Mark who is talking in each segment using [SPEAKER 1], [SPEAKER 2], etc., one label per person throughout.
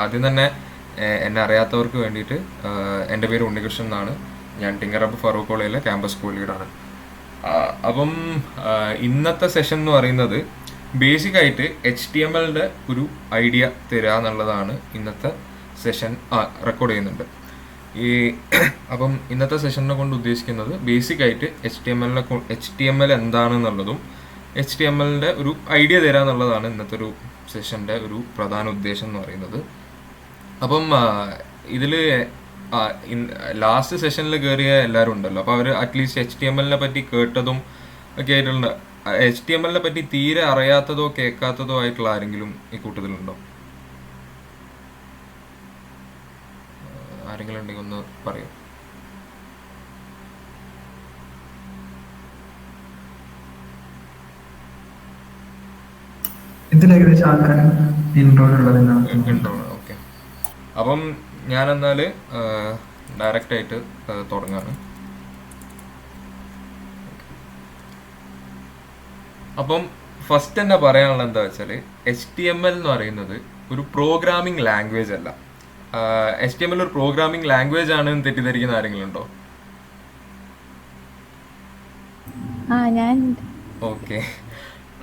[SPEAKER 1] ആദ്യം തന്നെ എന്നെ അറിയാത്തവർക്ക് വേണ്ടിയിട്ട് എൻ്റെ പേര് ഉണ്ണികൃഷ്ണൻ എന്നാണ്. ഞാൻ ടിങ്കറബ് ഫറൂഖ് കോളേജിലെ ക്യാമ്പസ് സ്കൂൾ ലീഡറാണ്. അപ്പം ഇന്നത്തെ സെഷൻ എന്ന് പറയുന്നത് ബേസിക് ആയിട്ട് HTML-ന്റെ ഒരു ഐഡിയ തരിക എന്നുള്ളതാണ് ഇന്നത്തെ സെഷൻ. റെക്കോർഡ് ചെയ്യുന്നുണ്ട് ഈ അപ്പം ഇന്നത്തെ സെഷനെ കൊണ്ട് ഉദ്ദേശിക്കുന്നത് ബേസിക് ആയിട്ട് HTML എന്താണെന്നുള്ളതും HTML-ന്റെ ഒരു ഐഡിയ തരിക എന്നുള്ളതാണ് ഇന്നത്തെ ഒരു സെഷൻ്റെ ഒരു പ്രധാന ഉദ്ദേശം എന്ന് പറയുന്നത്. അപ്പം ഇതിൽ ലാസ്റ്റ് സെഷനിൽ കയറിയ എല്ലാവരും ഉണ്ടല്ലോ, അപ്പോൾ അവർ അറ്റ്ലീസ്റ്റ് HTML-നെ പറ്റി കേട്ടതും ഒക്കെ ആയിട്ടുള്ള HTML-നെ പറ്റി തീരെ അറിയാത്തതോ കേൾക്കാത്തതോ ആയിട്ടുള്ള ആരെങ്കിലും ഈ കൂട്ടത്തിലുണ്ടോ? ആരെങ്കിലും ഉണ്ടെങ്കിൽ ഒന്ന് പറയൂ.
[SPEAKER 2] ഇതിൽ ഏകദേശം ആൾക്കാർ ഇൻട്രോഡ്
[SPEAKER 1] ഉണ്ടോ? ഓക്കെ. അപ്പം ഞാൻ എന്നാൽ ഡയറക്റ്റായിട്ട് തുടങ്ങാണ്. അപ്പം ഫസ്റ്റ് തന്നെ പറയാനുള്ളത് എന്താ വെച്ചാൽ HTML എന്ന് പറയുന്നത് ഒരു പ്രോഗ്രാമിംഗ് ലാംഗ്വേജ് അല്ല. HTML ഒരു പ്രോഗ്രാമിംഗ് ലാംഗ്വേജ് ആണെന്ന് തെറ്റിദ്ധരിക്കുന്ന ആരെങ്കിലും ഉണ്ടോ? ഓക്കെ.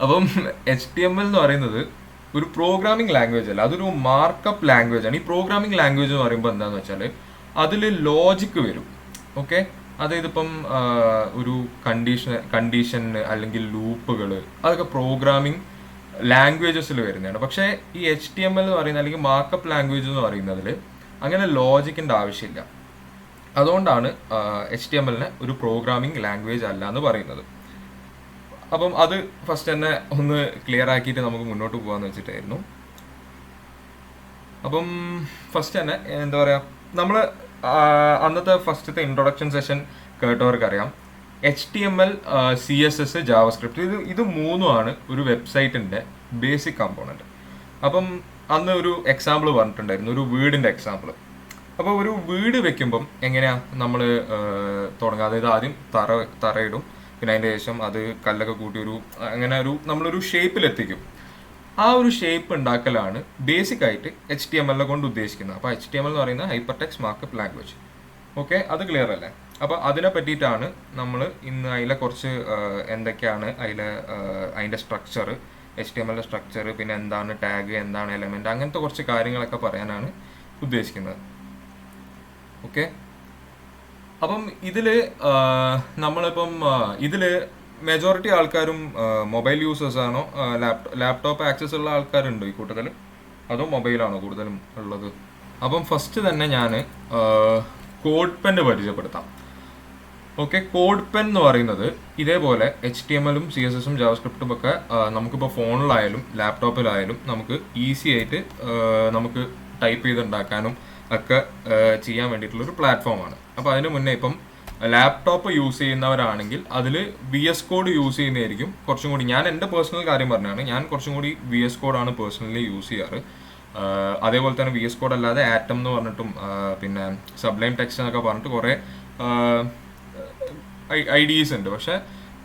[SPEAKER 1] അപ്പം HTML എന്ന് പറയുന്നത് ഒരു പ്രോഗ്രാമിംഗ് ലാംഗ്വേജ് അല്ല, അതൊരു മാർക്കപ്പ് ലാംഗ്വേജ് ആണ്. ഈ പ്രോഗ്രാമിംഗ് ലാംഗ്വേജ് എന്ന് പറയുമ്പോൾ എന്താണെന്ന് വെച്ചാൽ അതിൽ ലോജിക്ക് വരും. ഓക്കെ, അതായത് ഇപ്പം ഒരു കണ്ടീഷൻ അല്ലെങ്കിൽ ലൂപ്പുകൾ, അതൊക്കെ പ്രോഗ്രാമിംഗ് ലാംഗ്വേജസിൽ വരുന്നതാണ്. പക്ഷേ ഈ HTML എന്ന് പറയുന്നത് അല്ലെങ്കിൽ മാർക്കപ്പ് ലാംഗ്വേജ് എന്ന് പറയുന്നതിൽ അങ്ങനെ ലോജിക്കിൻ്റെ ആവശ്യമില്ല. അതുകൊണ്ടാണ് HTML-നെ ഒരു പ്രോഗ്രാമിംഗ് ലാംഗ്വേജ് അല്ല എന്ന് പറയുന്നത്. അപ്പം അത് ഫസ്റ്റ് തന്നെ ഒന്ന് ക്ലിയർ ആക്കിയിട്ട് നമുക്ക് മുന്നോട്ട് പോകാമെന്ന് വെച്ചിട്ടായിരുന്നു. അപ്പം ഫസ്റ്റ് തന്നെ എന്താ പറയുക, നമ്മൾ അന്നത്തെ ഫസ്റ്റത്തെ ഇൻട്രൊഡക്ഷൻ സെഷൻ കേട്ടവർക്കറിയാം HTML, CSS, ജാവാസ്ക്രിപ്റ്റ് ഇത് മൂന്നുമാണ് ഒരു വെബ്സൈറ്റിൻ്റെ ബേസിക് കമ്പോണൻറ്റ്. അപ്പം അന്ന് ഒരു എക്സാമ്പിൾ പറഞ്ഞിട്ടുണ്ടായിരുന്നു, ഒരു വീടിൻ്റെ എക്സാമ്പിൾ. അപ്പോൾ ഒരു വീട് വെക്കുമ്പം എങ്ങനെയാണ് നമ്മൾ തുടങ്ങുക? അതായത് ആദ്യം തറയിടും, പിന്നെ അതിൻ്റെ ശേഷം അത് കല്ലൊക്കെ കൂട്ടി അങ്ങനെ നമ്മളൊരു ഷേപ്പിലെത്തിക്കും. ആ ഒരു ഷേപ്പ് ഉണ്ടാക്കലാണ് ബേസിക് ആയിട്ട് HTML-നെ കൊണ്ട് ഉദ്ദേശിക്കുന്നത്. അപ്പോൾ HTML എന്ന് പറയുന്നത് hyper text markup language. Okay, അത് ക്ലിയർ അല്ലേ? അപ്പോൾ അതിനെ പറ്റിയിട്ടാണ് നമ്മൾ ഇന്ന് അതിലെ കുറച്ച് എന്തൊക്കെയാണ് അതിൻ്റെ സ്ട്രക്ചർ, HTML-ന്റെ സ്ട്രക്ചർ, പിന്നെ എന്താണ് ടാഗ്, എന്താണ് എലമെന്റ്, അങ്ങനത്തെ കുറച്ച് കാര്യങ്ങളൊക്കെ പറയാനാണ് ഉദ്ദേശിക്കുന്നത്. ഓക്കെ, അപ്പം ഇതിൽ നമ്മളിപ്പം ഇതിൽ മെജോറിറ്റി ആൾക്കാരും മൊബൈൽ യൂസേഴ്സ് ആണോ, ലാപ്ടോപ്പ് ആക്സസ് ഉള്ള ആൾക്കാരുണ്ടോ ഈ കൂട്ടത്തിൽ, അതോ മൊബൈലാണോ കൂടുതലും ഉള്ളത്? അപ്പം ഫസ്റ്റ് തന്നെ ഞാൻ കോഡ് പെൻ പരിചയപ്പെടുത്താം. ഓക്കെ, കോഡ് പെൻ എന്ന് പറയുന്നത് ഇതേപോലെ HTML-ഉം CSS-ഉം ജാവാസ്ക്രിപ്റ്റും ഒക്കെ നമുക്കിപ്പോൾ ഫോണിലായാലും ലാപ്ടോപ്പിലായാലും നമുക്ക് ഈസി ആയിട്ട് നമുക്ക് ടൈപ്പ് ചെയ്തുണ്ടാക്കാനും ഒക്കെ ചെയ്യാൻ വേണ്ടിയിട്ടുള്ളൊരു പ്ലാറ്റ്ഫോമാണ്. അപ്പോൾ അതിന് മുന്നേ ഇപ്പം ലാപ്ടോപ്പ് യൂസ് ചെയ്യുന്നവരാണെങ്കിൽ അതിൽ VS കോഡ് യൂസ് ചെയ്യുന്നതായിരിക്കും കുറച്ചും കൂടി. ഞാൻ എൻ്റെ പേഴ്സണൽ കാര്യം പറഞ്ഞാണ്, ഞാൻ കുറച്ചും കൂടി VS കോഡാണ് പേഴ്സണലി യൂസ് ചെയ്യാറ്. അതേപോലെ തന്നെ VS കോഡ് അല്ലാതെ ആറ്റം എന്ന് പറഞ്ഞിട്ടും പിന്നെ സബ്ലൈം ടെക്സ്റ്റ് എന്നൊക്കെ പറഞ്ഞിട്ട് കുറേ IDEs ഉണ്ട്. പക്ഷേ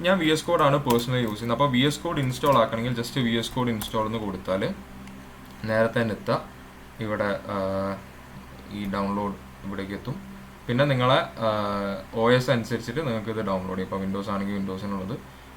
[SPEAKER 1] ഞാൻ VS കോഡാണ് പേഴ്സണലി യൂസ് ചെയ്യുന്നത്. അപ്പോൾ VS കോഡ് ഇൻസ്റ്റാൾ ആക്കണമെങ്കിൽ ജസ്റ്റ് VS കോഡ് ഇൻസ്റ്റാൾ എന്ന് കൊടുത്താൽ നേരത്തെ തന്നെ എത്തുക. ഇവിടെ ഈ ഡൗൺലോഡ് ഇവിടേക്ക് എത്തും. പിന്നെ നിങ്ങളെ OS അനുസരിച്ചിട്ട് നിങ്ങൾക്ക് ഇത് ഡൗൺലോഡ് ചെയ്യും. ഇപ്പോൾ വിൻഡോസ് ആണെങ്കിൽ വിൻഡോസിനുള്ളത്,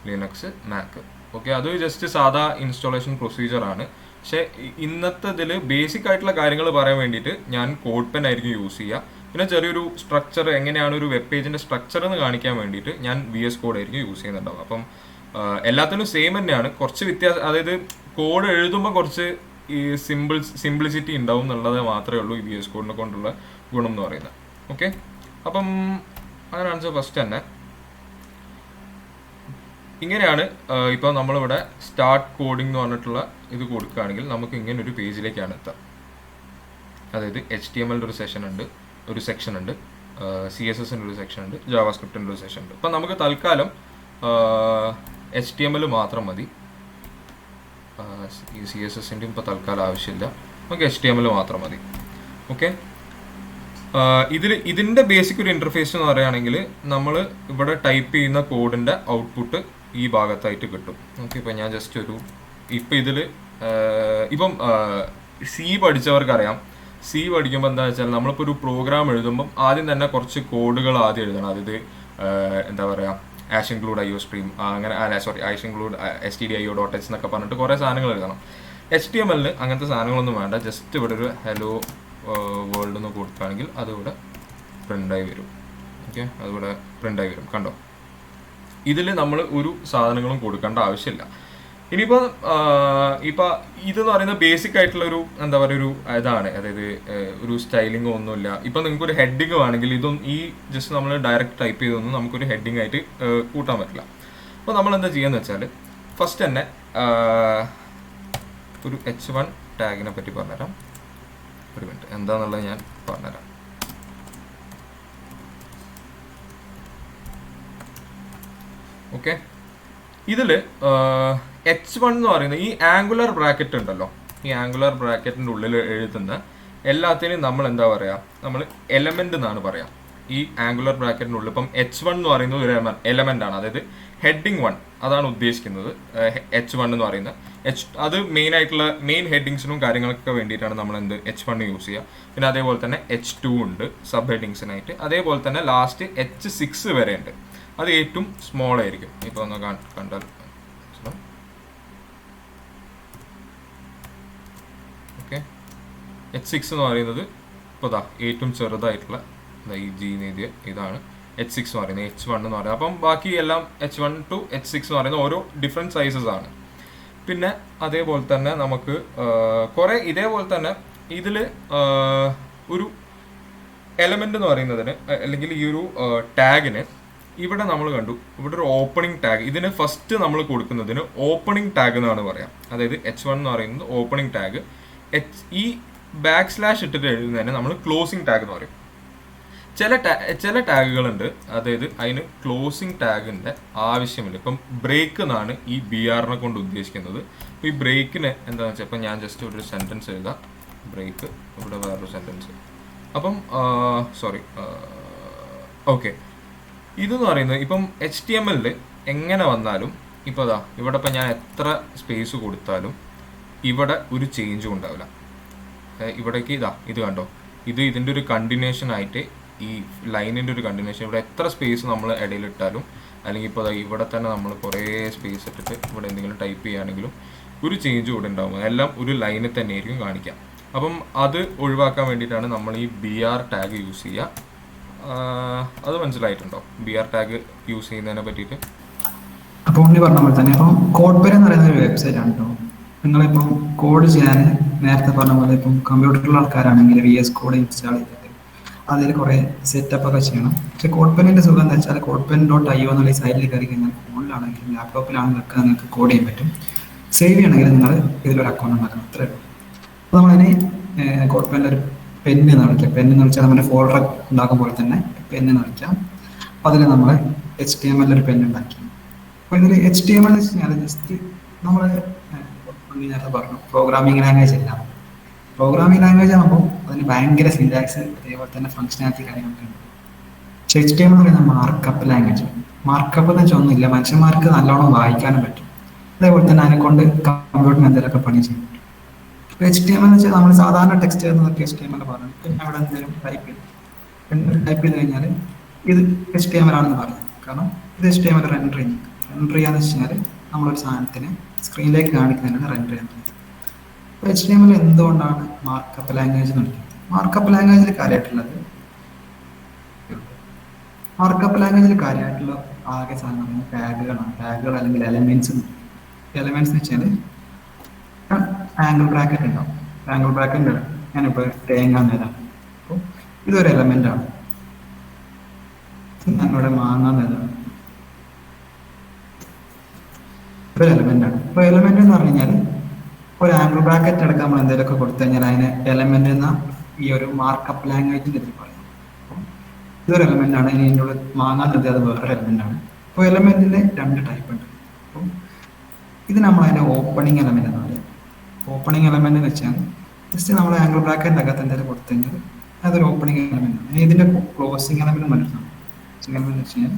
[SPEAKER 1] ലിനക്സ്, മാക്ക്. ഓക്കെ, അത് ജസ്റ്റ് സാധാ ഇൻസ്റ്റാളേഷൻ പ്രൊസീജിയറാണ്. പക്ഷേ ഇന്നത്തെ ഇതിൽ ബേസിക് ആയിട്ടുള്ള കാര്യങ്ങൾ പറയാൻ വേണ്ടിയിട്ട് ഞാൻ കോഡ് പെൻ ആയിരിക്കും യൂസ് ചെയ്യുക. പിന്നെ ചെറിയൊരു സ്ട്രക്ചർ, എങ്ങനെയാണ് ഒരു വെബ് പേജിൻ്റെ സ്ട്രക്ചർ എന്ന് കാണിക്കാൻ വേണ്ടിയിട്ട് ഞാൻ VS കോഡ് ആയിരിക്കും യൂസ് ചെയ്യുന്നുണ്ടാവും. അപ്പം എല്ലാത്തിനും സെയിം തന്നെയാണ്, കുറച്ച് വ്യത്യാസം, അതായത് കോഡ് എഴുതുമ്പോൾ കുറച്ച് ഈ സിംപ്ലിസിറ്റി ഉണ്ടാവും എന്നുള്ളത് മാത്രമേ ഉള്ളൂ ഈ VS കോഡിനെ കൊണ്ടുള്ള ഗുണം എന്ന് പറയുന്നത്. ഓക്കെ, അപ്പം അങ്ങനെയാണെന്ന് വെച്ചാൽ ഫസ്റ്റ് തന്നെ ഇങ്ങനെയാണ്. ഇപ്പോൾ നമ്മളിവിടെ സ്റ്റാർട്ട് കോഡിംഗ് എന്ന് പറഞ്ഞിട്ടുള്ള ഇത് കൊടുക്കുകയാണെങ്കിൽ നമുക്ക് ഇങ്ങനെ ഒരു പേജിലേക്കാണ് എത്തുക. അതായത് HTML-ൻ്റെ ഒരു സെക്ഷൻ ഉണ്ട്, CSS-ൻ്റെ ഒരു സെക്ഷൻ ഉണ്ട്, ജാവാസ്ക്രിപ്റ്റിൻ്റെ ഒരു സെക്ഷൻ ഉണ്ട്. അപ്പം നമുക്ക് തൽക്കാലം HTML മാത്രം മതി. ഈ CSS-ൻ്റെയും ഇപ്പോൾ തൽക്കാലം ആവശ്യമില്ല, നമുക്ക് HTML മാത്രം മതി. ഓക്കെ, ഇതിൻ്റെ ബേസിക് ഒരു ഇൻ്റർഫേസ് എന്ന് പറയുകയാണെങ്കിൽ നമ്മൾ ഇവിടെ ടൈപ്പ് ചെയ്യുന്ന കോഡിൻ്റെ ഔട്ട്പുട്ട് ഈ ഭാഗത്തായിട്ട് കിട്ടും. ഓക്കെ, ഇപ്പം ഞാൻ ജസ്റ്റ് ഇപ്പം ഇതിൽ ഇപ്പം C പഠിച്ചവർക്കറിയാം സി പഠിക്കുമ്പോൾ എന്താ വെച്ചാൽ നമ്മളിപ്പോൾ ഒരു പ്രോഗ്രാം എഴുതുമ്പം ആദ്യം തന്നെ കുറച്ച് കോഡുകൾ ആദ്യം എഴുതണം. അതായത് എന്താ പറയുക, ആഷ് ഇൻക്ലൂഡ് IO സ്ട്രീം, അങ്ങനെ സോറി ആഷ് ഇൻക്ലൂഡ് stdio.h എന്നൊക്കെ പറഞ്ഞിട്ട് കുറേ സാധനങ്ങൾ എഴുതണം. HTML അങ്ങനത്തെ സാധനങ്ങളൊന്നും വേണ്ട. ജസ്റ്റ് ഇവിടെ ഒരു ഹലോ വേൾഡ് എന്ന് കൊടുക്കുകയാണെങ്കിൽ അതിവിടെ പ്രിൻ്റായി വരും. ഓക്കെ, അതിവിടെ പ്രിൻ്റായി വരും. കണ്ടോ, ഇതിൽ നമ്മൾ ഒരു സാധനങ്ങളും കൊടുക്കേണ്ട ആവശ്യമില്ല. ഇനിയിപ്പോൾ ഇതെന്ന് പറയുന്നത് ബേസിക് ആയിട്ടുള്ള ഒരു എന്താ പറയുക ഒരു ഇതാണ്. അതായത് ഒരു സ്റ്റൈലിങ്ങോ ഒന്നുമില്ല. ഇപ്പം നിങ്ങൾക്ക് ഒരു ഹെഡിങ് വേണമെങ്കിൽ ഇതൊന്നും ഈ ജസ്റ്റ് നമ്മൾ ഡയറക്റ്റ് ടൈപ്പ് ചെയ്തൊന്നും നമുക്കൊരു ഹെഡിങ് ആയിട്ട് കൂട്ടാൻ പറ്റില്ല. അപ്പോൾ നമ്മൾ എന്താ ചെയ്യുകയെന്ന് വെച്ചാൽ ഫസ്റ്റ് തന്നെ ഒരു H1 ടാഗിനെ പറ്റി പറഞ്ഞുതരാം. ഒരു മിനിറ്റ്, എന്താണെന്നുള്ളത് ഞാൻ പറഞ്ഞുതരാം. ഓക്കെ, ഇതിൽ H1 എന്ന് പറയുന്നത് ഈ ആംഗുലർ ബ്രാക്കറ്റ് ഉണ്ടല്ലോ, ഈ ആംഗുലർ ബ്രാക്കറ്റിൻ്റെ ഉള്ളിൽ എഴുതുന്ന എല്ലാത്തിനും നമ്മൾ എന്താ പറയുക, നമ്മൾ എലമെൻ്റ് എന്നാണ് പറയാം. ഈ ആംഗുലർ ബ്രാക്കറ്റിൻ്റെ ഉള്ളിൽ ഇപ്പം H1 എന്ന് പറയുന്നത് ഒരു എലമെൻ്റ് ആണ്. അതായത് ഹെഡിങ് 1 അതാണ് ഉദ്ദേശിക്കുന്നത്. H1 എന്ന് പറയുന്നത് അത് മെയിൻ ഹെഡിങ്സിനും കാര്യങ്ങൾക്കൊക്കെ വേണ്ടിയിട്ടാണ് നമ്മൾ H1 യൂസ് ചെയ്യുക. പിന്നെ അതേപോലെ തന്നെ H2 ഉണ്ട് സബ് ഹെഡിങ്സിനായിട്ട്. അതേപോലെ തന്നെ ലാസ്റ്റ് H6 വരെ ഉണ്ട്. അത് ഏറ്റവും സ്മോൾ ആയിരിക്കും. ഇപ്പോൾ ഒന്ന് കണ്ടാൽ ഓക്കെ, H6 എന്ന് പറയുന്നത് ഇപ്പോൾ ഏറ്റവും ചെറുതായിട്ടുള്ള ഈ ജി എഴുതിയ ഇതാണ് H6 എന്ന് പറയുന്നത്. H1 എന്ന് പറയുന്നത്. അപ്പം ബാക്കി എല്ലാം H1 to H6 എന്ന് പറയുന്നത് ഓരോ ഡിഫറെൻറ്റ് സൈസസ് ആണ്. പിന്നെ അതേപോലെ തന്നെ നമുക്ക് കുറേ ഇതേപോലെ തന്നെ ഇതിൽ ഒരു എലമെൻ്റ് എന്ന് പറയുന്നതിന് അല്ലെങ്കിൽ ഈ ഒരു ടാഗിന് ഇവിടെ നമ്മൾ കണ്ടു, ഇവിടെ ഒരു ഓപ്പണിംഗ് ടാഗ്. ഇതിന് ഫസ്റ്റ് നമ്മൾ കൊടുക്കുന്നതിന് ഓപ്പണിംഗ് ടാഗ് എന്നാണ് പറയാം. അതായത് H1 എന്ന് പറയുന്നത് ഓപ്പണിംഗ് ടാഗ്. ഈ / ഇട്ടിട്ട് എഴുതുന്നതിന് നമ്മൾ ക്ലോസിംഗ് ടാഗ് എന്ന് പറയും. ചില ടാഗുകളുണ്ട്, അതായത് അതിന് ക്ലോസിംഗ് ടാഗിൻ്റെ ആവശ്യമില്ല. ഇപ്പം ബ്രേക്ക് എന്നാണ് ഈ BR കൊണ്ട് ഉദ്ദേശിക്കുന്നത്. അപ്പോൾ ഈ ബ്രേക്കിന് എന്താണെന്ന് വെച്ചാൽ ഇപ്പം ഞാൻ ജസ്റ്റ് ഒരു സെൻറ്റൻസ് എഴുതാം. ബ്രേക്ക്, ഇവിടെ വേറൊരു സെൻറ്റൻസ്. അപ്പം സോറി, ഓക്കെ, ഇതെന്ന് പറയുന്നത് ഇപ്പം HTML എങ്ങനെ വന്നാലും ഇപ്പോൾ ഇവിടെ ഇപ്പം ഞാൻ എത്ര സ്പേസ് കൊടുത്താലും ഇവിടെ ഒരു ചേഞ്ചും ഉണ്ടാവില്ല. ഇവിടേക്ക് ഇത് കണ്ടോ, ഇതിൻ്റെ ഒരു കണ്ടിന്യൂഷൻ ആയിട്ട് ഈ ലൈനിൻ്റെ ഒരു കണ്ടിന്യൂഷൻ. ഇവിടെ എത്ര സ്പേസ് നമ്മൾ ഇടയിലിട്ടാലും അല്ലെങ്കിൽ ഇപ്പോൾ ഇവിടെ തന്നെ നമ്മൾ കുറേ സ്പേസ് ഇട്ടിട്ട് ഇവിടെ എന്തെങ്കിലും ടൈപ്പ് ചെയ്യുകയാണെങ്കിലും ഒരു ചേഞ്ച് ഇവിടെ ഉണ്ടാവും. എല്ലാം ഒരു ലൈനിൽ തന്നെ ആയിരിക്കും കാണിക്കാം. അപ്പം അത് ഒഴിവാക്കാൻ വേണ്ടിയിട്ടാണ് നമ്മൾ ഈ BR ടാഗ് യൂസ് ചെയ്യുക. അത് മനസ്സിലായിട്ടുണ്ടോ, BR ടാഗ് യൂസ് ചെയ്യുന്നതിനെ പറ്റിയിട്ട്?
[SPEAKER 2] അപ്പോൾ ഉണ്ണി പറഞ്ഞ പോലെ തന്നെ ഇപ്പം കോഡ്പെര എന്ന് പറയുന്ന ഒരു വെബ്സൈറ്റ് ആണ് കേട്ടോ. നിങ്ങളിപ്പം കോഡ് ചെയ്യാൻ നേരത്തെ പറഞ്ഞ പോലെ ഇപ്പം കമ്പ്യൂട്ടറിലുള്ള ആൾക്കാരാണെങ്കിൽ VS കോഡ് ഇൻസ്റ്റാൾ ചെയ്തിട്ട് അതിൽ കുറേ സെറ്റപ്പ് ഒക്കെ ചെയ്യണം. പക്ഷെ കോഡ്പെന്നിൻ്റെ സുഖം എന്താ വെച്ചാൽ codepen.io എന്നുള്ള സൈറ്റിൽ കയറി കഴിഞ്ഞാൽ ഫോണിലാണെങ്കിലും ലാപ്ടോപ്പിലാണെങ്കിലൊക്കെ നിങ്ങൾക്ക് കോഡ് ചെയ്യാൻ പറ്റും. സേവ് ചെയ്യണമെങ്കിൽ നിങ്ങൾ ഇതിലൊരു അക്കൗണ്ട് ഉണ്ടാക്കണം, അത്രേ ഉള്ളൂ. അപ്പോൾ നമ്മളതിന് കോഡ്പെന്നിൽ ഒരു പെന്ന് നിറയ്ക്കാം. പെന്ന് വെച്ചാൽ നമ്മുടെ ഫോൾഡർ ഉണ്ടാക്കുമ്പോൾ തന്നെ പെന്ന് നിറയ്ക്കാം. അപ്പോൾ അതിൽ നമ്മൾ HTML ഒരു പെന്ന് ഉണ്ടാക്കി. അപ്പോൾ ഇതിൽ HTML എന്ന് വെച്ച് കഴിഞ്ഞാൽ ജസ്റ്റ് നമ്മൾ നേരത്തെ പറഞ്ഞു പ്രോഗ്രാമിംഗ് ലാംഗ്വേജ് അല്ല. പ്രോഗ്രാമിംഗ് ലാംഗ്വേജ് ആകുമ്പോൾ അതിന് ഭയങ്കര സിൻടാക്സ് അതേപോലെ തന്നെ ഫംഗ്ഷനാലിറ്റി കാര്യങ്ങളൊക്കെ ഉണ്ട്. പക്ഷേ HTML എന്ന് പറയുന്നത് മാർക്കപ്പ് ലാംഗ്വേജ്. മാർക്കപ്പ് എന്ന് വെച്ചാൽ ഒന്നുമില്ല, മനുഷ്യന്മാർക്ക് നല്ലോണം വായിക്കാനും പറ്റും. അതേപോലെ തന്നെ അതിനെ കൊണ്ട് കമ്പ്യൂട്ടറിന് എന്തെങ്കിലുമൊക്കെ പണി ചെയ്യും. HTML എന്ന് വെച്ചാൽ നമ്മൾ സാധാരണ ടെക്സ്റ്റ് എന്നൊക്കെ HTML പറഞ്ഞു. പിന്നെ അവിടെ എന്തെങ്കിലും ടൈപ്പ് ചെയ്ത് കഴിഞ്ഞാൽ ഇത് HTML ആണെന്ന് പറയും. കാരണം ഇത് HTML റെൻഡർ ചെയ്യാന്ന് വെച്ച് കഴിഞ്ഞാൽ നമ്മളൊരു സാധനത്തിന് സ്ക്രീനിലേക്ക് കാണിക്കുന്നതിനാണ് റെൻഡർ ചെയ്യുന്നത്. അപ്പോൾ HTML എന്തുകൊണ്ടാണ് മാർക്കപ്പ് ലാംഗ്വേജ് എന്ന് വിളിക്കുന്നത്? മാർക്കപ്പ് ലാംഗ്വേജിൽ കാര്യമായിട്ടുള്ള ആകെ സാധനം ടാഗുകളാണ്. ടാഗുകൾ അല്ലെങ്കിൽ എലമെന്റ്സ്. എലമെന്റ്സ് എന്ന് വെച്ചാൽ ആംഗിൾ ബ്രാക്കറ്റ് ഉണ്ടാവും. ആംഗിൾ ബ്രാക്കറ്റ് ഞാനിപ്പോൾ തേങ്ങ നേരാണ്. അപ്പോൾ ഇതൊരു എലമെന്റ് ആണ്. ഞങ്ങളുടെ മാങ്ങ നേരാണ് ഒരു എലമെന്റ് ആണ്. അപ്പോൾ എലമെന്റ് എന്ന് പറഞ്ഞു കഴിഞ്ഞാൽ ഒരു ആംഗിൾ ബ്രാക്കറ്റ് അടക്കം നമ്മൾ എന്തെങ്കിലുമൊക്കെ കൊടുത്തു കഴിഞ്ഞാൽ അതിന് എലമെന്റ് എന്ന ഈ ഒരു മാർക്കപ്പ് ലാംഗ്വേജിന്റെ ഇതിൽ പറയും. ഇതൊരു എലമെന്റ് ആണ്. ഇനി ഇതിൻ്റെ മാങ്ങാൻ നിർത്തി അത് വേറൊരു എലമെന്റ് ആണ്. അപ്പോൾ എലമെന്റിന് 2 ടൈപ്പ് ഉണ്ട്. അപ്പം ഇത് നമ്മൾ അതിന്റെ ഓപ്പണിംഗ് എലമെന്റ് എന്ന് പറയാം. ഓപ്പണിംഗ് എലമെന്റ് എന്ന് വെച്ചാൽ ജസ്റ്റ് നമ്മൾ ആംഗിൾ ബ്രാക്കറ്റിന്റെ അകത്ത് എന്തെങ്കിലും കൊടുത്തു കഴിഞ്ഞാൽ അതൊരു ഓപ്പണിംഗ് എലമെന്റ് ആണ്. ഇതിന്റെ ക്ലോസിംഗ് എലമെന്റ് മനസ്സിലാവും. എലമെന്റ് എന്ന് വെച്ച് കഴിഞ്ഞാൽ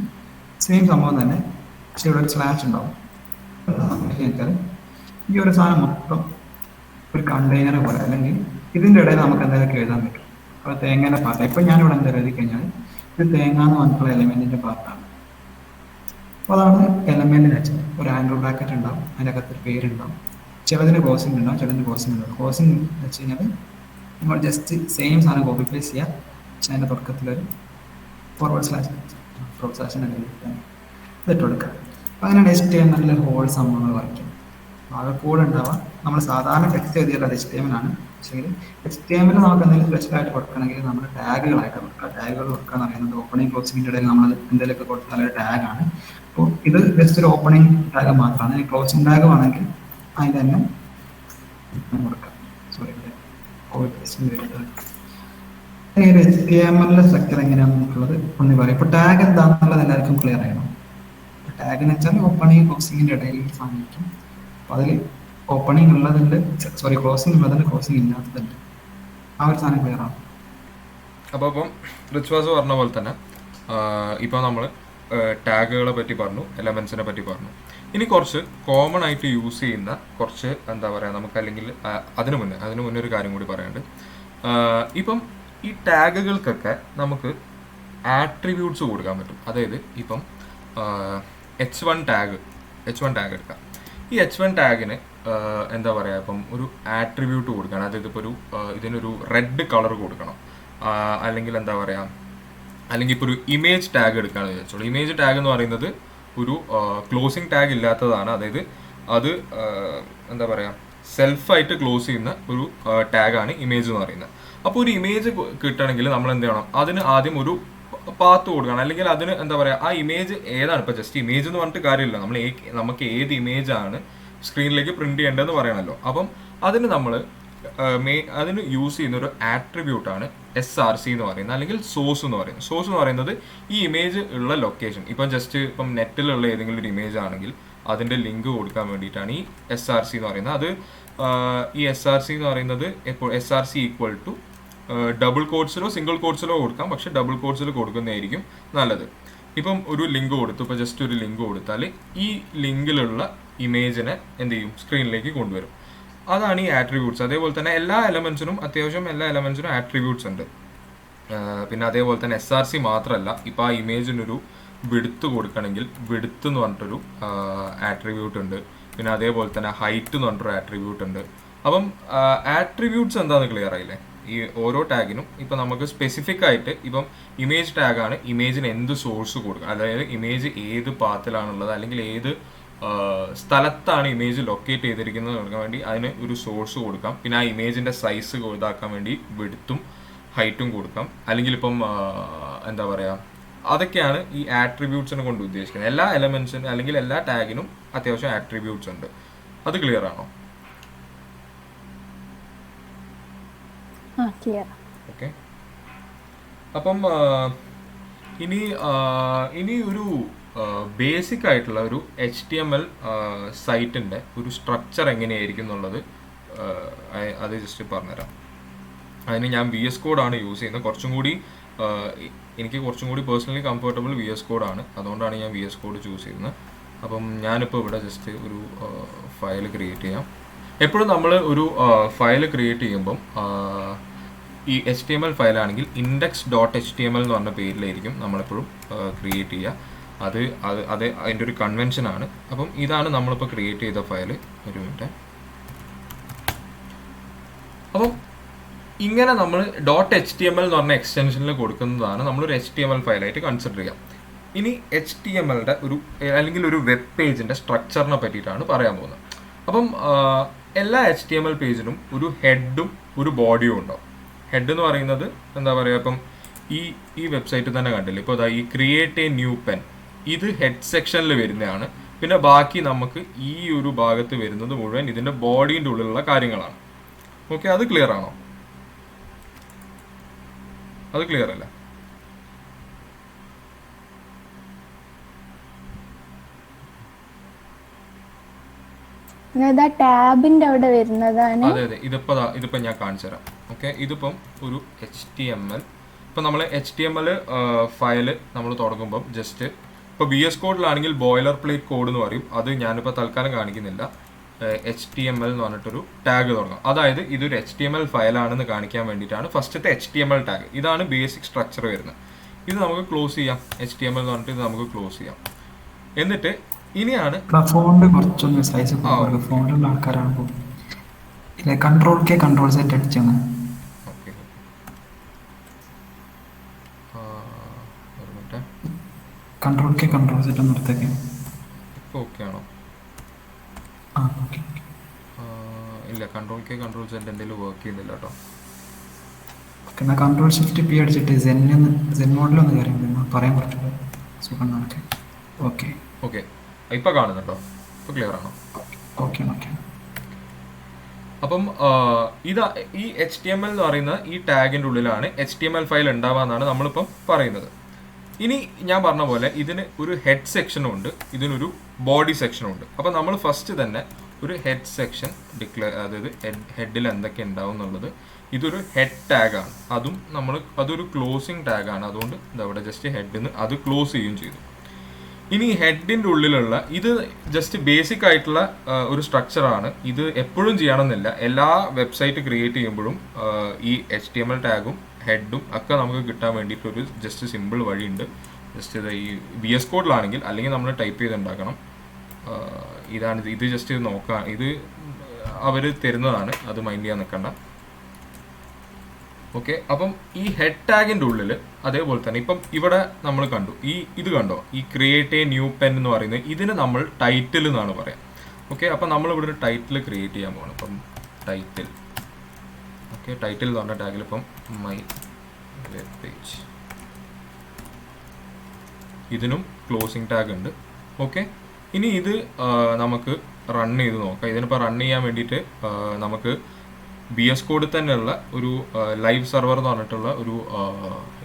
[SPEAKER 2] സെയിം സംഭവം തന്നെ, പക്ഷെ ഇവിടെ ഒരു സ്ലാഷ് ഉണ്ടാവും. ഈ ഒരു സാധനം മൊത്തം ഒരു കണ്ടെയ്നർ പോലെ അല്ലെങ്കിൽ ഇതിന്റെ ഇടയിൽ നമുക്ക് എന്തെങ്കിലും എഴുതാൻ പറ്റും. അപ്പോൾ തേങ്ങേന്റെ പാർട്ട് ഇപ്പൊ ഞാനിവിടെ എന്താ എഴുതി കഴിഞ്ഞാൽ ഇത് തേങ്ങ എന്ന് പറഞ്ഞിട്ടുള്ള എലമെന്റിന്റെ പാർട്ടാണ്. അപ്പോൾ അതാണ് എലമെന്റിന് വെച്ചത്. ഒരു ആംഗിൾ ബ്രാക്കറ്റ് ഉണ്ടാവും, അതിൻ്റെ അകത്ത് ഒരു പേരുണ്ടാവും, ചിലതിന് ക്ലോസിംഗ് ഉണ്ടാവും, ചിലതിന് ക്ലോസിംഗ് ഉണ്ടാവും. ക്ലോസിംഗ് വെച്ച് കഴിഞ്ഞാൽ നമ്മൾ ജസ്റ്റ് സെയിം സാധനം കോപ്പി പേസ്റ്റ് ചെയ്യുക, പക്ഷേ അതിൻ്റെ തുടക്കത്തിലൊരു ഫോർവേഡ് സ്ലാഷ് ഇതിട്ട് കൊടുക്കുക. അപ്പോൾ അങ്ങനെയാണ് HTML ഹോൾ സംഭവങ്ങൾ വരയ്ക്കും. ആകെ കൂടെ ഉണ്ടാവാം. നമ്മൾ സാധാരണ ടെക്സ്റ്റ് എഴുതിയാൽ അത് HTML ആണ്. പക്ഷേ HTML നമുക്ക് എന്തെങ്കിലും സ്പെഷ്യൽ ആയിട്ട് കൊടുക്കണമെങ്കിൽ നമ്മൾ ടാഗുകളായിട്ട് കൊടുക്കുക. ടാഗുകൾ കൊടുക്കുക എന്ന് പറയുന്നത് ഓപ്പണിംഗ് ക്ലോസിംഗിൻ്റെ ഇടയിൽ നമ്മൾ എന്തെങ്കിലുമൊക്കെ കൊടുത്താൽ ഒരു ടാഗാണ്. അപ്പോൾ ഇത് ജസ്റ്റ് ഒരു ഓപ്പണിംഗ് ടാഗ് മാത്രമാണ്. ഇനി ക്ലോസിംഗ് ടാഗ് ആണെങ്കിൽ അതിന് തന്നെ കൊടുക്കാം. സോറി, HTML സ്ട്രക്ചർ എങ്ങനെയാണെന്നുള്ളത് ഒന്ന് പറയും. ഇപ്പോൾ ടാഗ് എന്താണെന്നുള്ളത് എല്ലാവർക്കും ക്ലിയർ ആയിരുന്നു. ടാഗ് എന്ന് വെച്ചാൽ ഓപ്പണിംഗ് ക്ലോസിംഗിന്റെ ഇടയിൽ സാധിക്കും. അപ്പോൾ അതിൽ ഓപ്പണിംഗ് ഉള്ളതുണ്ട്, സോറി ക്ലോസിംഗ് ഉള്ളതുണ്ട്, ക്ലോസിംഗ് ഇല്ലാത്തതുണ്ട്. ആ ഒരു സാധനം ക്ലിയർ ആണ്.
[SPEAKER 1] അപ്പോൾ ഇപ്പം റിച്വാസ് പറഞ്ഞ പോലെ തന്നെ ഇപ്പോൾ നമ്മൾ ടാഗുകളെ പറ്റി പറഞ്ഞു, എലമെൻസിനെ പറ്റി പറഞ്ഞു. ഇനി കുറച്ച് കോമൺ ആയിട്ട് യൂസ് ചെയ്യുന്ന കുറച്ച് എന്താ പറയുക, നമുക്ക് അല്ലെങ്കിൽ അതിനു മുന്നേ ഒരു കാര്യം കൂടി പറയാനുണ്ട്. ഇപ്പം ഈ ടാഗുകൾക്കൊക്കെ നമുക്ക് ആട്രിബ്യൂട്ട്സ് കൊടുക്കാൻ പറ്റും. അതായത് ഇപ്പം H1 ടാഗ് എടുക്കാം. ഈ H1 ടാഗിന് എന്താ പറയുക, ഇപ്പം ഒരു ആട്രിബ്യൂട്ട് കൊടുക്കണം. അതായത് ഇപ്പോൾ ഇതിനൊരു റെഡ് കളർ കൊടുക്കണം, അല്ലെങ്കിൽ എന്താ പറയുക, അല്ലെങ്കിൽ ഇപ്പോൾ ഒരു ഇമേജ് ടാഗ് എടുക്കുകയാണെന്ന് വിചാരിച്ചോളൂ. ഇമേജ് ടാഗ് എന്ന് പറയുന്നത് ഒരു ക്ലോസിംഗ് ടാഗ് ഇല്ലാത്തതാണ്. അതായത് അത് എന്താ പറയുക, സെൽഫായിട്ട് ക്ലോസ് ചെയ്യുന്ന ഒരു ടാഗാണ് ഇമേജ് എന്ന് പറയുന്നത്. അപ്പോൾ ഒരു ഇമേജ് കിട്ടണമെങ്കിൽ നമ്മൾ എന്ത് ചെയ്യണം, അതിന് ആദ്യം ഒരു പാത്ത് കൊടുക്കണം. അല്ലെങ്കിൽ അതിന് എന്താ പറയുക, ആ ഇമേജ് ഏതാണ്, ഇപ്പോൾ ജസ്റ്റ് ഇമേജ് എന്ന് പറഞ്ഞിട്ട് കാര്യമില്ല, നമുക്ക് ഏത് ഇമേജാണ് സ്ക്രീനിലേക്ക് പ്രിന്റ് ചെയ്യേണ്ടതെന്ന് പറയണമല്ലോ. അപ്പം അതിന് നമ്മൾ അതിന് യൂസ് ചെയ്യുന്ന ഒരു ആട്രിബ്യൂട്ടാണ് SRC എന്ന് പറയുന്നത്, അല്ലെങ്കിൽ സോഴ്സ് എന്ന് പറയുന്നത്. സോഴ്സ് എന്ന് പറയുന്നത് ഈ ഇമേജ് ഉള്ള ലൊക്കേഷൻ. ഇപ്പം നെറ്റിലുള്ള ഏതെങ്കിലും ഒരു ഇമേജ് ആണെങ്കിൽ അതിൻ്റെ ലിങ്ക് കൊടുക്കാൻ വേണ്ടിയിട്ടാണ് ഈ SRC എന്ന് പറയുന്നത്. അത് ഈ SRC എന്ന് പറയുന്നത് ഇപ്പോൾ SRC ഈക്വൽ ടു ഡബിൾ കോഡ്സിലോ സിംഗിൾ കോഡ്സിലോ കൊടുക്കാം, പക്ഷെ ഡബിൾ കോഡ്സിൽ കൊടുക്കുന്നതായിരിക്കും നല്ലത്. ഇപ്പം ഒരു ലിങ്ക് കൊടുത്തു, ഇപ്പോൾ ജസ്റ്റ് ഒരു ലിങ്ക് കൊടുത്താൽ ഈ ലിങ്കിലുള്ള ഇമേജിനെ എന്ത് ചെയ്യും, സ്ക്രീനിലേക്ക് കൊണ്ടുവരും. അതാണ് ഈ ആട്രിബ്യൂട്ട്സ്. അതേപോലെ തന്നെ അത്യാവശ്യം എല്ലാ എലമെൻസിനും ആട്രിബ്യൂട്ട്സ് ഉണ്ട്. പിന്നെ അതേപോലെ തന്നെ SRC മാത്രമല്ല, ഇപ്പോൾ ആ ഇമേജിനൊരു വിഡ്ത്ത് കൊടുക്കണമെങ്കിൽ വിഡ്ത്ത് എന്ന് പറഞ്ഞിട്ടൊരു ആട്രിബ്യൂട്ട് ഉണ്ട്. പിന്നെ അതേപോലെ തന്നെ ഹൈറ്റ് എന്ന് പറഞ്ഞിട്ടൊരു ആട്രിബ്യൂട്ട് ഉണ്ട്. അപ്പം ആട്രിബ്യൂട്ട്സ് എന്താണെന്ന് ക്ലിയർ ആയില്ലേ? ഈ ഓരോ ടാഗിനും ഇപ്പം നമുക്ക് സ്പെസിഫിക് ആയിട്ട് ഇപ്പം ഇമേജ് ടാഗാണ്, ഇമേജിന് എന്ത് സോഴ്സ് കൊടുക്കുക, അതായത് ഇമേജ് ഏത് പാത്തിലാണുള്ളത് അല്ലെങ്കിൽ ഏത് സ്ഥലത്താണ് ഇമേജ് ലൊക്കേറ്റ് ചെയ്തിരിക്കുന്നത് കൊടുക്കാൻ വേണ്ടി അതിന് ഒരു സോഴ്സ് കൊടുക്കാം. പിന്നെ ആ ഇമേജിൻ്റെ സൈസ് ഇതാക്കാൻ വേണ്ടി വിഡ്ത്തും ഹൈറ്റും കൊടുക്കാം. അല്ലെങ്കിൽ ഇപ്പം എന്താ പറയുക, അതൊക്കെയാണ് ഈ ആട്രിബ്യൂട്ട്സിനെ കൊണ്ട് ഉദ്ദേശിക്കുന്നത്. എല്ലാ എലമെൻസിനും അല്ലെങ്കിൽ എല്ലാ ടാഗിനും അത്യാവശ്യം ആട്രിബ്യൂട്ട്സ് ഉണ്ട്. അത് ക്ലിയർ ആണോ? ഓക്കെ. അപ്പം ഇനി ഒരു ബേസിക് ആയിട്ടുള്ള ഒരു HTML സൈറ്റിൻ്റെ ഒരു സ്ട്രക്ചർ എങ്ങനെയായിരിക്കും എന്നുള്ളത് അത് ജസ്റ്റ് പറഞ്ഞുതരാം. അതിന് ഞാൻ VS കോഡാണ് യൂസ് ചെയ്യുന്നത്. എനിക്ക് കുറച്ചും കൂടി പേഴ്സണലി കംഫർട്ടബിൾ VS കോഡാണ്. അതുകൊണ്ടാണ് ഞാൻ VS കോഡ് ചൂസ് ചെയ്യുന്നത്. അപ്പം ഞാനിപ്പോൾ ഇവിടെ ജസ്റ്റ് ഒരു ഫയൽ ക്രിയേറ്റ് ചെയ്യാം. എപ്പോഴും നമ്മൾ ഒരു ഫയൽ ക്രിയേറ്റ് ചെയ്യുമ്പം ഈ HTML ഫയലാണെങ്കിൽ index.html എന്ന് പറഞ്ഞ പേരിലായിരിക്കും നമ്മളെപ്പോഴും ക്രിയേറ്റ് ചെയ്യുക. അത് അതിൻ്റെ ഒരു കൺവെൻഷനാണ്. അപ്പം ഇതാണ് നമ്മളിപ്പോൾ ക്രിയേറ്റ് ചെയ്ത ഫയൽ. ഒരു മിനിറ്റ്. അപ്പം ഇങ്ങനെ നമ്മൾ .html എന്ന് പറഞ്ഞ എക്സ്റ്റൻഷനിൽ കൊടുക്കുന്നതാണ് നമ്മളൊരു HTML ഫയലായിട്ട് കൺസിഡർ ചെയ്യാം. ഇനി HTMLയുടെ അല്ലെങ്കിൽ ഒരു വെബ് പേജിൻ്റെ സ്ട്രക്ചറിനെ പറ്റിയിട്ടാണ് പറയാൻ പോകുന്നത്. അപ്പം എല്ലാ HTML പേജിനും ഒരു ഹെഡും ഒരു ബോഡിയും ഉണ്ടാവും. ഹെഡ് എന്ന് പറയുന്നത് എന്താ പറയുക, ഇപ്പം ഈ വെബ്സൈറ്റിൽ തന്നെ കണ്ടില്ലേ, ഇപ്പോൾ ഈ ക്രിയേറ്റ് എ ന്യൂ പെൻ, ഇത് ഹെഡ് സെക്ഷനിൽ വരുന്നതാണ്. പിന്നെ ബാക്കി നമുക്ക് ഈ ഒരു ഭാഗത്ത് വരുന്നത് മുഴുവൻ ഇതിൻ്റെ ബോഡീൻ്റെ ഉള്ളിലുള്ള കാര്യങ്ങളാണ്. ഓക്കെ, അത് ക്ലിയർ ആണോ? അത് ക്ലിയർ അല്ല?
[SPEAKER 3] ടാബിന്റെ അവിടെ വരുന്നതാണ്.
[SPEAKER 1] അതെ, ഇതിപ്പോ ഞാൻ കാണിച്ചു തരാം. ഓക്കെ, ഇതിപ്പം ഒരു HTML. ഇപ്പം നമ്മൾ HTML ഫയല് നമ്മൾ തുടങ്ങുമ്പം ജസ്റ്റ് ഇപ്പോൾ VS കോഡിലാണെങ്കിൽ ബോയിലർ പ്ലേറ്റ് കോഡ് എന്ന് പറയും. അത് ഞാനിപ്പോൾ തൽക്കാലം കാണിക്കുന്നില്ല. HTML എന്ന് പറഞ്ഞിട്ടൊരു ടാഗ് തുടങ്ങാം. അതായത് ഇതൊരു HTML ഫയലാണെന്ന് കാണിക്കാൻ വേണ്ടിയിട്ടാണ് ഫസ്റ്റത്തെ HTML ടാഗ്. ഇതാണ് ബേസിക് സ്ട്രക്ചർ വരുന്നത്. ഇത് നമുക്ക് ക്ലോസ് ചെയ്യാം. HTML എന്ന് പറഞ്ഞിട്ട് ഇത് നമുക്ക് ക്ലോസ് ചെയ്യാം. എന്നിട്ട് ഇനിയാണ്
[SPEAKER 2] ഫോണ്ട് കുറച്ചൊന്ന് സൈസ് ഫോണിലുള്ള ആൾക്കാരാകുമ്പോൾ കൺട്രോൾ സെറ്റ് അടിച്ചാണ്.
[SPEAKER 1] ഓക്കെ, ഒരു മിനിറ്റ്.
[SPEAKER 2] കൺട്രോൾ സെറ്റ് ഒന്ന് എടുത്തേക്ക്.
[SPEAKER 1] ഇപ്പോൾ ഓക്കെ ആണോ?
[SPEAKER 2] ആ ഓക്കെ.
[SPEAKER 1] ഇല്ല, കൺട്രോൾ സെറ്റ് എന്തെങ്കിലും വർക്ക് ചെയ്യുന്നില്ല കേട്ടോ.
[SPEAKER 2] എന്നാൽ കൺട്രോൾ ഷിഫ്റ്റ് പി അടിച്ചിട്ട് സെൻ മോഡിലൊന്ന് കയറി പറയാൻ പറ്റില്ല. സുഖം നടക്കെ. ഓക്കെ
[SPEAKER 1] ഓക്കെ, ഇപ്പോൾ കാണുന്നുണ്ടോ? ഇപ്പോൾ ക്ലിയർ ആണോ?
[SPEAKER 2] Okay okay.
[SPEAKER 1] അപ്പം ഇതാ ഈ HTML എന്ന് പറയുന്ന ഈ ടാഗിൻ്റെ ഉള്ളിലാണ് HTML ഫയൽ ഉണ്ടാവാന്നാണ് നമ്മളിപ്പം പറയുന്നത്. ഇനി ഞാൻ പറഞ്ഞ പോലെ ഇതിന് ഒരു ഹെഡ് സെക്ഷനും ഉണ്ട്, ഇതിനൊരു ബോഡി സെക്ഷനും ഉണ്ട്. അപ്പം നമ്മൾ ഫസ്റ്റ് തന്നെ ഒരു ഹെഡ് സെക്ഷൻ അതായത് ഹെഡിൽ എന്തൊക്കെ ഉണ്ടാവും എന്നുള്ളത്, ഇതൊരു ഹെഡ് ടാഗാണ്. അതൊരു ക്ലോസിങ് ടാഗാണ്. അതുകൊണ്ട് ഇതവിടെ ജസ്റ്റ് ഹെഡിന്ന് അത് ക്ലോസ് ചെയ്യുകയും ചെയ്തു. ഇനി ഹെഡിൻ്റെ ഉള്ളിലുള്ള ഇത് ജസ്റ്റ് ബേസിക് ആയിട്ടുള്ള ഒരു സ്ട്രക്ചറാണ്. ഇത് എപ്പോഴും ചെയ്യണമെന്നില്ല. എല്ലാ വെബ്സൈറ്റ് ക്രിയേറ്റ് ചെയ്യുമ്പോഴും ഈ HTML ടാഗും ഹെഡും ഒക്കെ നമുക്ക് കിട്ടാൻ വേണ്ടിയിട്ടൊരു ജസ്റ്റ് സിമ്പിൾ വഴിയുണ്ട്. ജസ്റ്റ് ഇത് ഈ VS കോഡിലാണെങ്കിൽ, അല്ലെങ്കിൽ നമ്മൾ ടൈപ്പ് ചെയ്തുണ്ടാക്കണം. ഇത് ജസ്റ്റ് ഇത് നോക്കാം. ഇത് അവർ തരുന്നതാണ്, അത് മൈൻഡ് ചെയ്യാൻ നിൽക്കണ്ട. ഓക്കെ, അപ്പം ഈ ഹെഡ് ടാഗിൻ്റെ ഉള്ളിൽ അതേപോലെ തന്നെ ഇപ്പം ഇവിടെ നമ്മൾ കണ്ടു, ഇത് കണ്ടോ, ഈ ക്രിയേറ്റ് എ ന്യൂ പെൻ എന്ന് പറയുന്നത് ഇതിന് നമ്മൾ ടൈറ്റിൽ എന്നാണ് പറയാം. ഓക്കെ, അപ്പം നമ്മളിവിടെ ഒരു ടൈറ്റിൽ ക്രിയേറ്റ് ചെയ്യാൻ പോകണം. അപ്പം ടൈറ്റിൽ, ഓക്കെ, ടൈറ്റിൽ എന്ന് പറഞ്ഞ ടാഗിൽ ഇപ്പം മൈ വെബ് പേജ്, ഇതിനും ക്ലോസിങ് ടാഗ് ഉണ്ട്. ഓക്കെ, ഇനി ഇത് നമുക്ക് റൺ ചെയ്ത് നോക്കാം. ഇതിനിപ്പോൾ റൺ ചെയ്യാൻ വേണ്ടിയിട്ട് നമുക്ക് VS കോഡിൽ തന്നെയുള്ള ഒരു ലൈവ് സെർവർ എന്ന് പറഞ്ഞിട്ടുള്ള ഒരു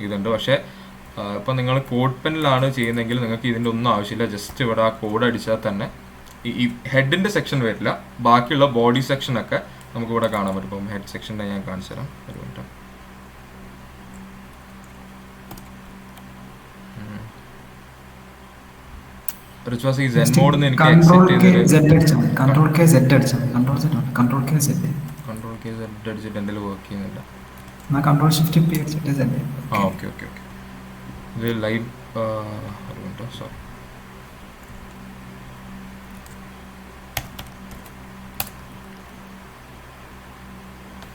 [SPEAKER 1] ഇതുണ്ട്. പക്ഷേ ഇപ്പം നിങ്ങൾ കോഡ് പെനിലാണ് ചെയ്യുന്നതെങ്കിൽ നിങ്ങൾക്ക് ഇതിൻ്റെ ഒന്നും ആവശ്യമില്ല. ജസ്റ്റ് ഇവിടെ ആ കോഡ് അടിച്ചാൽ തന്നെ ഈ ഹെഡിൻ്റെ സെക്ഷൻ വരില്ല, ബാക്കിയുള്ള ബോഡി സെക്ഷനൊക്കെ നമുക്കിവിടെ കാണാൻ പറ്റും. ഇപ്പം ഹെഡ് സെക്ഷൻ്റെ ഞാൻ കാണിച്ചു തരാം, ഒരു മിനിറ്റ്. റിച്വാസ് ഈ സെൻ മോഡ് എനിക്ക് എക്സിറ്റ് അടിച്ചിട്ട് എന്തെങ്കിലും വർക്ക് ചെയ്യുന്നില്ല. ആ ഓക്കെ ഓക്കെ ഓക്കെ. ഇത് ലൈവ് സോറി.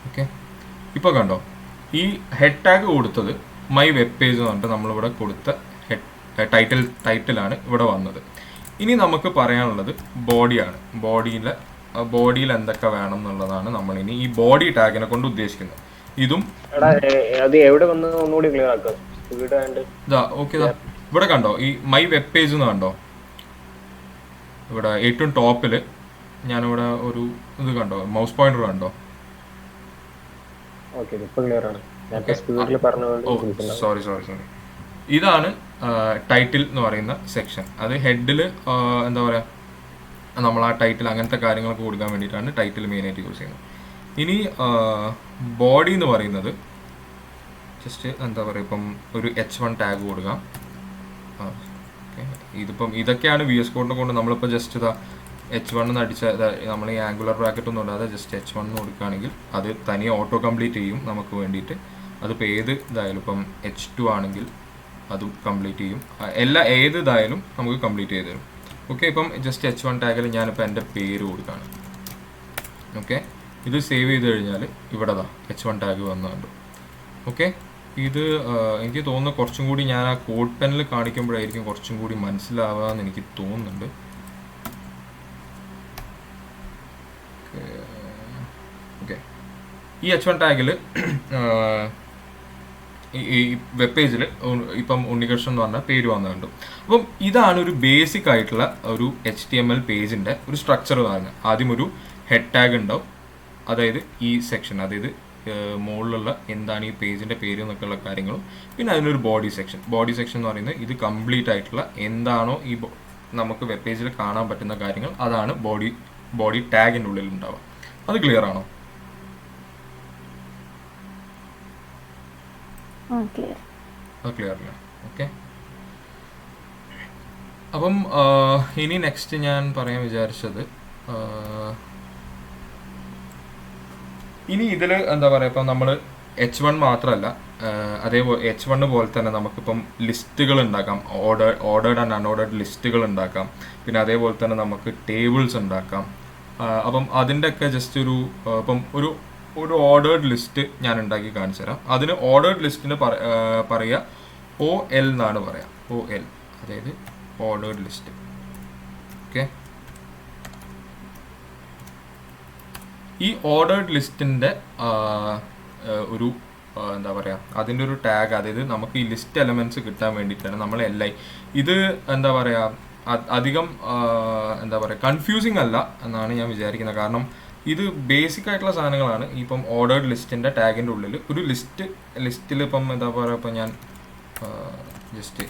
[SPEAKER 1] ഓക്കെ, ഇപ്പോൾ കണ്ടോ, ഈ ഹെഡ് ടാഗ് കൊടുത്തത് മൈ വെബ് പേജ് എന്ന് പറഞ്ഞിട്ട് നമ്മളിവിടെ കൊടുത്ത ടൈറ്റിലാണ് ഇവിടെ വന്നത്. ഇനി നമുക്ക് പറയാനുള്ളത് ബോഡിയാണ്. ബോഡിയിൽ എന്തൊക്കെ വേണം എന്നുള്ളതാണ് നമ്മൾ ഇനി ഈ ബോഡി ടാഗിനെ കൊണ്ട് ഉദ്ദേശിക്കുന്നത്. ഇതും ഓക്കെ, ഇവിടെ കണ്ടോ ഈ മൈ വെബ് പേജ് എന്ന് കണ്ടോ, ഇവിടെ ഏറ്റവും ടോപ്പിൽ ഞാനിവിടെ ഒരു ഇത് കണ്ടോ, മൗസ് പോയിന്റർ കണ്ടോ? സോറി, ഇതാണ് ടൈറ്റിൽ എന്ന് പറയുന്ന സെക്ഷൻ. അത് ഹെഡിൽ എന്താ പറയുക, നമ്മൾ ആ ടൈറ്റിൽ അങ്ങനത്തെ കാര്യങ്ങളൊക്കെ കൊടുക്കാൻ വേണ്ടിയിട്ടാണ് ടൈറ്റിൽ മെയിനായിട്ട് യൂസ് ചെയ്യുന്നത്. ഇനി ബോഡി എന്ന് പറയുന്നത് ജസ്റ്റ് എന്താ പറയുക, ഇപ്പം ഒരു H1 ടാഗ് കൊടുക്കാം. ഓക്കെ, ഇതിപ്പം ഇതൊക്കെയാണ് VS കോഡിനെ കൊണ്ട് നമ്മളിപ്പോൾ ജസ്റ്റ് ഇതാ H1 എന്ന് അടിച്ച നമ്മൾ ഈ ആംഗുലർ ബ്രാക്കറ്റ് ഒന്നും ഇടാതെ ജസ്റ്റ് H1 എന്ന് കൊടുക്കുകയാണെങ്കിൽ അത് തനിയെ ഓട്ടോ കംപ്ലീറ്റ് ചെയ്യും നമുക്ക് വേണ്ടിയിട്ട്. അതിപ്പോൾ ഏത് ഇതായാലും, ഇപ്പം H2 ആണെങ്കിൽ അതും കംപ്ലീറ്റ് ചെയ്യും. ഏത് ഇതായാലും നമുക്ക് കംപ്ലീറ്റ് ചെയ്ത് തരും. ഓക്കെ, ഇപ്പം ജസ്റ്റ് H1 ടാഗിൽ ഞാനിപ്പോൾ എൻ്റെ പേര് കൊടുക്കുകയാണ്. ഓക്കെ, ഇത് സേവ് ചെയ്ത് കഴിഞ്ഞാൽ ഇവിടെ H1 ടാഗ് വന്നുണ്ട്. ഓക്കെ, ഇത് എനിക്ക് തോന്നുന്നു കുറച്ചും കൂടി ഞാൻ ആ കോഡ് പെനിൽ കാണിക്കുമ്പോഴായിരിക്കും കുറച്ചും കൂടി മനസ്സിലാവാന്ന് എനിക്ക് തോന്നുന്നുണ്ട്. ഓക്കെ, ഈ H1 ടാഗിൽ ഈ വെബ് പേജിൽ ഇപ്പം ഉണ്ണികൃഷ്ണൻ എന്ന് പറഞ്ഞ പേര് വന്നിട്ടുണ്ട്. അപ്പം ഇതാണ് ഒരു ബേസിക് ആയിട്ടുള്ള ഒരു HTML പേജിൻ്റെ ഒരു സ്ട്രക്ചർ പറയുന്നത്. ആദ്യം ഒരു ഹെഡ് ടാഗ് ഉണ്ടാവും, അതായത് ഈ സെക്ഷൻ, അതായത് മുകളിലുള്ള എന്താണ് ഈ പേജിൻ്റെ പേര് എന്നൊക്കെയുള്ള കാര്യങ്ങളും. പിന്നെ അതിനൊരു ബോഡി സെക്ഷൻ എന്ന് പറയുന്നത് ഇത് കംപ്ലീറ്റ് ആയിട്ടുള്ള എന്താണോ ഈ നമുക്ക് വെബ് പേജിൽ കാണാൻ പറ്റുന്ന കാര്യങ്ങൾ, അതാണ് ബോഡി ടാഗിൻ്റെ ഉള്ളിൽ ഉണ്ടാവുക. അത് ക്ലിയർ ആണോ? ക്ലിയർ അല്ലേ? ഓക്കെ, അപ്പം ഇനി നെക്സ്റ്റ് ഞാൻ പറയാൻ വിചാരിച്ചത് ഇനി ഇതിൽ എന്താ പറയുക, ഇപ്പം നമ്മൾ H1 മാത്രമല്ല, അതേപോലെ H1 പോലെ തന്നെ നമുക്കിപ്പം ലിസ്റ്റുകൾ ഉണ്ടാക്കാം, ഓർഡേർഡ് ആൻഡ് അൺഓർഡേർഡ് ലിസ്റ്റുകൾ ഉണ്ടാക്കാം. പിന്നെ അതേപോലെ തന്നെ നമുക്ക് ടേബിൾസ് ഉണ്ടാക്കാം. അപ്പം അതിൻ്റെയൊക്കെ ജസ്റ്റ് ഇപ്പം ഒരു ഓർഡേർഡ് ലിസ്റ്റ് ഞാൻ ഉണ്ടാക്കി കാണിച്ചു തരാം. അതിന് ഓർഡേർഡ് ലിസ്റ്റിന് പറയുക OL എന്നാണ് പറയാം. OL, അതായത് ഓർഡേർഡ് ലിസ്റ്റ്. ഓക്കെ, ഈ ഓർഡേർഡ് ലിസ്റ്റിൻ്റെ ഒരു എന്താ പറയുക, അതിൻ്റെ ഒരു ടാഗ്, അതായത് നമുക്ക് ഈ ലിസ്റ്റ് എലമെൻറ്റ്സ് കിട്ടാൻ വേണ്ടിയിട്ടാണ് നമ്മൾ LI. ഇത് എന്താ പറയുക, അധികം എന്താ പറയുക കൺഫ്യൂസിങ് അല്ല എന്നാണ് ഞാൻ വിചാരിക്കുന്നത്. കാരണം ഇത് ബേസിക് ആയിട്ടുള്ള സാധനങ്ങളാണ്. ഇപ്പം ഓർഡേർഡ് ലിസ്റ്റിൻ്റെ ടാഗിൻ്റെ ഉള്ളിൽ ഒരു ലിസ്റ്റിൽ ഇപ്പം എന്താ പറയുക, ഇപ്പം ഞാൻ ജസ്റ്റ്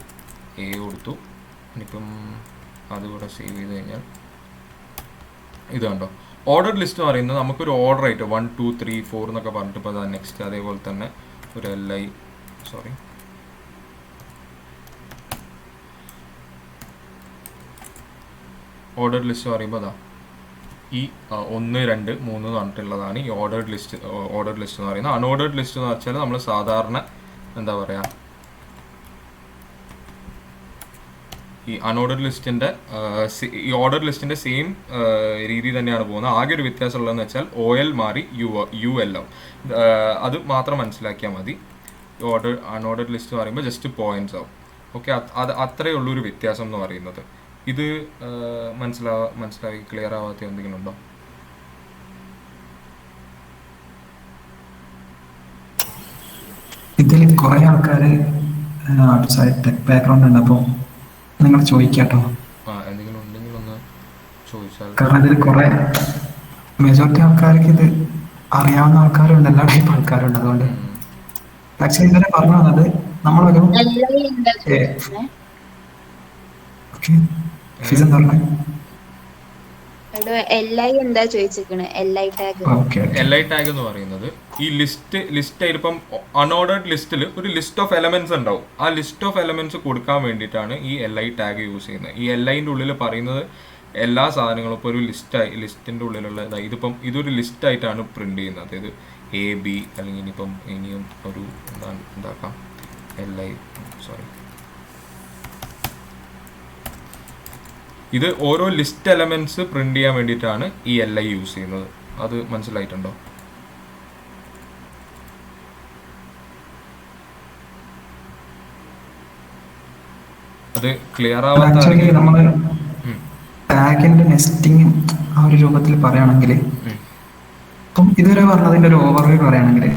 [SPEAKER 1] A കൊടുത്തു. ഇനിയിപ്പം അതുകൂടെ സേവ് ചെയ്ത് കഴിഞ്ഞാൽ ഇത് കണ്ടോ, ഓർഡർഡ് ലിസ്റ്റ് എന്ന് പറയുന്നത് നമുക്കൊരു ഓർഡർ ആയിട്ട് 1 2 3 4 എന്നൊക്കെ പറഞ്ഞിട്ട് ഇപ്പോൾ അതാ നെക്സ്റ്റ്. അതേപോലെ തന്നെ ഒരു ഓർഡർഡ് ലിസ്റ്റ് പറയുമ്പോൾ അതാ ഈ 1 2 3 എന്ന് പറഞ്ഞിട്ടുള്ളതാണ് ഈ ഓർഡർഡ് ലിസ്റ്റ് എന്ന് പറയുന്നത്. അൺഓർഡേർഡ് ലിസ്റ്റ് എന്ന് വെച്ചാൽ നമ്മൾ സാധാരണ എന്താ പറയുക, ഈ അൺഓർഡർഡ് ലിസ്റ്റിൻ്റെ ഈ ഓർഡർഡ് ലിസ്റ്റിൻ്റെ സെയിം രീതി തന്നെയാണ് പോകുന്നത്. ആകെ ഒരു വ്യത്യാസമുള്ളതെന്ന് വെച്ചാൽ OL മാറി UL ആവും. അത് മാത്രം മനസ്സിലാക്കിയാൽ മതി. അൺഓർഡർഡ് ലിസ്റ്റ് എന്ന് പറയുമ്പോൾ ജസ്റ്റ് പോയിന്റ്സ് ആവും. ഓക്കെ, അത് അത്രയേ ഉള്ളൊരു വ്യത്യാസം എന്ന് പറയുന്നത്. ഇത് മനസ്സിലായി ക്ലിയർ ആവാത്ത എന്തെങ്കിലും ഉണ്ടോ?
[SPEAKER 2] ഇതിൽ കുറെ ആൾക്കാർ ഔട്ട്സൈഡ് ടെക് ബാക്ക്ഗ്രൗണ്ട് ഉണ്ട്, അപ്പോൾ നിങ്ങൾ ചോദിക്കാട്ടോ.
[SPEAKER 1] എന്തെങ്കിലും ഉണ്ടെങ്കിൽ ഒന്ന് ചോദിച്ചാൽ.
[SPEAKER 2] കാരണം ഇതിൽ കുറെ മെജോറിറ്റി ആൾക്കാർക്ക് ഇത് അറിയാവുന്ന ആൾക്കാരുണ്ട്, എല്ലാ ടൈപ്പ് ആൾക്കാരുണ്ട്. അതുകൊണ്ട് ആക്ച്വലി ഇതുവരെ പറഞ്ഞു വന്നത് നമ്മളൊരു ഫീസ് എന്താ പറഞ്ഞത്,
[SPEAKER 1] LI ടാഗ് എന്ന് പറയുന്നത് ഈ ലിസ്റ്റ് ഇപ്പം അൺഓർഡേർഡ് ലിസ്റ്റിൽ ഒരു ലിസ്റ്റ് ഓഫ് എലമെന്റ്സ് ഉണ്ടാവും. ആ ലിസ്റ്റ് ഓഫ് എലമെന്റ്സ് കൊടുക്കാൻ വേണ്ടിയിട്ടാണ് ഈ LI ടാഗ് യൂസ് ചെയ്യുന്നത്. ഈ LIൻ്റെ ഉള്ളിൽ പറയുന്നത് എല്ലാ സാധനങ്ങളും ഇപ്പോൾ ഒരു ലിസ്റ്റിൻ്റെ ഉള്ളിലുള്ള ഇതിപ്പം ഇതൊരു ലിസ്റ്റായിട്ടാണ് പ്രിന്റ് ചെയ്യുന്നത്. അതായത് AB അല്ലെങ്കിൽ ഇനിയും ഒരു എന്താക്കാം LI, സോറി, ഇത് ഓരോ ലിസ്റ്റ് എലമെന്റ്സ് പ്രിന്റ് ചെയ്യാൻ വേണ്ടിയിട്ടാണ് ഈ LI യൂസ് ചെയ്യുന്നത്. അത് മനസ്സിലായിട്ടുണ്ടോ? അത് ക്ലിയർ ആവാത്ത
[SPEAKER 2] നമ്മള് ടാഗിന്റെ നെസ്റ്റിംഗ് ആ ഒരു രൂപത്തിൽ പറയുകയാണെങ്കിൽ, ഇപ്പം ഇതുവരെ പറഞ്ഞതിന്റെ ഒരു ഓവർവ്യൂ പറയുകയാണെങ്കിൽ,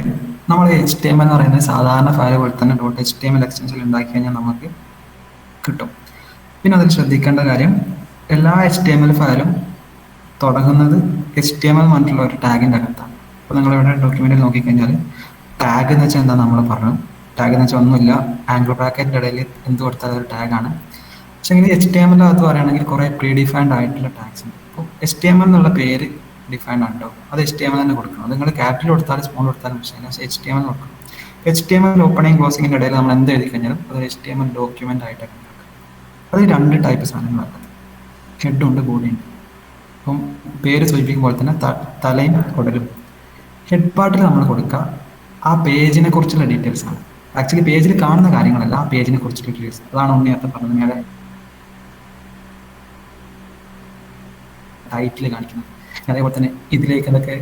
[SPEAKER 2] നമ്മൾ HTML എന്ന് പറയുന്നത് സാധാരണ ഫയൽ പോലെ തന്നെ .html എക്സ്റ്റൻഷൻ ഉണ്ടാക്കി കഴിഞ്ഞാൽ നമുക്ക് കിട്ടും. പിന്നെ അതിൽ ശ്രദ്ധിക്കേണ്ട കാര്യം, എല്ലാ HTML ഫയലും തുടങ്ങുന്നത് HTML എന്ന് പറഞ്ഞിട്ടുള്ള ഒരു ടാഗിൻ്റെ അകത്താണ്. അപ്പോൾ നിങ്ങളിവിടെ ഡോക്യുമെന്റിൽ നോക്കിക്കഴിഞ്ഞാൽ ടാഗ് എന്ന് വെച്ചാൽ എന്താ നമ്മൾ പറഞ്ഞു. ടാഗ് എന്ന് വെച്ചാൽ ഒന്നുമില്ല, ആംഗിൾ ബ്രാക്കറ്റിൻ്റെ ഇടയിൽ എന്ത് കൊടുത്താൽ ഒരു ടാഗാണ്. പക്ഷേ ഇങ്ങനെ HTML അകത്ത് പറയുകയാണെങ്കിൽ കുറേ പ്രീ ഡിഫൈൻഡ് ആയിട്ടുള്ള ടാഗ്സ് ഉണ്ട്. അപ്പോൾ HTML എന്നുള്ള പേര് ഡിഫൈൻഡ് ആണല്ലോ, അത് HTML തന്നെ കൊടുക്കണം. അത് നിങ്ങൾ ക്യാപിറ്റൽ കൊടുത്താലും സ്മോൾ കൊടുത്താലും പ്രശ്നമില്ല, പക്ഷേ HTML കൊടുക്കണം. HTML ഓപ്പണിംഗ് ക്ലോസിങ്ങിൻ്റെ ഇടയിൽ നമ്മൾ എന്ത് എഴുതി കഴിഞ്ഞാലും അത് HTML ഡോക്യുമെന്റ് ആയിട്ടൊക്കെ ഉണ്ടാക്കും. അത് 2 ടൈപ്പ് സാധനങ്ങളാണ്, ഹെഡുണ്ട് ബോഡിയുണ്ട്. അപ്പം പേര് സൂചിപ്പിക്കും പോലെ തന്നെ തലയും കുടലും. ഹെഡ് പാർട്ടിൽ നമ്മൾ കൊടുക്കുക ആ പേജിനെ കുറിച്ചുള്ള ഡീറ്റെയിൽസ് ആണ്. ആക്ച്വലി പേജിൽ കാണുന്ന കാര്യങ്ങളല്ല, ആ പേജിനെ കുറിച്ചുള്ള ഡീറ്റെയിൽസ്. അതാണ് നേരത്തെ പറഞ്ഞത്, മേലെ ടൈറ്റിൽ കാണിക്കുന്നത്. അതേപോലെ തന്നെ ഇതിലേക്ക് എന്തൊക്കെ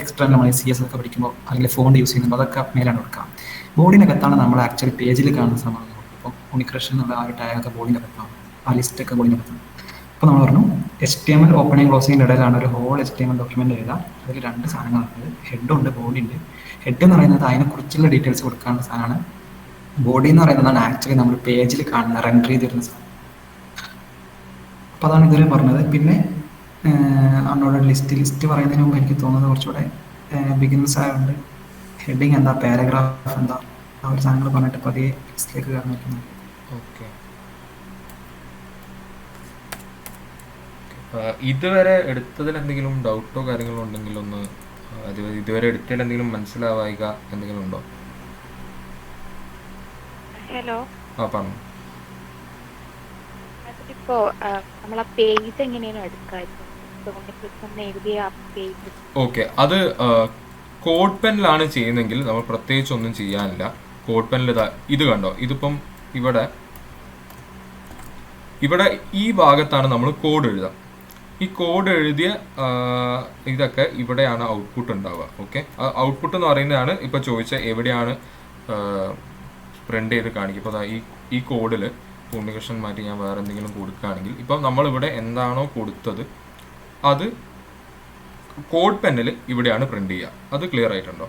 [SPEAKER 2] എക്സ്ട്രാ നമ്മൾ CS ഒക്കെ പഠിക്കുമ്പോൾ അല്ലെങ്കിൽ ഫോണ്ട് യൂസ് ചെയ്യുമ്പോൾ അതൊക്കെ മേലാണ് കൊടുക്കാം. ബോഡിനകത്താണ് നമ്മൾ ആക്ച്വലി പേജിൽ കാണുന്ന സംഭവം. ഇപ്പോൾ ഉണിക്രഷ് എന്നുള്ള ആ ഒരു ടാഗൊക്കെ ബോഡിനകത്താണ്, ആ ലിസ്റ്റൊക്കെ ബോഡിനകത്താണ്. അപ്പോൾ നമ്മൾ പറഞ്ഞു HTML ഓപ്പണിംഗ് ക്ലോസിങ്ങിൻ്റെ ഇടയിലാണ് ഒരു ഹോൾ HTML ഡോക്യുമെന്റ് എഴുതാം. അതിൽ 2 സാധനങ്ങളുണ്ട്, ഹെഡുണ്ട് ബോഡിയുണ്ട്. ഹെഡ് എന്ന് പറയുന്നത് അതിനെക്കുറിച്ചുള്ള ഡീറ്റെയിൽസ് കൊടുക്കാനുള്ള സാധനമാണ്. ബോഡി എന്ന് പറയുന്നതാണ് ആക്ച്വലി നമ്മൾ പേജിൽ കാണുന്ന റെൻഡർ ചെയ്തിരുന്ന സാധനം. അപ്പോൾ അതാണ് ഇതുവരെ പറഞ്ഞത്. പിന്നെ അൺഓർഡേർഡ് ലിസ്റ്റ് പറയുന്നതിന് മുമ്പ് എനിക്ക് തോന്നുന്നത് കുറച്ചുകൂടെ ബിഗിനേഴ്സ് ആയതുകൊണ്ട് ഹെഡിങ് എന്താ, പാരഗ്രാഫ് എന്താ, ആ ഒരു സാധനങ്ങൾ പറഞ്ഞിട്ട് പതിയെ ടെക്സ്റ്റിലേക്ക് കയറി നിൽക്കുന്നത്.
[SPEAKER 1] ഓക്കെ, ഇതുവരെ എടുത്തതിൽ എന്തെങ്കിലും ഡൗട്ടോ കാര്യങ്ങളോ ഉണ്ടെങ്കിൽ ഒന്ന്, ഇതുവരെ എടുത്തതിൽ എന്തെങ്കിലും മനസ്സിലാവായിക എന്തെങ്കിലും ഉണ്ടോ?
[SPEAKER 4] ഹലോ,
[SPEAKER 1] പറഞ്ഞു.
[SPEAKER 4] ഇപ്പോ നമ്മളെ പേജ് എങ്ങനെയാണ് എടുക്കുക?
[SPEAKER 1] ഓക്കെ, അത് കോഡ് പെനിലാണ് ചെയ്യുന്നതെങ്കിൽ നമ്മൾ പ്രത്യേകിച്ച് ഒന്നും ചെയ്യാനില്ല. കോഡ് പെനിൽ ഇത് കണ്ടോ, ഇതിപ്പം ഇവിടെ ഈ ഭാഗത്താണ് നമ്മൾ കോഡ് എഴുതുക. ഈ കോഡ് എഴുതിയ ഇതൊക്കെ ഇവിടെയാണ് ഔട്ട്പുട്ട് ഉണ്ടാവുക. ഓക്കെ, ഔട്ട്പുട്ട് എന്ന് പറയുന്നതാണ് ഇപ്പോൾ ചോദിച്ച എവിടെയാണ് പ്രിൻ്റ് ചെയ്ത് കാണിക്കുക. ഇപ്പോൾ ഈ കോഡിൽ ഉണ്ണികൃഷ്ണൻ മാറ്റി ഞാൻ വേറെ എന്തെങ്കിലും കൊടുക്കുകയാണെങ്കിൽ ഇപ്പം നമ്മളിവിടെ എന്താണോ കൊടുത്തത് അത് കോഡ് പെന്നിൽ ഇവിടെയാണ് പ്രിൻ്റ് ചെയ്യുക. അത് ക്ലിയർ ആയിട്ടുണ്ടോ?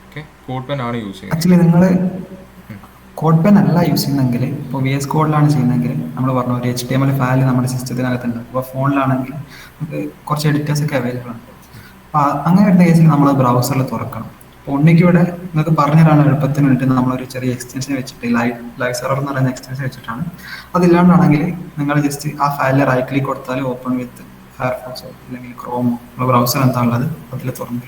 [SPEAKER 1] ഓക്കെ, കോഡ് പെൻ ആണ് യൂസ് ചെയ്യുന്നത്.
[SPEAKER 2] ആക്ച്വലി നിങ്ങൾ കോഡ് പെൻ അല്ല യൂസ് ചെയ്യുന്നതെങ്കിൽ, ഇപ്പോൾ VS കോഡിലാണ് ചെയ്യുന്നതെങ്കിൽ നമ്മൾ പറഞ്ഞ ഒരു HTML ഫയൽ നമ്മുടെ സിസ്റ്റത്തിനകത്തുണ്ട്. ഇപ്പോൾ ഫോണിലാണെങ്കിൽ നമുക്ക് കുറച്ച് എഡിറ്റേഴ്സ് ഒക്കെ അവൈലബിൾ ആണ്. അപ്പോൾ അങ്ങനെ വരുന്ന കേസിൽ നമ്മൾ ബ്രൗസറിൽ തുറക്കണം. അപ്പോൾ ഉണ്ണിക്ക് ഇവിടെ നിങ്ങൾക്ക് പറഞ്ഞു തരാൻ എളുപ്പത്തിന് വേണ്ടിയിട്ട് നമ്മളൊരു ചെറിയ എക്സ്റ്റൻഷൻ വെച്ചിട്ട് ലൈവ് സെർവർ എന്ന് പറയുന്ന എക്സ്റ്റൻഷൻ വെച്ചിട്ടാണ്. അതില്ലാണ്ടാണെങ്കിൽ നിങ്ങൾ ജസ്റ്റ് ആ ഫയലിൽ റൈറ്റ് ക്ലിക്ക് കൊടുത്താൽ ഓപ്പൺ വിത്ത് ഫയർഫോക്സോ അല്ലെങ്കിൽ ക്രോമോ ബ്രൗസർ എന്താ ഉള്ളത് അതിൽ തുറന്നു.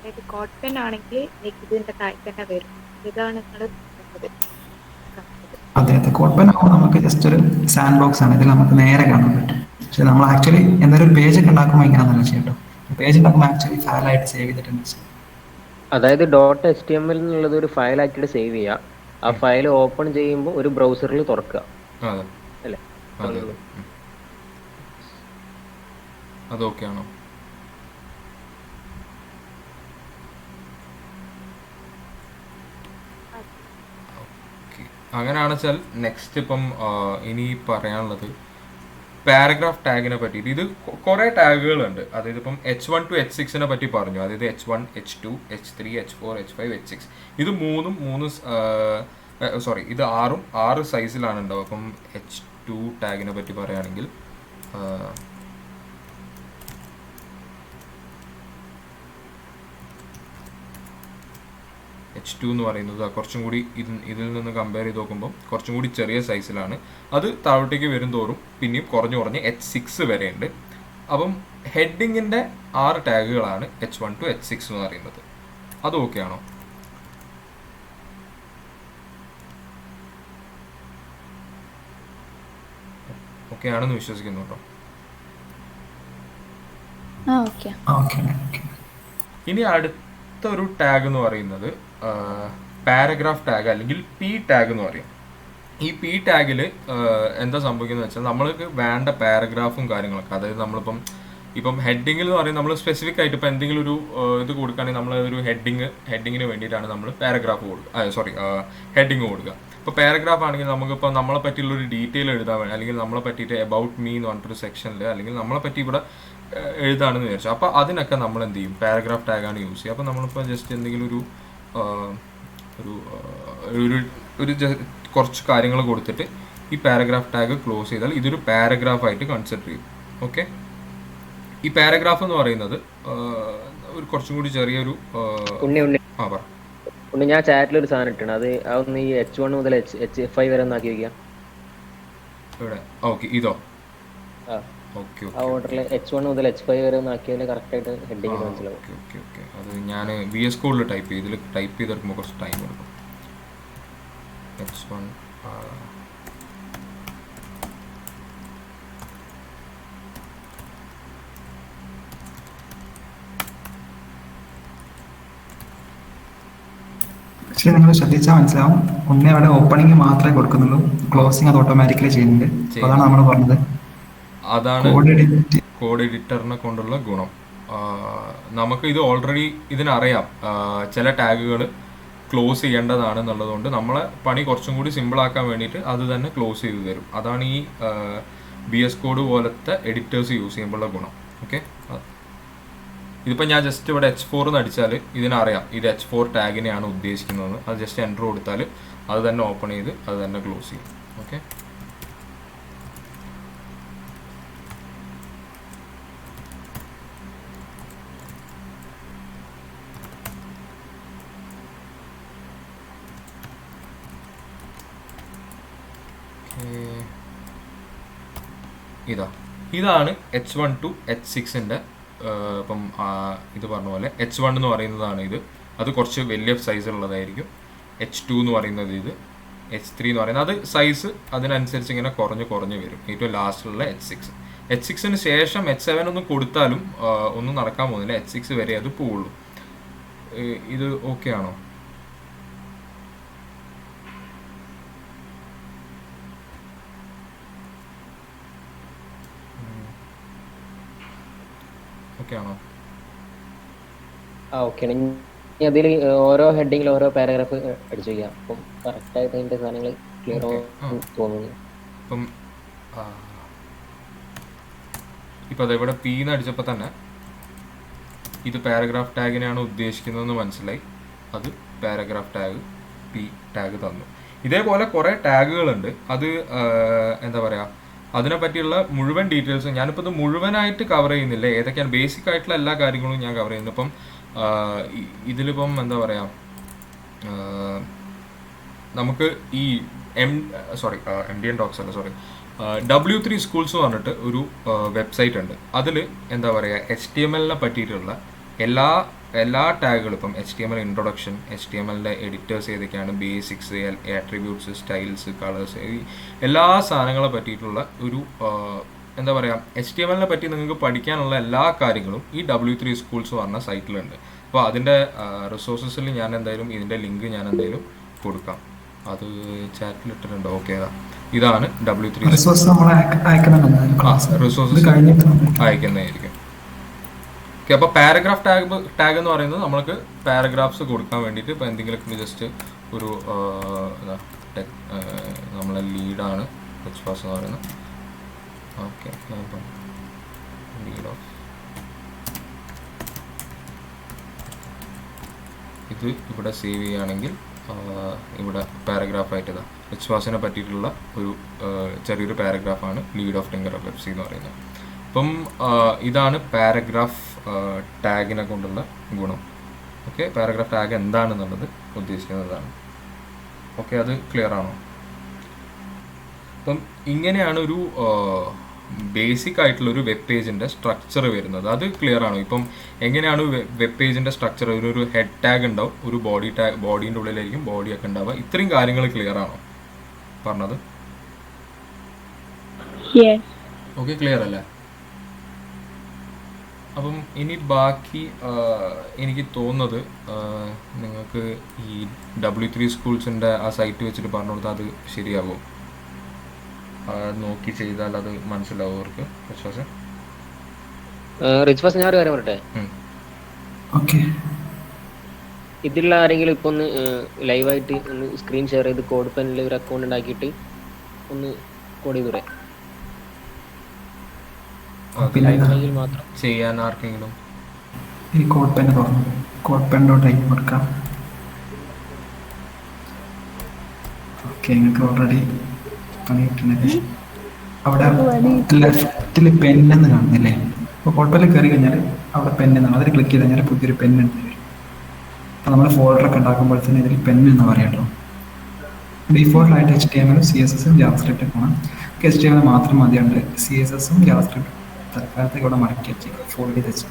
[SPEAKER 4] അതായത് കോഡ് പെൻ ആണെങ്കിൽ ഇതിന്റെ താഴെ തന്നെ വരും. ഇതാണ് നിങ്ങൾ
[SPEAKER 2] അതെ അതെ, കോഡ് പെൻ ആകുമ്പോൾ നമുക്ക് ജസ്റ്റ് ഒരു സാൻഡ് ബോക്സ് ആണ്, ഇതിൽ നമുക്ക് നേരെ കാണാൻ പറ്റും. പക്ഷെ നമ്മൾ ആക്ച്വലി എന്തൊരു പേജ് ഒക്കെ ഉണ്ടാക്കുമ്പോൾ ഇങ്ങനെയാണെന്ന് വെച്ചാൽ കേട്ടോ, പേജ് ഉണ്ടാക്കുമ്പോൾ ആക്ച്വലി ഫയലായിട്ട് സേവ് ചെയ്തിട്ടുണ്ട്.
[SPEAKER 5] അതായത് .html എന്നുള്ളത് ഒരു ഫയലാക്കിയിട്ട് സേവ് ചെയ്യുക. ആ ഫയൽ ഓപ്പൺ ചെയ്യുമ്പോൾ ഒരു ബ്രൗസറിൽ തുറക്കുക അല്ലേ?
[SPEAKER 1] അതൊക്കെ ആണോ? അങ്ങനെയാണെന്ന് വെച്ചാൽ നെക്സ്റ്റ് ഇപ്പം ഇനി പറയാനുള്ളത് പാരഗ്രാഫ് ടാഗിനെ പറ്റിയിട്ട്. ഇത് കുറേ ടാഗുകളുണ്ട്. അതായത് ഇപ്പം H1 to H6 പറ്റി പറഞ്ഞു. അതായത് H1, H2, H3, H4, H5, H6. ഇത് ഇത് 6 സൈസിലാണ് ഉണ്ടാവും. അപ്പം H2 ടാഗിനെ പറ്റി പറയുകയാണെങ്കിൽ H2 എന്ന് പറയുന്നത് കുറച്ചും കൂടി ഇതിൽ നിന്ന് കമ്പയർ ചെയ്ത് നോക്കുമ്പോൾ കുറച്ചും കൂടി ചെറിയ സൈസിലാണ്. അത് താഴോട്ടേക്ക് വരും തോറും പിന്നെയും കുറഞ്ഞ് H6 വരെ ഉണ്ട്. അപ്പം ഹെഡിങ്ങിൻ്റെ 6 ടാഗുകളാണ് H1 to H6 എന്ന് പറയുന്നത്. അത് ഓക്കെ ആണോ? ഓക്കെ ആണെന്ന് വിശ്വസിക്കുന്നു കേട്ടോ. ഇനി അടുത്തൊരു ടാഗ് എന്ന് പറയുന്നത് പാരഗ്രാഫ് ടാഗ് അല്ലെങ്കിൽ P ടാഗ് എന്ന് പറയും. ഈ P ടാഗിൽ എന്താ സംഭവിക്കുന്നത് വെച്ചാൽ നമ്മൾക്ക് വേണ്ട പാരഗ്രാഫും കാര്യങ്ങളൊക്കെ, അതായത് നമ്മളിപ്പം ഹെഡിങ്ങിൽ എന്ന് പറയുന്നത് നമ്മൾ സ്പെസിഫിക് ആയിട്ട് ഇപ്പോൾ എന്തെങ്കിലും ഒരു ഇത് കൊടുക്കുകയാണെങ്കിൽ നമ്മൾ ഒരു ഹെഡിങ്ങിന് വേണ്ടിയിട്ടാണ് നമ്മൾ പാരഗ്രാഫ് കൊടുക്കുക, ഹെഡിങ് കൊടുക്കുക. ഇപ്പോൾ പാരഗ്രാഫ് ആണെങ്കിൽ നമുക്കിപ്പോൾ നമ്മളെ പറ്റിയുള്ളൊരു ഡീറ്റെയിൽ എഴുതാൻ വേണ്ടി, അല്ലെങ്കിൽ നമ്മളെ പറ്റിയിട്ട് എബൌട്ട് മീ എന്ന് പറഞ്ഞിട്ടൊരു സെക്ഷനിൽ അല്ലെങ്കിൽ നമ്മളെ പറ്റി ഇവിടെ എഴുതാണെന്ന് വിചാരിച്ചു. അപ്പോൾ അതിനൊക്കെ നമ്മൾ എന്ത് ചെയ്യും? പാരഗ്രാഫ് ടാഗാണ് യൂസ് ചെയ്യുക. അപ്പോൾ നമ്മളിപ്പോൾ ജസ്റ്റ് എന്തെങ്കിലും ഒരു കുറച്ച് കാര്യങ്ങൾ കൊടുത്തിട്ട് ഈ പാരഗ്രാഫ് ടാഗ് ക്ലോസ് ചെയ്താൽ ഇതൊരു പാരഗ്രാഫായിട്ട് കൺസിഡർ ചെയ്യും. ഓക്കെ, ഈ പാരഗ്രാഫ് എന്ന് പറയുന്നത് ഒരു കുറച്ചും കൂടി ചെറിയൊരു
[SPEAKER 5] ഞാൻ ചാറ്റിൽ ഒരു സാധനം ഇട്ടാണ്. അത് അതൊന്ന് ഈ H1 മുതൽ H5 വരെ ഒന്നാക്കി വെക്കാം
[SPEAKER 1] ഇവിടെ. ഓക്കെ, ഇതോ?
[SPEAKER 5] ഓക്കെ, ആ ഓർഡറിൽ H1 മുതൽ H5 വരെ ഒന്നാക്കിയാൽ കറക്റ്റായിട്ട് ഹെഡിങ് മനസ്സിലാവും.
[SPEAKER 1] ഓക്കെ, അത് ഞാൻ VS കോഡിൽ ടൈപ്പ് ചെയ്തെടുക്കുമ്പോൾ കുറച്ച് ടൈം എടുക്കും. H1
[SPEAKER 2] പക്ഷേ നിങ്ങൾ ശ്രദ്ധിച്ചാൽ മനസ്സിലാവും, ഒന്നേ അവിടെ ഓപ്പണിംഗ് മാത്രമേ കൊടുക്കുന്നുള്ളൂ, ക്ലോസിംഗ് അത് ഓട്ടോമാറ്റിക്കലി ചെയ്യുന്നുണ്ട്. അതാണ് നമ്മൾ പറഞ്ഞത്,
[SPEAKER 1] അതാണ് കോഡ് എഡിറ്ററിനെ കൊണ്ടുള്ള ഗുണം. നമുക്ക് ഇത് ഓൾറെഡി ഇതിനറിയാം ചില ടാഗുകൾ ക്ലോസ് ചെയ്യേണ്ടതാണെന്നുള്ളതുകൊണ്ട് നമ്മളെ പണി കുറച്ചും കൂടി സിമ്പിളാക്കാൻ വേണ്ടിയിട്ട് അത് തന്നെ ക്ലോസ് ചെയ്ത് തരും. അതാണ് ഈ VS കോഡ് പോലത്തെ എഡിറ്റേഴ്സ് യൂസ് ചെയ്യുമ്പോഴുള്ള ഗുണം. ഓക്കെ, ഇതിപ്പോൾ ഞാൻ ജസ്റ്റ് ഇവിടെ H4 എന്ന് അടിച്ചാൽ ഇതിനറിയാം ഇത് H4 ടാഗിനെയാണ് ഉദ്ദേശിക്കുന്നതെന്ന്. അത് ജസ്റ്റ് എൻ്റർ കൊടുത്താൽ അത് തന്നെ ഓപ്പൺ ചെയ്ത് അത് തന്നെ ക്ലോസ് ചെയ്യും. ഓക്കെ, ഇതാണ് H1 to H6 ഇപ്പം ഇത് പറഞ്ഞ പോലെ H1 എന്ന് പറയുന്നതാണ് ഇത്. അത് കുറച്ച് വലിയ സൈസിലുള്ളതായിരിക്കും. H2 എന്ന് പറയുന്നത് ഇത്. H3 എന്ന് പറയുന്നത് അത് സൈസ് അതിനനുസരിച്ച് ഇങ്ങനെ കുറഞ്ഞ് വരും. ഏറ്റവും ലാസ്റ്റിലുള്ള H6. H6 ശേഷം H7 ഒന്നും കൊടുത്താലും ഒന്നും നടക്കാൻ പോകുന്നില്ല. H6 വരെ അത് പോവുള്ളൂ. ഇത് ഓക്കെ ആണോ? ഓക്കെ ആണോ?
[SPEAKER 5] ഓക്കെ. അതിൽ ഓരോ ഹെഡിങ്ങിൽ ഓരോ പാരഗ്രാഫ് അടിച്ചു വയ്ക്കാം. അപ്പം കറക്റ്റായിട്ട് അതിൻ്റെ സാധനങ്ങൾ ക്ലിയർ തോന്നുന്നു.
[SPEAKER 1] ഇപ്പം ഇപ്പം അതെവിടെ പീന്ന് അടിച്ചപ്പോൾ തന്നെ ഇത് പാരഗ്രാഫ് ടാഗിനെയാണ് ഉദ്ദേശിക്കുന്നതെന്ന് മനസ്സിലായി. അത് പാരഗ്രാഫ് ടാഗ് പി ടാഗ് തന്നു. ഇതേപോലെ കുറേ ടാഗുകളുണ്ട്. അത് എന്താ പറയുക, അതിനെ പറ്റിയുള്ള മുഴുവൻ ഡീറ്റെയിൽസ് ഞാനിപ്പോൾ ഇത് മുഴുവനായിട്ട് കവർ ചെയ്യുന്നില്ല. ഏതൊക്കെയാണ് ബേസിക് ആയിട്ടുള്ള എല്ലാ കാര്യങ്ങളും ഞാൻ കവർ ചെയ്യുന്നു. ഇപ്പം ഇതിലിപ്പം എന്താ പറയുക, നമുക്ക് ഈ MDN Talks അല്ല, W3 Schools പറഞ്ഞിട്ട് ഒരു വെബ്സൈറ്റ് ഉണ്ട്. അതിൽ എന്താ പറയുക, HTML പറ്റിയിട്ടുള്ള എല്ലാ ടാഗുകളും, ഇപ്പം HTML ഇൻട്രൊഡക്ഷൻ, HTML എഡിറ്റേഴ്സ് ഏതൊക്കെയാണ്, ബേസിക്സ്, ആട്രിബ്യൂട്ട്സ്, സ്റ്റൈൽസ്, കളേഴ്സ്, എല്ലാ സാധനങ്ങളെ പറ്റിയിട്ടുള്ള ഒരു എന്താ പറയുക, HTML പറ്റി നിങ്ങൾക്ക് പഠിക്കാനുള്ള എല്ലാ കാര്യങ്ങളും ഈ W3 Schools പറഞ്ഞ സൈറ്റിലുണ്ട്. അപ്പോൾ അതിൻ്റെ റിസോഴ്സസിൽ ഞാൻ എന്തായാലും ഇതിൻ്റെ ലിങ്ക് ഞാൻ എന്തായാലും കൊടുക്കാം. അത് ചാറ്റിൽ ഇട്ടിട്ടുണ്ട്. ഓക്കെ, ഇതാണ് W3
[SPEAKER 2] റിസോഴ്സ്
[SPEAKER 1] അയക്കുന്നതായിരിക്കും. ഓക്കെ, അപ്പോൾ പാരഗ്രാഫ് ടാഗ് എന്ന് പറയുന്നത് നമ്മൾക്ക് പാരഗ്രാഫ്സ് കൊടുക്കാൻ വേണ്ടിയിട്ട് ഇപ്പോൾ എന്തെങ്കിലും ജസ്റ്റ് ഒരു നമ്മളെ ലീഡാണ് റിച്ച്വാസ് എന്ന് പറയുന്നത്. ഓക്കെ, ഞാനിപ്പം ലീഡ് ഓഫ് ഇത് ഇവിടെ സേവ് ചെയ്യുകയാണെങ്കിൽ ഇവിടെ പാരഗ്രാഫായിട്ട് ഇതാ റിച്ച്വാസിനെ പറ്റിയിട്ടുള്ള ഒരു ചെറിയൊരു പാരഗ്രാഫാണ് ലീഡ് ഓഫ് ടിങ്കർ വെബ്സി എന്ന് പറയുന്നത്. അപ്പം ഇതാണ് പാരഗ്രാഫ് ടാഗിനെ കൊണ്ടുള്ള ഗുണം. ഓക്കെ, പാരഗ്രാഫ് ടാഗ് എന്താണെന്നുള്ളത് ഉദ്ദേശിക്കുന്നതാണ്. ഓക്കെ, അത് ക്ലിയർ ആണോ? അപ്പം ഇങ്ങനെയാണ് ഒരു ബേസിക് ആയിട്ടുള്ള ഒരു വെബ് പേജിൻ്റെ സ്ട്രക്ചർ വരുന്നത്. അത് ക്ലിയർ ആണോ? ഇപ്പം എങ്ങനെയാണ് വെബ് പേജിൻ്റെ സ്ട്രക്ചർ? ഒരു ഹെഡ് ടാഗ് ഉണ്ടാവും, ഒരു ബോഡീൻ്റെ ഉള്ളിലായിരിക്കും ബോഡിയൊക്കെ ഉണ്ടാവുക. ഇത്രയും കാര്യങ്ങൾ ക്ലിയർ ആണോ പറഞ്ഞത്? ഓക്കെ, ക്ലിയർ അല്ലേ? അപ്പം ഇനി ബാക്കി എനിക്ക് തോന്നുന്നത് നിങ്ങൾക്ക് ഈ W3 Schools ആ സൈറ്റ് വെച്ചിട്ട് പറഞ്ഞു കൊടുത്താൽ അത് ശരിയാകുമോ? നോക്കി ചെയ്താൽ അത് മനസ്സിലാവും അവർക്ക്.
[SPEAKER 5] റിച്ച്വാസ് ഞാൻ ഒരു കാര്യം പറയട്ടെ. ഇതിലുള്ള ആരെങ്കിലും ഇപ്പൊ ഒന്ന് ലൈവായിട്ട് ഒന്ന് സ്ക്രീൻ ഷെയർ ചെയ്ത് കോഡ് പെനിൽ ഒരു അക്കൗണ്ട് ഉണ്ടാക്കിയിട്ട് ഒന്ന് കോഡ് ചെയ്തൂടെ?
[SPEAKER 1] മാത്രം ചെയ്യാൻ ആർക്കെങ്കിലും
[SPEAKER 2] ഈ കോഡ് പെൻ തുറന്നു കോഡ് പെൻ.io കൊടുക്കാം. ഓക്കെ, നിങ്ങൾക്ക് ഓൾറെഡി പണി കിട്ടുന്നത് അവിടെ ലെഫ്റ്റിൽ പെന്നെന്ന് കാണുന്നില്ലേ? അപ്പോൾ കോഡ് പെന്നിൽ കയറി കഴിഞ്ഞാൽ അവിടെ പെന്നെന്നാണ്. അതിൽ ക്ലിക്ക് ചെയ്ത് കഴിഞ്ഞാൽ പുതിയൊരു പെണ്ണെന്ന് വരും. അപ്പോൾ നമ്മൾ ഫോൾഡറൊക്കെ ഉണ്ടാക്കുമ്പോൾ തന്നെ ഇതിൽ പെന്നെന്ന് പറയാമല്ലോ. ഡിഫോൾട്ടായിട്ട് HTML, CSS, JavaScript പോകണം. HTML മാത്രം മതിയുണ്ട്. CSS, JavaScript തൽക്കാലത്തേക്ക് ഇവിടെ മടക്കി വെച്ചേക്കാം, ഫോൾഡ് ചെയ്ത് വെച്ചു.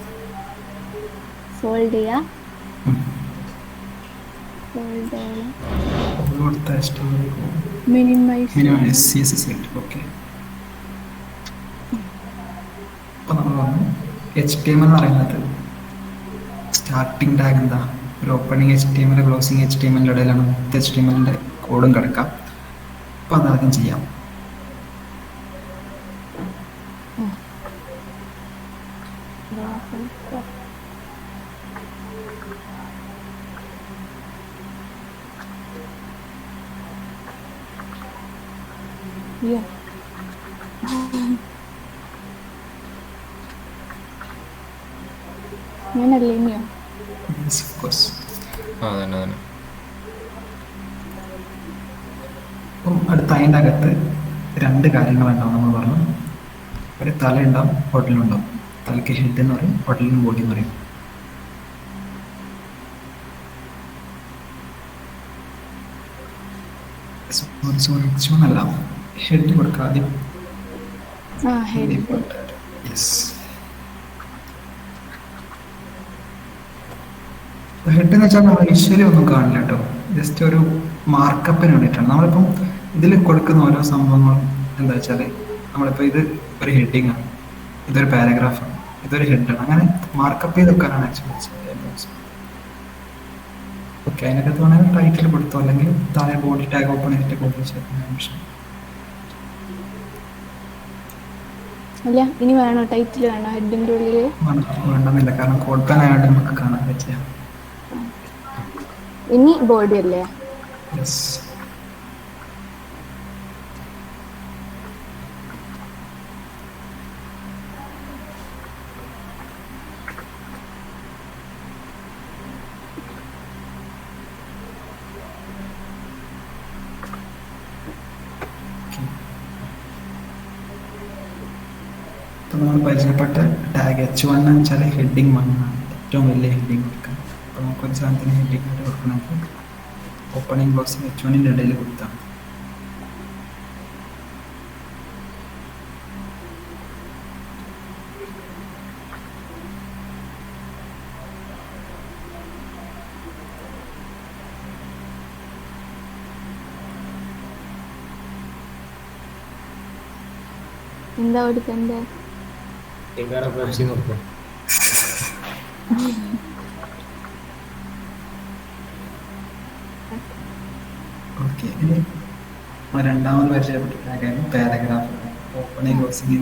[SPEAKER 2] അപ്പോൾ നമ്മൾ പറഞ്ഞു HTML എന്ന് പറയുന്നത് സ്റ്റാർട്ടിംഗ് ടാഗ് എന്താ, ഒരു ഓപ്പണിങ് HTML, ക്ലോസിങ് HTML ഇടയിലാണ് HTML കോഡും കിടക്കാം. അപ്പോൾ അതാദ്യം ചെയ്യാം. അപ്പം അടുത്ത അതിൻ്റെ അകത്ത് രണ്ട് കാര്യങ്ങളുണ്ടാവും. നമ്മൾ പറഞ്ഞു ഒരു തല ഉണ്ടാവും, ഹോട്ടലുണ്ടാവും. തലയ്ക്ക് ഹെഡ് എന്ന് പറയും, ഹോട്ടലിന് ബോഡി എന്ന് പറയും. അല്ല, ഹെഡ് കൊടുക്കുക ആദ്യം. ഹെഡ് എന്ന് വെച്ചാൽ നമ്മൾ വിഷ്വലി ഒന്നും കാണില്ല കേട്ടോ, ജസ്റ്റ് ഒരു മാർക്കപ്പിന് വേണ്ടിയിട്ടാണ്. നമ്മളിപ്പം ഇതിൽ കൊടുക്കുന്ന ഓരോ സംഭവങ്ങളും എന്താ വെച്ചാൽ നമ്മളിപ്പോൾ ഇത് ഒരു ഹെഡിങ് ആണ്. ഇതൊരു പാരഗ്രാഫാണ്, ഇതൊരു ഹെഡാണ്. അങ്ങനെ മാർക്കപ്പ് ചെയ്ത് വെക്കാനാണ് ആക്ച്വലി. ഓക്കെ, അതിനകത്ത് വേണമെങ്കിൽ ടൈറ്റിൽ കൊടുത്തോ അല്ലെങ്കിൽ താഴെ ബോഡി ടാഗ് ഓപ്പൺ ചെയ്തിട്ട് കൊടുത്തു.
[SPEAKER 3] അല്ല ഇനി വേണോ ടൈറ്റിൽ വേണോ ഹെഡിന്റെ ഉള്ളില്?
[SPEAKER 2] വേണമെന്നില്ല, കാരണം കോഡ് പാൻ ആയതുകൊണ്ട് നമുക്ക് കാണാൻ പറ്റില്ല.
[SPEAKER 3] ഇനി ബോഡി അല്ലേ?
[SPEAKER 2] യെസ്. ഇപ്പം നമ്മൾ പരിചയപ്പെട്ട ടാഗ് H1 എന്ന് വെച്ചാൽ ഹെഡിങ് 1 ആണ്, ഏറ്റവും വലിയ ഹെഡിങ് കൊടുക്കുക. അപ്പോൾ നമുക്കൊരു സാധനത്തിന് ഹെഡിങ് ആയിട്ട് കൊടുക്കണമെങ്കിൽ ഓപ്പണിംഗ് ക്ലോസിങ് H1-ൻ്റെ ഇടയിൽ കൊടുത്താണ്.
[SPEAKER 3] എന്താ കൊടുക്കണ്ടേ?
[SPEAKER 2] ഓക്കെ, ഇനി രണ്ടാമത് പരിചയപ്പെട്ട ടാഗാണ് പാരഗ്രാഫ്. ഓപ്പണിംഗ് ക്ലോസിങ്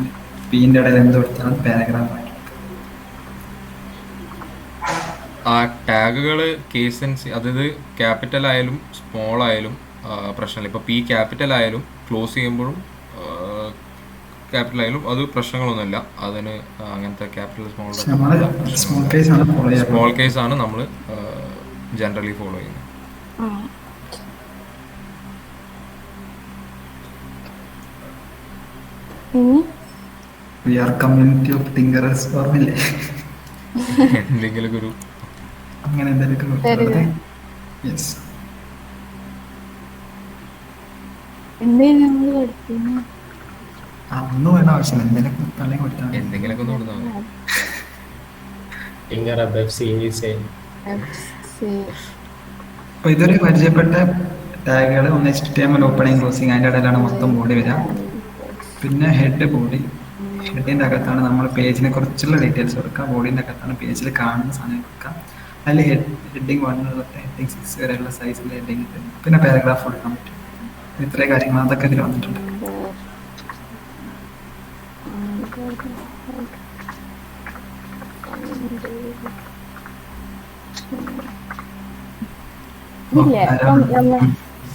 [SPEAKER 2] പീൻ്റെ ഇടയിൽ എന്ത് കൊടുത്താലും പാരഗ്രാഫ് ആയി.
[SPEAKER 1] ആ ടാഗുകൾ കേസ് സെൻസ്, അതായത് ക്യാപിറ്റൽ ആയാലും സ്മോൾ ആയാലും പ്രശ്നമില്ല. ഇപ്പോൾ പി ക്യാപിറ്റൽ ആയാലും ക്ലോസ് ചെയ്യുമ്പോഴും ക്യാപിറ്റൽ ആയാലും അത് പ്രശ്നങ്ങളൊന്നുമില്ല. അതിന് അങ്ങനത്തെ ക്യാപിറ്റൽ സ്മോൾ കേസ് ആണ് നമ്മൾ ജനറലി ഫോളോ ചെയ്യുന്നത്.
[SPEAKER 2] We are community of thinkers, ഓർമ്മയില്ലേ?
[SPEAKER 1] എന്തെങ്കിലും ഒരു
[SPEAKER 2] അങ്ങനെ എന്തെങ്കിലും. യെസ്, ഒന്നും വേണ്ട ആവശ്യമില്ല, എന്തെങ്കിലും തള്ളി കൊടുത്താൽ
[SPEAKER 1] എന്തെങ്കിലുമൊക്കെ ഒന്ന് കൊടുത്താൽ മതി.
[SPEAKER 2] അപ്പോൾ ഇതൊരു പരിചയപ്പെട്ട ടാഗുകൾ. ഒന്ന് HTML ഓപ്പണിംഗ് ക്ലോസിങ്, അതിൻ്റെ ഇടയിലാണ് മൊത്തം ബോഡി വരിക. പിന്നെ ഹെഡ്, ബോഡി. ഹെഡിൻ്റെ അകത്താണ് നമ്മൾ പേജിനെ കുറിച്ചുള്ള ഡീറ്റെയിൽസ് കൊടുക്കുക. ബോഡീൻ്റെ അകത്താണ് പേജിൽ കാണുന്ന സാധനം കൊടുക്കുക. അതിൽ ഹെഡിങ് 1 തൊട്ട് ഹെഡിങ് 6 വരെയുള്ള സൈസിൽ ഹെഡിങ് ഇട്ട് പിന്നെ പാരഗ്രാഫ് കൊടുക്കാൻ പറ്റും. ഇത്രയും കാര്യങ്ങൾ അതൊക്കെ ഇതിൽ വന്നിട്ടുണ്ട്.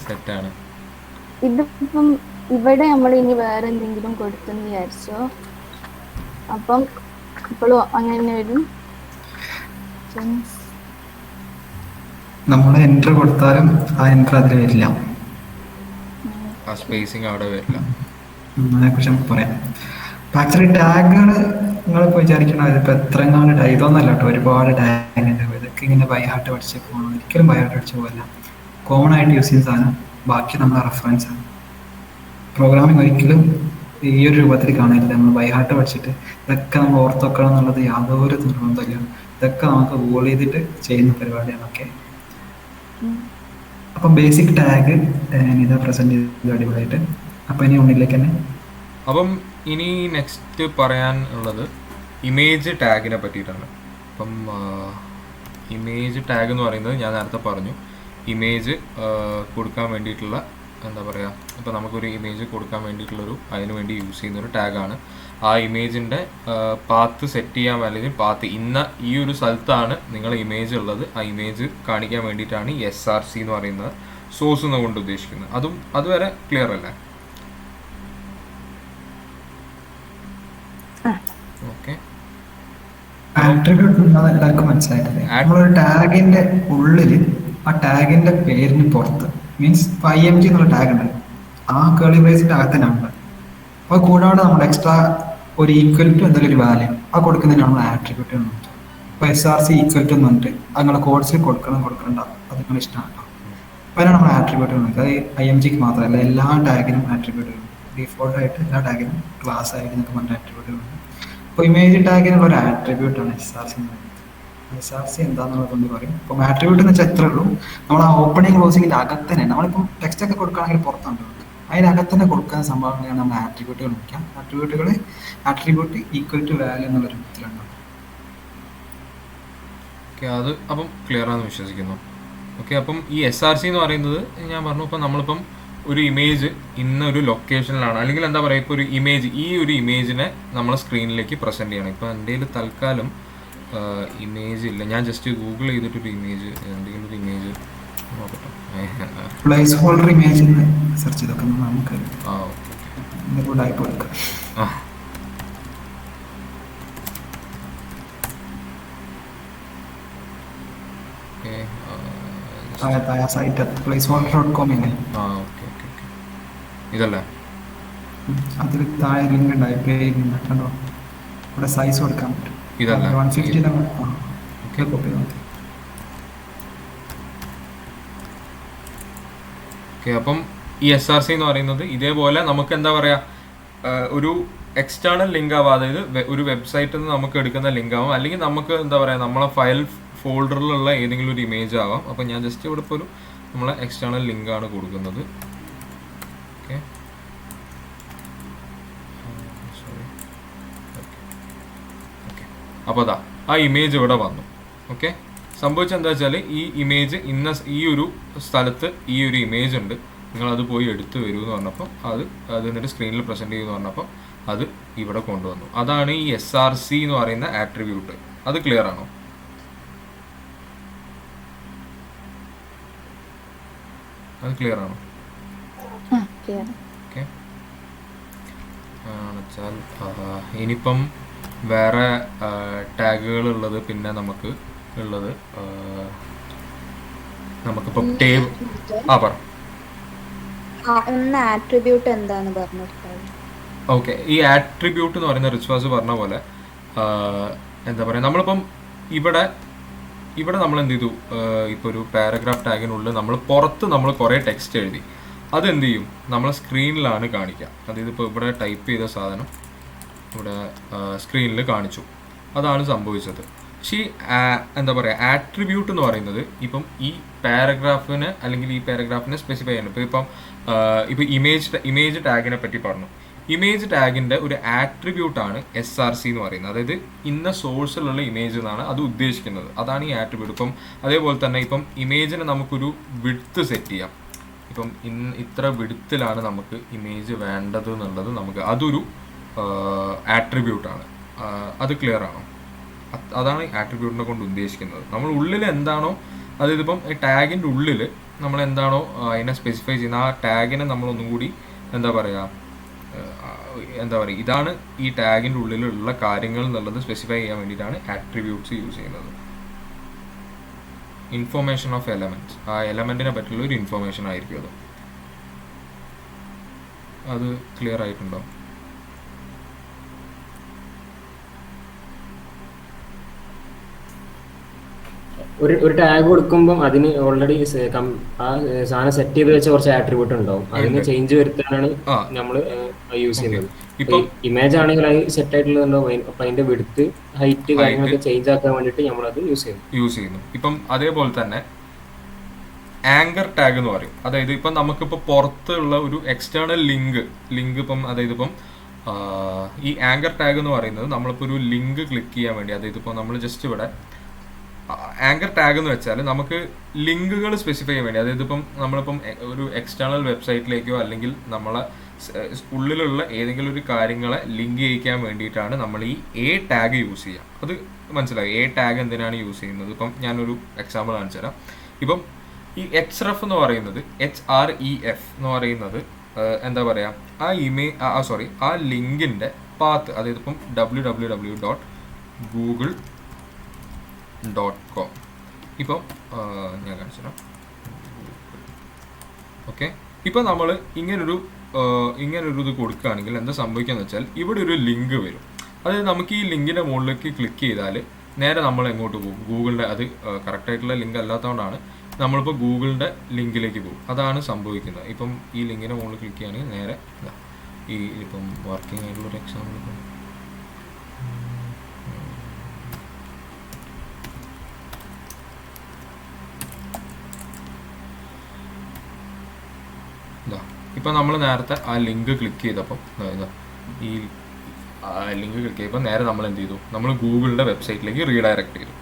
[SPEAKER 1] സെറ്റാണ്.
[SPEAKER 3] ഇതിപ്പം ഇവിടെ നമ്മൾ ഇനി വേറെ എന്തെങ്കിലും കൊടുത്തെന്ന് വിചാരിച്ചോ, അപ്പം ഇപ്പോഴും അങ്ങനെ വരും.
[SPEAKER 2] നമ്മൾ എൻട്രി കൊടുത്താലും ആ എൻട്രി അതിൽ വരില്ല,
[SPEAKER 1] ആ സ്പേസിങ് അവിടെ വരില്ല.
[SPEAKER 2] അതിനെക്കുറിച്ച് നമുക്ക് പറയാം. ആക്ച്വലി ടാഗുകൾ നിങ്ങളിപ്പോൾ വിചാരിക്കണം ഇതിപ്പോൾ എത്രങ്ങാണ്ട് ഇതൊന്നല്ല കേട്ടോ, ഒരുപാട് ടാഗ് ഉണ്ട്. ഇതൊക്കെ ഇങ്ങനെ ബൈഹാർട്ട് പഠിച്ച് പോകണം, ഒരിക്കലും ബൈഹാർട്ട് പഠിച്ച് പോകില്ല. കോമൺ ആയിട്ട് യൂസ് ചെയ്യുന്ന സാധനം, ബാക്കി നമ്മളെ റെഫറൻസ് ആണ്. പ്രോഗ്രാമിംഗ് ഒരിക്കലും ഈ ഒരു രൂപത്തിൽ കാണില്ല. നമ്മൾ ബൈഹാർട്ട് പഠിച്ചിട്ട് ഇതൊക്കെ നമ്മൾ ഓർത്ത് വെക്കണം എന്നുള്ളത് യാതൊരു നിർബന്ധമില്ല. ഇതൊക്കെ നമുക്ക് ഗൂഗിൾ ചെയ്തിട്ട് ചെയ്യുന്ന പരിപാടിയാണ്. ഓക്കെ, അപ്പം ബേസിക് ടാഗ് ഇതാ പ്രസന്റ് ചെയ്ത് അടിപൊളിയായിട്ട്. അപ്പം ഇനി ഉള്ളിലേക്ക് തന്നെ.
[SPEAKER 1] അപ്പം ഇനി നെക്സ്റ്റ് പറയാൻ ഉള്ളത് ഇമേജ് ടാഗിനെ പറ്റിയിട്ടാണ്. അപ്പം ഇമേജ് ടാഗ് എന്ന് പറയുന്നത് ഞാൻ നേരത്തെ പറഞ്ഞു, ഇമേജ് കൊടുക്കാൻ വേണ്ടിയിട്ടുള്ള എന്താ പറയുക, ഇപ്പോൾ നമുക്കൊരു ഇമേജ് കൊടുക്കാൻ വേണ്ടിയിട്ടുള്ളൊരു അതിന് വേണ്ടി യൂസ് ചെയ്യുന്നൊരു ടാഗാണ്. ആ ഇമേജിൻ്റെ പാത്ത് സെറ്റ് ചെയ്യാൻ, അല്ലെങ്കിൽ പാത്ത് ഇന്ന ഈ ഒരു സ്ഥലത്താണ് നിങ്ങൾ ഇമേജ് ഉള്ളത്, ആ ഇമേജ് കാണിക്കാൻ വേണ്ടിയിട്ടാണ് ഈ SRC എന്ന് പറയുന്നത് സോഴ്സ് എന്നുകൊണ്ട് ഉദ്ദേശിക്കുന്നത്. അതുവരെ ക്ലിയർ അല്ലേ? ഓക്കെ,
[SPEAKER 2] ആട്രിബ്യൂട്ട് എല്ലാവർക്കും മനസ്സിലായിട്ടില്ലേ? നമ്മളൊരു ടാഗിന്റെ ഉള്ളിൽ ആ ടാഗിന്റെ പേരിന് പുറത്ത് മീൻസ് IMG എന്നുള്ള ടാഗ് ഉണ്ട്, ആ കേളി ബ്രേസിന്റെ അകത്ത് നമ്പർ. അപ്പോൾ കൂടാതെ നമ്മൾ എക്സ്ട്രാ ഒരു ഈക്വൽ ടു എന്തെങ്കിലും ഒരു വാല്യൂ ആ കൊടുക്കുന്നതിനാണ് നമ്മൾ ആട്രിബ്യൂട്ട് എന്ന് പറയുന്നത്. ഇപ്പോൾ SRC ഈക്വൽ ടു എന്ന് പറഞ്ഞിട്ട് അങ്ങനെ കോഡ്സിൽ കൊടുക്കണ്ട, അത് നിങ്ങൾ ഇഷ്ടമാണ്. അപ്പോൾ അതിനാണ് നമ്മൾ ആട്രിബ്യൂട്ട് എന്ന് പറയുന്നത്. അത് IMGക്ക് മാത്രമല്ല, എല്ലാ ടാഗിനും ആട്രിബ്യൂട്ട് ഉണ്ട്. ഡീഫോൾട്ട് ആയിട്ട് എല്ലാ ടാഗിനും ക്ലാസ് ആയിട്ട് എന്നൊക്കെ പറഞ്ഞ ആട്രിബ്യൂട്ട് ഉണ്ട്. അപ്പോൾ ഇമേജ് ടാഗിനുള്ള ഒരു ആട്രിബ്യൂട്ടാണ് SRC എന്ന് പറയുന്നത്. SRC എന്താണെന്നുള്ളതൊന്ന് പറയും. അപ്പം ആട്രിബ്യൂട്ട് എന്ന് വെച്ചാൽ എത്ര ഉള്ളൂ, നമ്മൾ ആ ഓപ്പണിംഗ് ക്ലോസിങ്ങിന്റെ അകത്ത് തന്നെ നമ്മളിപ്പോൾ ടെക്സ്റ്റ് ഒക്കെ കൊടുക്കുകയാണെങ്കിൽ പുറത്തുണ്ട്, അതിനകത്ത് തന്നെ കൊടുക്കുന്ന സംഭവങ്ങളാണ് നമ്മൾ ആട്രിബ്യൂട്ടുകൾ വിളിക്കാം. ആട്രിബ്യൂട്ട് ഈക്വൽ ടു വാല്യൂ എന്നുള്ള രൂപത്തിലുണ്ടാവും.
[SPEAKER 1] ഓക്കെ, അത് അപ്പം ക്ലിയർ ആണെന്ന് വിശ്വസിക്കുന്നു. ഓക്കെ, അപ്പം ഈ SRC എന്ന് പറയുന്നത് ഞാൻ പറഞ്ഞു, ഇപ്പം നമ്മളിപ്പം ഒരു ഇമേജ് ഇന്നൊരു ലൊക്കേഷനിലാണ്, അല്ലെങ്കിൽ എന്താ പറയുക, ഇപ്പോൾ ഒരു ഇമേജ്, ഈ ഒരു ഇമേജിനെ നമ്മൾ സ്ക്രീനിലേക്ക് പ്രസൻറ്റ് ചെയ്യണം. ഇപ്പോൾ എൻ്റെ കയ്യിൽ തൽക്കാലം ഇമേജ് ഇല്ല, ഞാൻ ജസ്റ്റ് ഗൂഗിൾ ചെയ്തിട്ടൊരു ഇമേജ്, എന്തെങ്കിലും ഒരു ഇമേജ് നോക്കട്ടെ.
[SPEAKER 2] പ്ലേസ് ഹോൾഡർ ഇമേജ് സെർച്ച് ചെയ്തൊക്കെ നമുക്ക്
[SPEAKER 1] ആ ഓക്കെ
[SPEAKER 2] ഇതിൻ്റെ ടൈപ്പ് കൊടുക്കാം.
[SPEAKER 1] ആ ഓക്കെ
[SPEAKER 2] സൈറ്റ് placeholder.com ഇല്ലേ,
[SPEAKER 1] ആ ഓക്കെ ഓക്കെ ഓക്കെ, ഇതല്ലേ?
[SPEAKER 2] അതിൽ താഴെ ലിങ്ക് ഉണ്ടായി, പേരുണ്ട് കണ്ടോ, ഇവിടെ സൈസ് കൊടുക്കാൻ പറ്റും.
[SPEAKER 1] ഇതല്ല?
[SPEAKER 2] 150 കോപ്പി നോക്കി.
[SPEAKER 1] ഓക്കെ, അപ്പം ഈ SRC എന്ന് പറയുന്നത് ഇതേപോലെ നമുക്ക് എന്താ പറയുക, ഒരു എക്സ്റ്റേണൽ ലിങ്ക് ആവാം, അതായത് ഒരു വെബ്സൈറ്റിൽ നിന്ന് നമുക്ക് എടുക്കുന്ന ലിങ്ക് ആവാം, അല്ലെങ്കിൽ നമുക്ക് എന്താ പറയുക നമ്മളെ ഫയൽ ഫോൾഡറിലുള്ള ഏതെങ്കിലും ഒരു ഇമേജ് ആവാം. അപ്പം ഞാൻ ജസ്റ്റ് ഇവിടെ ഇപ്പോൾ ഒരു നമ്മളെ എക്സ്റ്റേണൽ ലിങ്കാണ് കൊടുക്കുന്നത്. Okay, sorry, okay. അപ്പോൾ അതാ ആ ഇമേജ് ഇവിടെ വന്നു. ഓക്കെ, സംഭവിച്ചത് എന്താ വെച്ചാൽ ഈ ഇമേജ് ഈ ഒരു സ്ഥലത്ത് ഈ ഒരു ഇമേജ് ഉണ്ട്, നിങ്ങളത് പോയി എടുത്തു വരൂ എന്ന് പറഞ്ഞപ്പോൾ അത് എന്നിട്ട് സ്ക്രീനിൽ പ്രസൻറ്റ് ചെയ്യുമെന്ന് പറഞ്ഞപ്പോൾ അത് ഇവിടെ കൊണ്ടുവന്നു. അതാണ് ഈ SRC എന്ന് പറയുന്ന ആട്രിബ്യൂട്ട്. അത് ക്ലിയർ ആണോ? അത് ക്ലിയർ ആണോ? ഓക്കെ, വെച്ചാൽ ഇനിയിപ്പം വേറെ ടാഗുകൾ ഉള്ളത്, പിന്നെ നമുക്ക് ഉള്ളത് നമുക്കിപ്പം ടേബിൾ പറ.
[SPEAKER 3] ആട്രിബ്യൂട്ട് എന്താന്ന് പറഞ്ഞു.
[SPEAKER 1] ഓക്കെ, ഈ ആട്രിബ്യൂട്ട് എന്ന് പറയുന്ന റിച്വാസ് പറഞ്ഞ പോലെ എന്താ പറയുക, നമ്മളിപ്പം ഇവിടെ നമ്മൾ എന്ത് ചെയ്തു, ഇപ്പോൾ ഒരു പാരഗ്രാഫ് ടാഗിനുള്ളിൽ നമ്മൾ പുറത്ത് നമ്മൾ കുറേ ടെക്സ്റ്റ് എഴുതി, അതെന്ത് ചെയ്യും, നമ്മൾ സ്ക്രീനിലാണ് കാണിക്കുക. അതായത് ഇപ്പോൾ ഇവിടെ ടൈപ്പ് ചെയ്ത സാധനം ഇവിടെ സ്ക്രീനിൽ കാണിച്ചു, അതാണ് സംഭവിച്ചത്. പക്ഷേ എന്താ പറയുക, ആട്രിബ്യൂട്ട് എന്ന് പറയുന്നത് ഇപ്പം ഈ പാരഗ്രാഫിനെ അല്ലെങ്കിൽ ഈ പാരഗ്രാഫിനെ സ്പെസിഫൈ ചെയ്യണം. ഇപ്പം ഇമേജ് ടാഗിനെ പറ്റി പറഞ്ഞു. ഇമേജ് ടാഗിൻ്റെ ഒരു ആട്രിബ്യൂട്ടാണ് SRC എന്ന് പറയുന്നത്. അതായത് ഇന്ന സോഴ്സിലുള്ള ഇമേജ് എന്നാണ് അത് ഉദ്ദേശിക്കുന്നത്. അതാണ് ഈ ആട്രിബ്യൂട്ട്. ഇപ്പം അതേപോലെ തന്നെ ഇപ്പം ഇമേജിന് നമുക്കൊരു വിഡ്ത്ത് സെറ്റ് ചെയ്യാം. ഇപ്പം ഇത്ര വിഡ്ത്തിലാണ് നമുക്ക് ഇമേജ് വേണ്ടത് എന്നുള്ളത് നമുക്ക് അതൊരു ആട്രിബ്യൂട്ടാണ്. അത് ക്ലിയർ ആണോ? അതാണ് ആട്രിബ്യൂട്ടിനെ കൊണ്ട് ഉദ്ദേശിക്കുന്നത്. നമ്മൾ ഉള്ളിൽ എന്താണോ, അതായത് ഇപ്പം ഈ ടാഗിൻ്റെ ഉള്ളിൽ നമ്മൾ എന്താണോ അതിനെ സ്പെസിഫൈ ചെയ്യുന്ന ആ ടാഗിനെ നമ്മളൊന്നും കൂടി എന്താ പറയുക, ഇതാണ് ഈ ടാഗിൻ്റെ ഉള്ളിലുള്ള കാര്യങ്ങൾ എന്നുള്ളത് സ്പെസിഫൈ ചെയ്യാൻ വേണ്ടിയിട്ടാണ് ആട്രിബ്യൂട്ട്സ് യൂസ് ചെയ്യുന്നത്. ഇൻഫോർമേഷൻ ഓഫ് എലമെൻറ്റ്സ്, ആ എലമെൻറ്റിനെ പറ്റിയുള്ള ഒരു ഇൻഫോർമേഷൻ ആയിരിക്കും അത് ക്ലിയർ ആയിട്ടുണ്ടോ?
[SPEAKER 5] ഒരു ടാഗ് കൊടുക്കുമ്പോൾ അതിന് ഓൾറെഡി ആ സാധനം സെറ്റ് ചെയ്ത് വെച്ച കുറച്ച് ആട്രിബ്യൂട്ട് ഉണ്ടാവും. അതിന് ചേഞ്ച് വരുത്താനാണ് നമ്മൾ യൂസ് ചെയ്യുന്നത്. ഇപ്പൊ ഇമേജ് ആണെങ്കിൽ അത് സെറ്റ് ആയിട്ടുള്ളതുണ്ടാവും. അപ്പൊ അതിന്റെ വിഡ്ത്ത്, ഹൈറ്റ് കാര്യങ്ങളൊക്കെ ചേഞ്ച് ആക്കാൻ വേണ്ടിയിട്ട് നമ്മളത് യൂസ് ചെയ്യുന്നു.
[SPEAKER 1] ഇപ്പം അതേപോലെ തന്നെ ആങ്കർ ടാഗ് എന്ന് പറയും. അതായത് ഇപ്പം നമുക്കിപ്പോൾ പുറത്തുള്ള ഒരു എക്സ്റ്റേണൽ ലിങ്ക് ഇപ്പം അതായത് ഇപ്പം ഈ ആങ്കർ ടാഗ് എന്ന് പറയുന്നത് നമ്മളിപ്പോൾ ഒരു ലിങ്ക് ക്ലിക്ക് ചെയ്യാൻ വേണ്ടി, അതായത് ഇപ്പോൾ നമ്മൾ ജസ്റ്റ് ഇവിടെ ആങ്കർ ടാഗ് എന്ന് വെച്ചാൽ നമുക്ക് ലിങ്കുകൾ സ്പെസിഫൈ ചെയ്യാൻ വേണ്ടി, അതായത് ഇപ്പം നമ്മളിപ്പം ഒരു എക്സ്റ്റേണൽ വെബ്സൈറ്റിലേക്കോ അല്ലെങ്കിൽ നമ്മളെ ഉള്ളിലുള്ള ഏതെങ്കിലും ഒരു കാര്യങ്ങളെ ലിങ്ക് ചെയ്യിക്കാൻ വേണ്ടിയിട്ടാണ് നമ്മൾ ഈ എ ടാഗ് യൂസ് ചെയ്യുക. അത് മനസ്സിലായി? എ ടാഗ് എന്തിനാണ് യൂസ് ചെയ്യുന്നത്? ഇപ്പം ഞാനൊരു എക്സാമ്പിൾ കാണിച്ചു തരാം. ഇപ്പം ഈ HREF എന്ന് പറയുന്നത് HREF എന്ന് പറയുന്നത് എന്താ പറയുക, ആ ലിങ്കിൻ്റെ പാത്ത്, അതായത് ഇപ്പം www.google.com ഇപ്പം ഞാൻ കാണിച്ചു തരാം. ഓക്കെ, ഇപ്പം നമ്മൾ ഇങ്ങനൊരു ഇത് കൊടുക്കുകയാണെങ്കിൽ എന്താ സംഭവിക്കുകയെന്ന് വെച്ചാൽ ഇവിടെ ഒരു ലിങ്ക് വരും. അതായത് നമുക്ക് ഈ ലിങ്കിൻ്റെ മുകളിലേക്ക് ക്ലിക്ക് ചെയ്താൽ നേരെ നമ്മൾ എങ്ങോട്ട് പോകും? ഗൂഗിളിൻ്റെ, അത് കറക്റ്റായിട്ടുള്ള ലിങ്ക് അല്ലാത്തതുകൊണ്ടാണ് നമ്മളിപ്പോൾ ഗൂഗിളിൻ്റെ ലിങ്കിലേക്ക് പോകും. അതാണ് സംഭവിക്കുന്നത്. ഇപ്പം ഈ ലിങ്കിൻ്റെ മുകളിൽ ക്ലിക്ക് ചെയ്യുകയാണെങ്കിൽ നേരെ ഇപ്പം വർക്കിംഗ് ആയിട്ടുള്ളൊരു എക്സാമ്പിൾ ഇപ്പോൾ നമ്മൾ നേരത്തെ ആ ലിങ്ക് ക്ലിക്ക് ചെയ്തപ്പോൾ ഈ ലിങ്ക് ക്ലിക്ക് ചെയ്തപ്പോൾ നേരെ നമ്മൾ എന്ത് ചെയ്തു, നമ്മൾ ഗൂഗിളിൻ്റെ വെബ്സൈറ്റിലേക്ക് റീഡയറക്റ്റ് ചെയ്തു.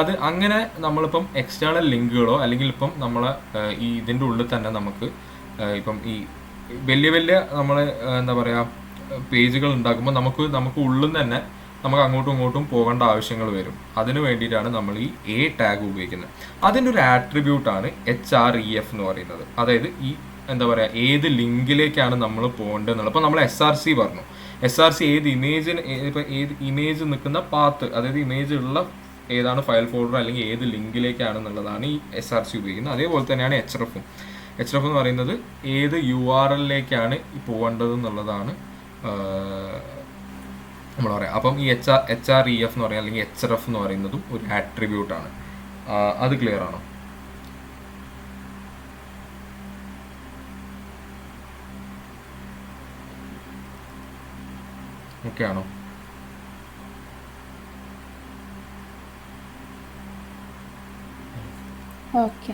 [SPEAKER 1] അത് അങ്ങനെ നമ്മളിപ്പം എക്സ്റ്റേണൽ ലിങ്കുകളോ അല്ലെങ്കിൽ ഇപ്പം നമ്മളെ ഈ ഇതിൻ്റെ ഉള്ളിൽ തന്നെ നമുക്ക് ഇപ്പം ഈ വലിയ വലിയ നമ്മൾ എന്താ പറയുക പേജുകൾ ഉണ്ടാക്കുമ്പോൾ നമുക്ക് ഉള്ളിൽ നിന്ന് തന്നെ നമുക്ക് അങ്ങോട്ടും ഇങ്ങോട്ടും പോകേണ്ട ആവശ്യങ്ങൾ വരും. അതിന് വേണ്ടിയിട്ടാണ് നമ്മൾ ഈ എ ടാഗ് ഉപയോഗിക്കുന്നത്. അതിൻ്റെ ഒരു ആട്രിബ്യൂട്ടാണ് HREF എന്ന് പറയുന്നത്. അതായത് ഈ എന്താ പറയുക ഏത് ലിങ്കിലേക്കാണ് നമ്മൾ പോകേണ്ടതെന്നുള്ളത്. അപ്പോൾ നമ്മൾ SRC പറഞ്ഞു. SRC ഏത് ഇമേജിന് ഇപ്പം ഏത് ഇമേജ് നിൽക്കുന്ന പാത്ത്, അതായത് ഇമേജ് ഉള്ള ഏതാണ് ഫയൽ ഫോൾഡർ അല്ലെങ്കിൽ ഏത് ലിങ്കിലേക്കാണെന്നുള്ളതാണ് ഈ SRC ഉപയോഗിക്കുന്നത്. അതേപോലെ തന്നെയാണ് HREFും. HREF എന്ന് പറയുന്നത് ഏത് URLിലേക്കാണ് പോകേണ്ടത് എന്നുള്ളതാണ് നമ്മൾ പറയാം. അപ്പം ഈ HREF എന്ന് പറയുന്നത് അല്ലെങ്കിൽ HREF എന്ന് പറയുന്നതും ഒരു ആട്രിബ്യൂട്ടാണ്. അത് ക്ലിയർ ആണോ? ഓക്കെ ആണോ?
[SPEAKER 3] ഓക്കെ.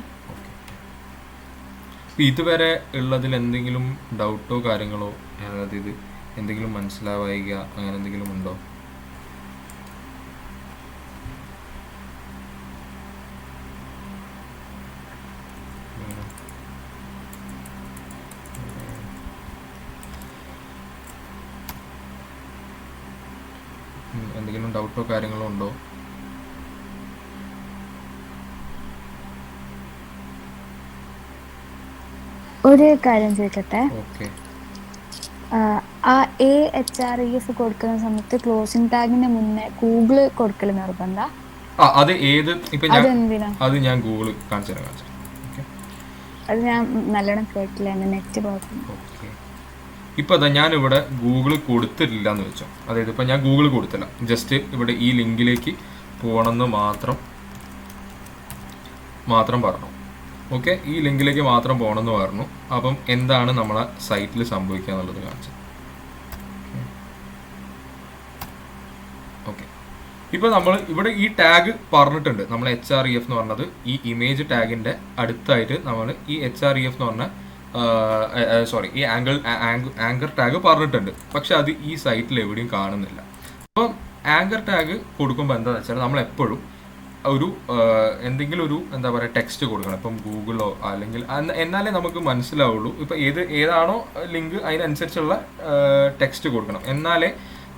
[SPEAKER 1] ഇതുവരെ ഉള്ളതിൽ എന്തെങ്കിലും ഡൗട്ടോ കാര്യങ്ങളോ, അതായത് ഇത് എന്തെങ്കിലും മനസ്സിലാവുക അങ്ങനെ എന്തെങ്കിലും ഉണ്ടോ? എന്തെങ്കിലും ഡൗട്ടോ കാര്യങ്ങളോ ഉണ്ടോ?
[SPEAKER 3] ഒരു കാര്യം ചോദിക്കട്ടെ.
[SPEAKER 1] ഓക്കെ.
[SPEAKER 3] ആ HREF കൊടുക്കുന്ന സമയത്ത് ക്ലോസിംഗ് ടാഗിന് മുന്നേ ഗൂഗിള് കൊടുക്കൽ നിർബന്ധ?
[SPEAKER 1] അത് ഏത് ഇപ്പൊ അത് ഞാൻ ഗൂഗിൾ കാണിച്ചു തരാം.
[SPEAKER 3] അത് ഞാൻ നല്ലോണം കേട്ടില്ല, എന്റെ നെറ്റ് പോയി.
[SPEAKER 1] ഓക്കെ. ഇപ്പൊ അതാ ഞാനിവിടെ ഗൂഗിൾ കൊടുത്തിട്ടില്ല എന്ന് വെച്ചോ. അതായത് ഇപ്പൊ ഞാൻ ഗൂഗിൾ കൊടുത്തില്ല, ജസ്റ്റ് ഇവിടെ ഈ ലിങ്കിലേക്ക് പോകണമെന്ന് മാത്രം പറഞ്ഞു. ഓക്കെ, ഈ ലിങ്കിലേക്ക് മാത്രം പോകണമെന്ന് പറഞ്ഞു. അപ്പം എന്താണ് നമ്മളെ സൈറ്റിൽ സംഭവിക്കുക എന്നുള്ളത് കാണിച്ചത്. ഓക്കെ, ഇപ്പോൾ നമ്മൾ ഇവിടെ ഈ ടാഗ് പറഞ്ഞിട്ടുണ്ട്. നമ്മൾ HREF എന്ന് പറഞ്ഞത് ഈ ഇമേജ് ടാഗിൻ്റെ അടുത്തായിട്ട് നമ്മൾ ഈ HREF എന്ന് പറഞ്ഞ ഈ ആങ്കർ ടാഗ് പറഞ്ഞിട്ടുണ്ട്. പക്ഷെ അത് ഈ സൈറ്റിൽ എവിടെയും കാണുന്നില്ല. അപ്പം ആങ്കർ ടാഗ് കൊടുക്കുമ്പോൾ എന്താണെന്ന് വെച്ചാൽ നമ്മൾ എപ്പോഴും ഒരു എന്തെങ്കിലും ഒരു എന്താ പറയുക ടെക്സ്റ്റ് കൊടുക്കണം. ഇപ്പം ഗൂഗിളോ അല്ലെങ്കിൽ എന്നാലേ നമുക്ക് മനസ്സിലാവുള്ളൂ. ഇപ്പം ഏതാണോ ലിങ്ക് അതിനനുസരിച്ചുള്ള ടെക്സ്റ്റ് കൊടുക്കണം. എന്നാലേ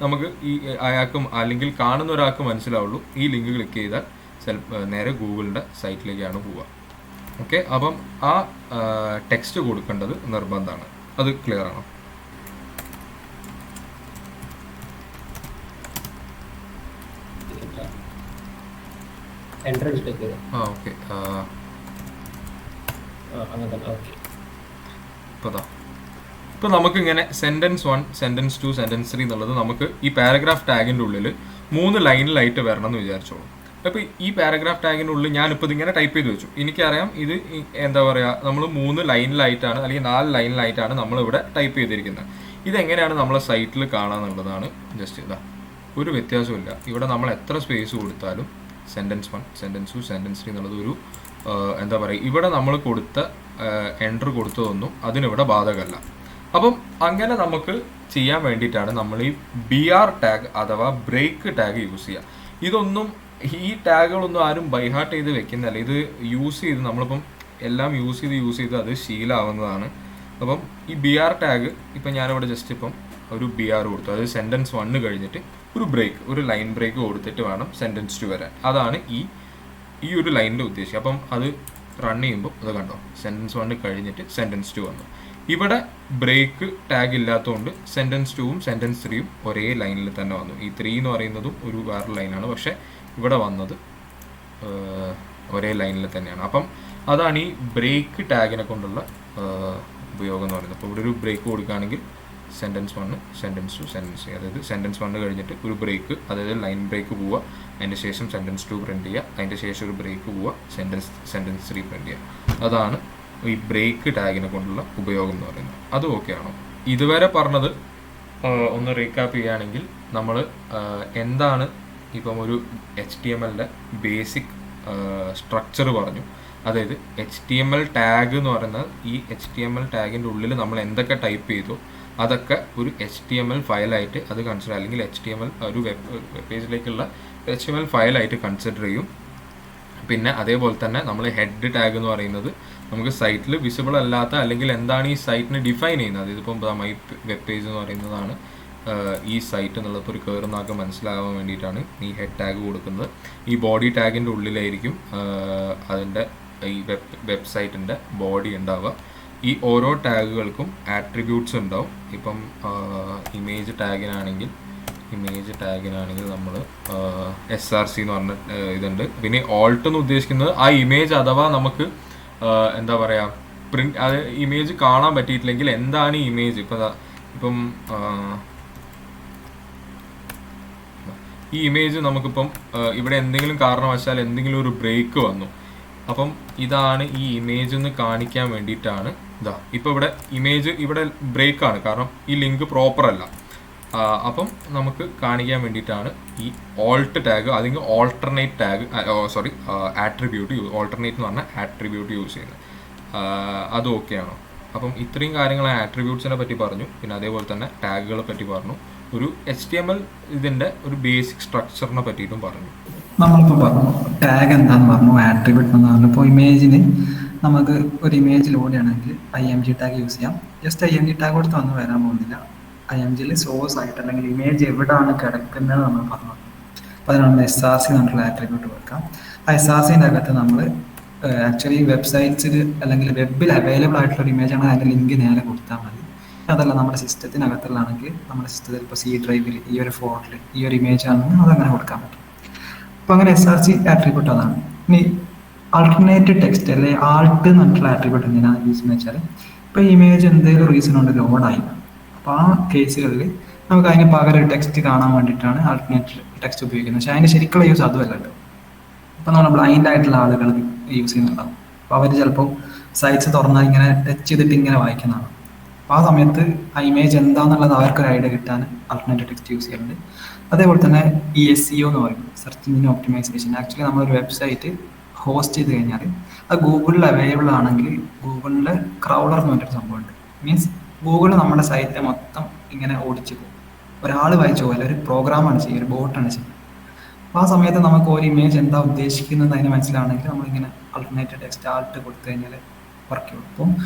[SPEAKER 1] നമുക്ക് ഈ അയാൾക്കും അല്ലെങ്കിൽ കാണുന്ന ഒരാൾക്ക് മനസ്സിലാവുള്ളൂ. ഈ ലിങ്ക് ക്ലിക്ക് ചെയ്താൽ നേരെ ഗൂഗിളിൻ്റെ സൈറ്റിലേക്കാണ് പോവുക. ഓക്കെ, അപ്പം ആ ടെക്സ്റ്റ് കൊടുക്കേണ്ടത് നിർബന്ധമാണ്. അത് ക്ലിയർ ആണോ? ഓക്കെ. ഇപ്പോൾ നമുക്കിങ്ങനെ സെൻറ്റൻസ് 1, സെൻറ്റൻസ് 2, സെൻറ്റൻസ് 3 എന്നുള്ളത് നമുക്ക് ഈ പാരഗ്രാഫ് ടാഗിൻ്റെ ഉള്ളിൽ 3 ലൈനിലായിട്ട് വരണം എന്ന് വിചാരിച്ചോളൂ. അപ്പോൾ ഈ പാരഗ്രാഫ് ടാഗിൻ്റെ ഉള്ളിൽ ഞാനിപ്പോൾ ഇതിങ്ങനെ ടൈപ്പ് ചെയ്ത് വെച്ചു. എനിക്കറിയാം ഇത് എന്താ പറയുക, നമ്മൾ 3 ലൈനിലായിട്ടാണ് അല്ലെങ്കിൽ 4 ലൈനിലായിട്ടാണ് നമ്മളിവിടെ ടൈപ്പ് ചെയ്തിരിക്കുന്നത്. ഇതെങ്ങനെയാണ് നമ്മളെ സൈറ്റിൽ കാണാമെന്നുള്ളതാണ്. ജസ്റ്റ് ഇതാ, ഒരു വ്യത്യാസമില്ല. ഇവിടെ നമ്മൾ എത്ര സ്പേസ് കൊടുത്താലും സെൻറ്റൻസ് 1, സെൻറ്റൻസ് 2, സെൻറ്റൻസ് 3 എന്നുള്ളത് ഒരു എന്താ പറയുക, ഇവിടെ നമ്മൾ കൊടുത്ത എൻട്രി കൊടുത്തതൊന്നും അതിനിവിടെ ബാധകമല്ല. അപ്പം അങ്ങനെ നമുക്ക് ചെയ്യാൻ വേണ്ടിയിട്ടാണ് നമ്മൾ ഈ BR ടാഗ് അഥവാ ബ്രേക്ക് ടാഗ് യൂസ് ചെയ്യുക. ഇതൊന്നും ഈ ടാഗുകളൊന്നും ആരും ബൈഹാർട്ട് ചെയ്ത് വെക്കുന്നില്ല. ഇത് യൂസ് ചെയ്ത് നമ്മളിപ്പം എല്ലാം യൂസ് ചെയ്ത് അത് ശീലമാവുന്നതാണ്. അപ്പം ഈ BR ടാഗ് ഇപ്പം ഞാനിവിടെ ജസ്റ്റ് ഇപ്പം ഒരു BR കൊടുത്തു. അതായത് സെൻറ്റൻസ് 1 കഴിഞ്ഞിട്ട് ഒരു ലൈൻ ബ്രേക്ക് കൊടുത്തിട്ട് വേണം സെൻറ്റൻസ് 2 വരാൻ. അതാണ് ഈ ഒരു ലൈനിൻ്റെ ഉദ്ദേശം. അപ്പം അത് റൺ ചെയ്യുമ്പോൾ അത് കണ്ടോ, സെൻറ്റൻസ് 1 കഴിഞ്ഞിട്ട് സെൻറ്റൻസ് 2 വന്നു. ഇവിടെ ബ്രേക്ക് ടാഗ് ഇല്ലാത്തതുകൊണ്ട് സെൻറ്റൻസ് 2ഉം സെൻറ്റൻസ് 3യും ഒരേ ലൈനിൽ തന്നെ വന്നു. ഈ 3 എന്ന് പറയുന്നതും ഒരു വേറെ ലൈനാണ്, പക്ഷേ ഇവിടെ വന്നത് ഒരേ ലൈനിൽ തന്നെയാണ്. അപ്പം അതാണ് ഈ ബ്രേക്ക് ടാഗിനെ കൊണ്ടുള്ള ഉപയോഗം എന്ന് പറയുന്നത്. അപ്പോൾ ഇവിടെ ഒരു ബ്രേക്ക് കൊടുക്കുകയാണെങ്കിൽ സെൻറ്റൻസ് 1, സെൻറ്റൻസ് 2, സെൻറ്റൻസ് 3, അതായത് സെൻറ്റൻസ് 1 കഴിഞ്ഞിട്ട് ഒരു ബ്രേക്ക്, അതായത് ലൈൻ ബ്രേക്ക് പോവുക, അതിൻ്റെ ശേഷം സെൻറ്റൻസ് 2 പ്രിൻറ്റ് ചെയ്യുക, അതിൻ്റെ ശേഷം ഒരു ബ്രേക്ക് പോവുക, സെൻറ്റൻസ് 3 പ്രിൻറ്റ് ചെയ്യുക. അതാണ് ഈ ബ്രേക്ക് ടാഗിനെ കൊണ്ടുള്ള ഉപയോഗം എന്ന് പറയുന്നത്. അത് ഓക്കെ ആണോ? ഇതുവരെ പറഞ്ഞത് ഒന്ന് റീക്യാപ്പ് ചെയ്യുകയാണെങ്കിൽ നമ്മൾ എന്താണ് ഇപ്പം ഒരു HTMLൻ്റെ ബേസിക് സ്ട്രക്ചർ പറഞ്ഞു. അതായത് HTML ടാഗ് എന്ന് പറയുന്നത് ഈ HTML ടാഗിൻ്റെ ഉള്ളിൽ നമ്മൾ എന്തൊക്കെ ടൈപ്പ് ചെയ്തു അതൊക്കെ ഒരു HTML ഫയലായിട്ട് അത് കൺസിഡർ, അല്ലെങ്കിൽ HTML ഒരു വെബ് പേജിലേക്കുള്ള HTML ഫയലായിട്ട് കൺസിഡർ ചെയ്യും. പിന്നെ അതേപോലെ തന്നെ നമ്മൾ ഹെഡ് ടാഗ് എന്ന് പറയുന്നത് നമുക്ക് സൈറ്റിൽ വിസിബിൾ അല്ലാത്ത, അല്ലെങ്കിൽ എന്താണ് ഈ സൈറ്റിനെ ഡിഫൈൻ ചെയ്യുന്നത്, ഇതിപ്പം മൈ വെബ് പേജ് എന്ന് പറയുന്നതാണ് ഈ സൈറ്റ് എന്നുള്ളത്. ഇപ്പോൾ ഒരു കയറുന്ന ആൾക്ക് മനസ്സിലാകാൻ വേണ്ടിയിട്ടാണ് ഈ ഹെഡ് ടാഗ് കൊടുക്കുന്നത്. ഈ ബോഡി ടാഗിൻ്റെ ഉള്ളിലായിരിക്കും അതിൻ്റെ ഈ വെബ്സൈറ്റിൻ്റെ ബോഡി ഉണ്ടാവുക. ഈ ഓരോ ടാഗുകൾക്കും ആട്രിബ്യൂട്ട്സ് ഉണ്ടാവും. ഇപ്പം ഇമേജ് ടാഗിനാണെങ്കിൽ നമ്മൾ SRC എന്ന് പറഞ്ഞ ഇതുണ്ട്. പിന്നെ ഓൾട്ട് എന്ന് ഉദ്ദേശിക്കുന്നത് ആ ഇമേജ് അഥവാ നമുക്ക് എന്താ പറയുക പ്രിന്റ്, അത് ഇമേജ് കാണാൻ പറ്റിയിട്ടില്ലെങ്കിൽ എന്താണ് ഈ ഇമേജ്, ഇപ്പം ഈ ഇമേജ് നമുക്കിപ്പം ഇവിടെ എന്തെങ്കിലും കാരണവശാൽ എന്തെങ്കിലും ഒരു ബ്രേക്ക് വന്നു, അപ്പം ഇതാണ് ഈ ഇമേജ് എന്ന് കാണിക്കാൻ വേണ്ടിയിട്ടാണ് ഇപ്പോൾ ഇവിടെ ഇമേജ് ഇവിടെ ബ്രേക്കാണ്, കാരണം ഈ ലിങ്ക് പ്രോപ്പർ അല്ല. അപ്പം നമുക്ക് കാണിക്കാൻ വേണ്ടിയിട്ടാണ് ഈ ഓൾട്ട് ടാഗ്, അല്ലെങ്കിൽ ഓൾട്ടർനേറ്റ് ടാഗ്, ആട്രിബ്യൂട്ട് ഓൾട്ടർനേറ്റ് എന്ന് പറഞ്ഞാൽ ആട്രിബ്യൂട്ട് യൂസ് ചെയ്യുന്നത്. അത് ഓക്കെ ആണോ? അപ്പം ഇത്രയും കാര്യങ്ങൾ ആട്രിബ്യൂട്ട്സിനെ പറ്റി പറഞ്ഞു. പിന്നെ അതേപോലെ തന്നെ ടാഗുകളെ പറ്റി പറഞ്ഞു. ഒരു HTML ഇതിൻ്റെ ഒരു ബേസിക് സ്ട്രക്ചറിനെ പറ്റിയിട്ടും പറഞ്ഞു.
[SPEAKER 2] നമ്മളിപ്പോൾ പറഞ്ഞു ടാഗ് എന്താണെന്ന് പറഞ്ഞു, ആട്രിബ്യൂട്ട് എന്ന് പറഞ്ഞു. ഇപ്പോൾ ഇമേജിന് നമുക്ക് ഒരു ഇമേജ് ലോഡ് ചെയ്യണമെങ്കിൽ IMG ടാഗ് യൂസ് ചെയ്യാം. ജസ്റ്റ് IMG ടാഗ് കൊടുത്ത് ഒന്നും വരാൻ പോകുന്നില്ല. IMGയിൽ സോഴ്സ് ആയിട്ട് അല്ലെങ്കിൽ ഇമേജ് എവിടെയാണ് കിടക്കുന്നത് നമ്മൾ പറഞ്ഞു. അപ്പോൾ അതിന് നമ്മൾ SRC എന്നുള്ള ആട്രിബ്യൂട്ട് കൊടുക്കാം. ആ SRCൻ്റെ അകത്ത് നമ്മൾ ആക്ച്വലി വെബ്സൈറ്റ്സിൽ അല്ലെങ്കിൽ വെബിൽ അവൈലബിൾ ആയിട്ടുള്ള ഒരു ഇമേജ് ആണെങ്കിൽ അതിൻ്റെ ലിങ്ക് നേരെ കൊടുത്താൽ മതി. അതല്ല നമ്മുടെ സിസ്റ്റത്തിനകത്തുള്ളതാണെങ്കിൽ നമ്മുടെ സിസ്റ്റത്തിൽ ഇപ്പോൾ C ഡ്രൈവിൽ ഈ ഒരു ഫോൾഡിൽ ഈ ഒരു ഇമേജ് ആണെങ്കിൽ അതങ്ങനെ കൊടുക്കാൻ പറ്റും. അപ്പോൾ അങ്ങനെ SRC ആട്രിബ്യൂട്ട് അതാണ്. ഇനി ആൾട്ടർനേറ്റ് ടെക്സ്റ്റ് അല്ലെ ആൾട്ട് എന്ന് പറഞ്ഞിട്ടുള്ള ആട്രിബ്യൂട്ട് എന്തിനാണ് യൂസ് എന്ന് വെച്ചാൽ, ഇപ്പോൾ ഇമേജ് എന്തെങ്കിലും റീസൺ കൊണ്ട് ലോഡായി, അപ്പോൾ ആ കേസുകളിൽ നമുക്ക് അതിന് പകരം ഒരു ടെക്സ്റ്റ് കാണാൻ വേണ്ടിയിട്ടാണ് ആൾട്ടർനേറ്റ് ടെക്സ്റ്റ് ഉപയോഗിക്കുന്നത്. പക്ഷേ അതിന് ശരിക്കുള്ള യൂസ് അതുമല്ലല്ലോ. ഇപ്പോൾ നമ്മൾ ബ്ലൈൻഡ് ആയിട്ടുള്ള ആളുകൾ യൂസ് ചെയ്യുന്നുണ്ടാവും. അപ്പോൾ അവർ ചിലപ്പോൾ സൈറ്റ്സ് തുറന്നാൽ ഇങ്ങനെ ടച്ച് ചെയ്തിട്ട് ഇങ്ങനെ വായിക്കുന്നതാണ്. അപ്പോൾ ആ സമയത്ത് ആ ഇമേജ് എന്താണെന്നുള്ളത് അവർക്കൊരു ഐഡിയ കിട്ടാൻ ആൾട്ടർനേറ്റ് ടെക്സ്റ്റ് യൂസ് ചെയ്യുന്നുണ്ട്. അതേപോലെ തന്നെ ഈ SEO എന്ന് പറയുന്നത് സെർച്ച് എഞ്ചിൻ ഒപ്റ്റിമൈസേഷൻ. ആക്ച്വലി നമ്മളൊരു വെബ്സൈറ്റ് ഹോസ്റ്റ് ചെയ്ത് കഴിഞ്ഞാൽ അത് ഗൂഗിളിൽ അവൈലബിൾ ആണെങ്കിൽ ഗൂഗിളിൽ ക്രൗളർ എന്ന് പറഞ്ഞൊരു സംഭവമുണ്ട്. മീൻസ് ഗൂഗിൾ നമ്മുടെ സൈറ്റ് മൊത്തം ഇങ്ങനെ ഓടിച്ചു പോകും. ഒരാൾ വായിച്ചു പോകില്ല, ഒരു പ്രോഗ്രാമാണ് ചെയ്യുക, ഒരു ബോട്ടാണ് ചെയ്യുക. അപ്പോൾ ആ സമയത്ത് നമുക്ക് ഒരു ഇമേജ് എന്താ ഉദ്ദേശിക്കുന്നത് അതിന് മനസ്സിലാണെങ്കിൽ നമ്മളിങ്ങനെ ആൾട്ടർനേറ്റ് ടെക്സ്റ്റ് ആൾട്ട് കൊടുത്തു കഴിഞ്ഞാൽ വർക്ക് ചെയ്യും.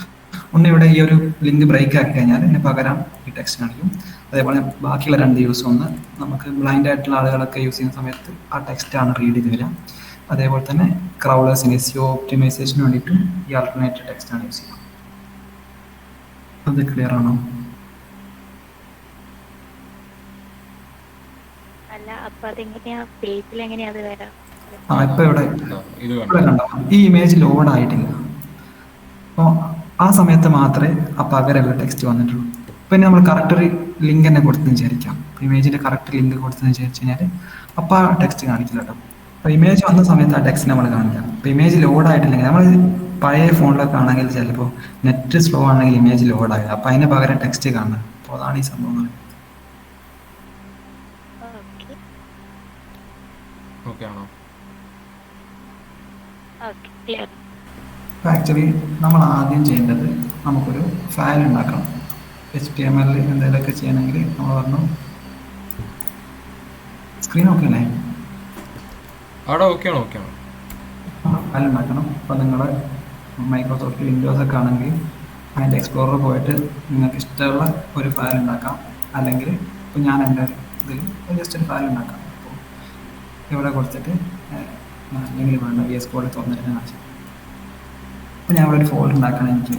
[SPEAKER 2] അപ്പം ഇവിടെ ഈ ഒരു ലിങ്ക് ബ്രേക്ക് ആക്കി കഴിഞ്ഞാൽ ഇതിന് പകരം ഈ ടെക്സ്റ്റ് കാണിക്കും. അതേപോലെ ബാക്കിയുള്ള 2 യൂസ്, ഒന്ന് നമുക്ക് ബ്ലൈൻഡ് ആയിട്ടുള്ള ആളുകളൊക്കെ യൂസ് ചെയ്യുന്ന സമയത്ത് ആ ടെക്സ്റ്റാണ് റീഡ് ചെയ്ത് വരിക. അതേപോലെ തന്നെ ക്രൗളേഴ്സിന് SEO ഒപ്റ്റിമൈസേഷന് വേണ്ടിയിട്ട് ഈ ആൾട്ടർനേറ്റ് ടെക്സ്റ്റാണ് യൂസ് ചെയ്യുക. അത് ക്ലിയർ ആണോ?
[SPEAKER 4] അല്ല, അപ്പൊ അതെങ്ങനെയാ പേജിൽ എങ്ങനെയാ അത് വരാം?
[SPEAKER 2] ഇപ്പൊ ഇവിടെ കണ്ടോ, ഈ ഇമേജ് ലോഡ് ആയിട്ടില്ല. അപ്പോൾ ആ സമയത്ത് മാത്രമേ ആ പകരമുള്ള ടെക്സ്റ്റ് വന്നിട്ടുള്ളൂ. പിന്നെ നമ്മൾ കറക്റ്റ് ഒരു ലിങ്ക് തന്നെ കൊടുത്തെന്ന് വിചാരിക്കാം. ഇമേജിന്റെ കറക്റ്റ് ലിങ്ക് കൊടുത്തെന്ന് വിചാരിച്ചു കഴിഞ്ഞാൽ അപ്പോൾ ആ ടെക്സ്റ്റ് കാണിക്കില്ല കേട്ടോ. അപ്പോൾ ഇമേജ് വന്ന സമയത്ത് ആ ടെക്സ്റ്റ് നമ്മൾ കാണിക്കാം. അപ്പോൾ ഇമേജ് ലോഡ് ആയിട്ടില്ലെങ്കിൽ നമ്മൾ പഴയ ഫോണിലൊക്കെ ആണെങ്കിൽ ചിലപ്പോൾ നെറ്റ് സ്ലോ ആണെങ്കിൽ ഇമേജ് ലോഡ് ആകില്ല. അപ്പോൾ അതിന് പകരം ടെക്സ്റ്റ് കാണുന്നത്. അപ്പോൾ അതാണ് ഈ സംഭവം.
[SPEAKER 1] ഓക്കെ ആണോ?
[SPEAKER 2] ആക്ച്വലി നമ്മൾ ആദ്യം ചെയ്യേണ്ടത് നമുക്കൊരു ഫയൽ ഉണ്ടാക്കണം. HTML എന്തെങ്കിലുമൊക്കെ ചെയ്യണമെങ്കിൽ നമ്മൾ പറഞ്ഞു സ്ക്രീൻ ഓക്കെ അല്ലേ? ഫയൽ ഉണ്ടാക്കണം. അപ്പോൾ നിങ്ങൾ മൈക്രോസോഫ്റ്റ് വിൻഡോസ് ഒക്കെ ആണെങ്കിൽ അതിൻ്റെ എക്സ്പ്ലോറർ പോയിട്ട് നിങ്ങൾക്ക് ഇഷ്ടമുള്ള ഒരു ഫയൽ ഉണ്ടാക്കാം. അല്ലെങ്കിൽ ഇപ്പോൾ ഞാൻ എൻ്റെ ഇതിൽ ജസ്റ്റ് ഒരു ഫയൽ ഉണ്ടാക്കാം. അപ്പോൾ ഇവിടെ കൊടുത്തിട്ട് അല്ലെങ്കിൽ വേണ്ട VS Code തുറന്നിട്ട് കാണിച്ചു. അപ്പോൾ ഞാൻ ഇവിടെ ഒരു ഫോൾഡർ ഉണ്ടാക്കണം. എനിക്ക്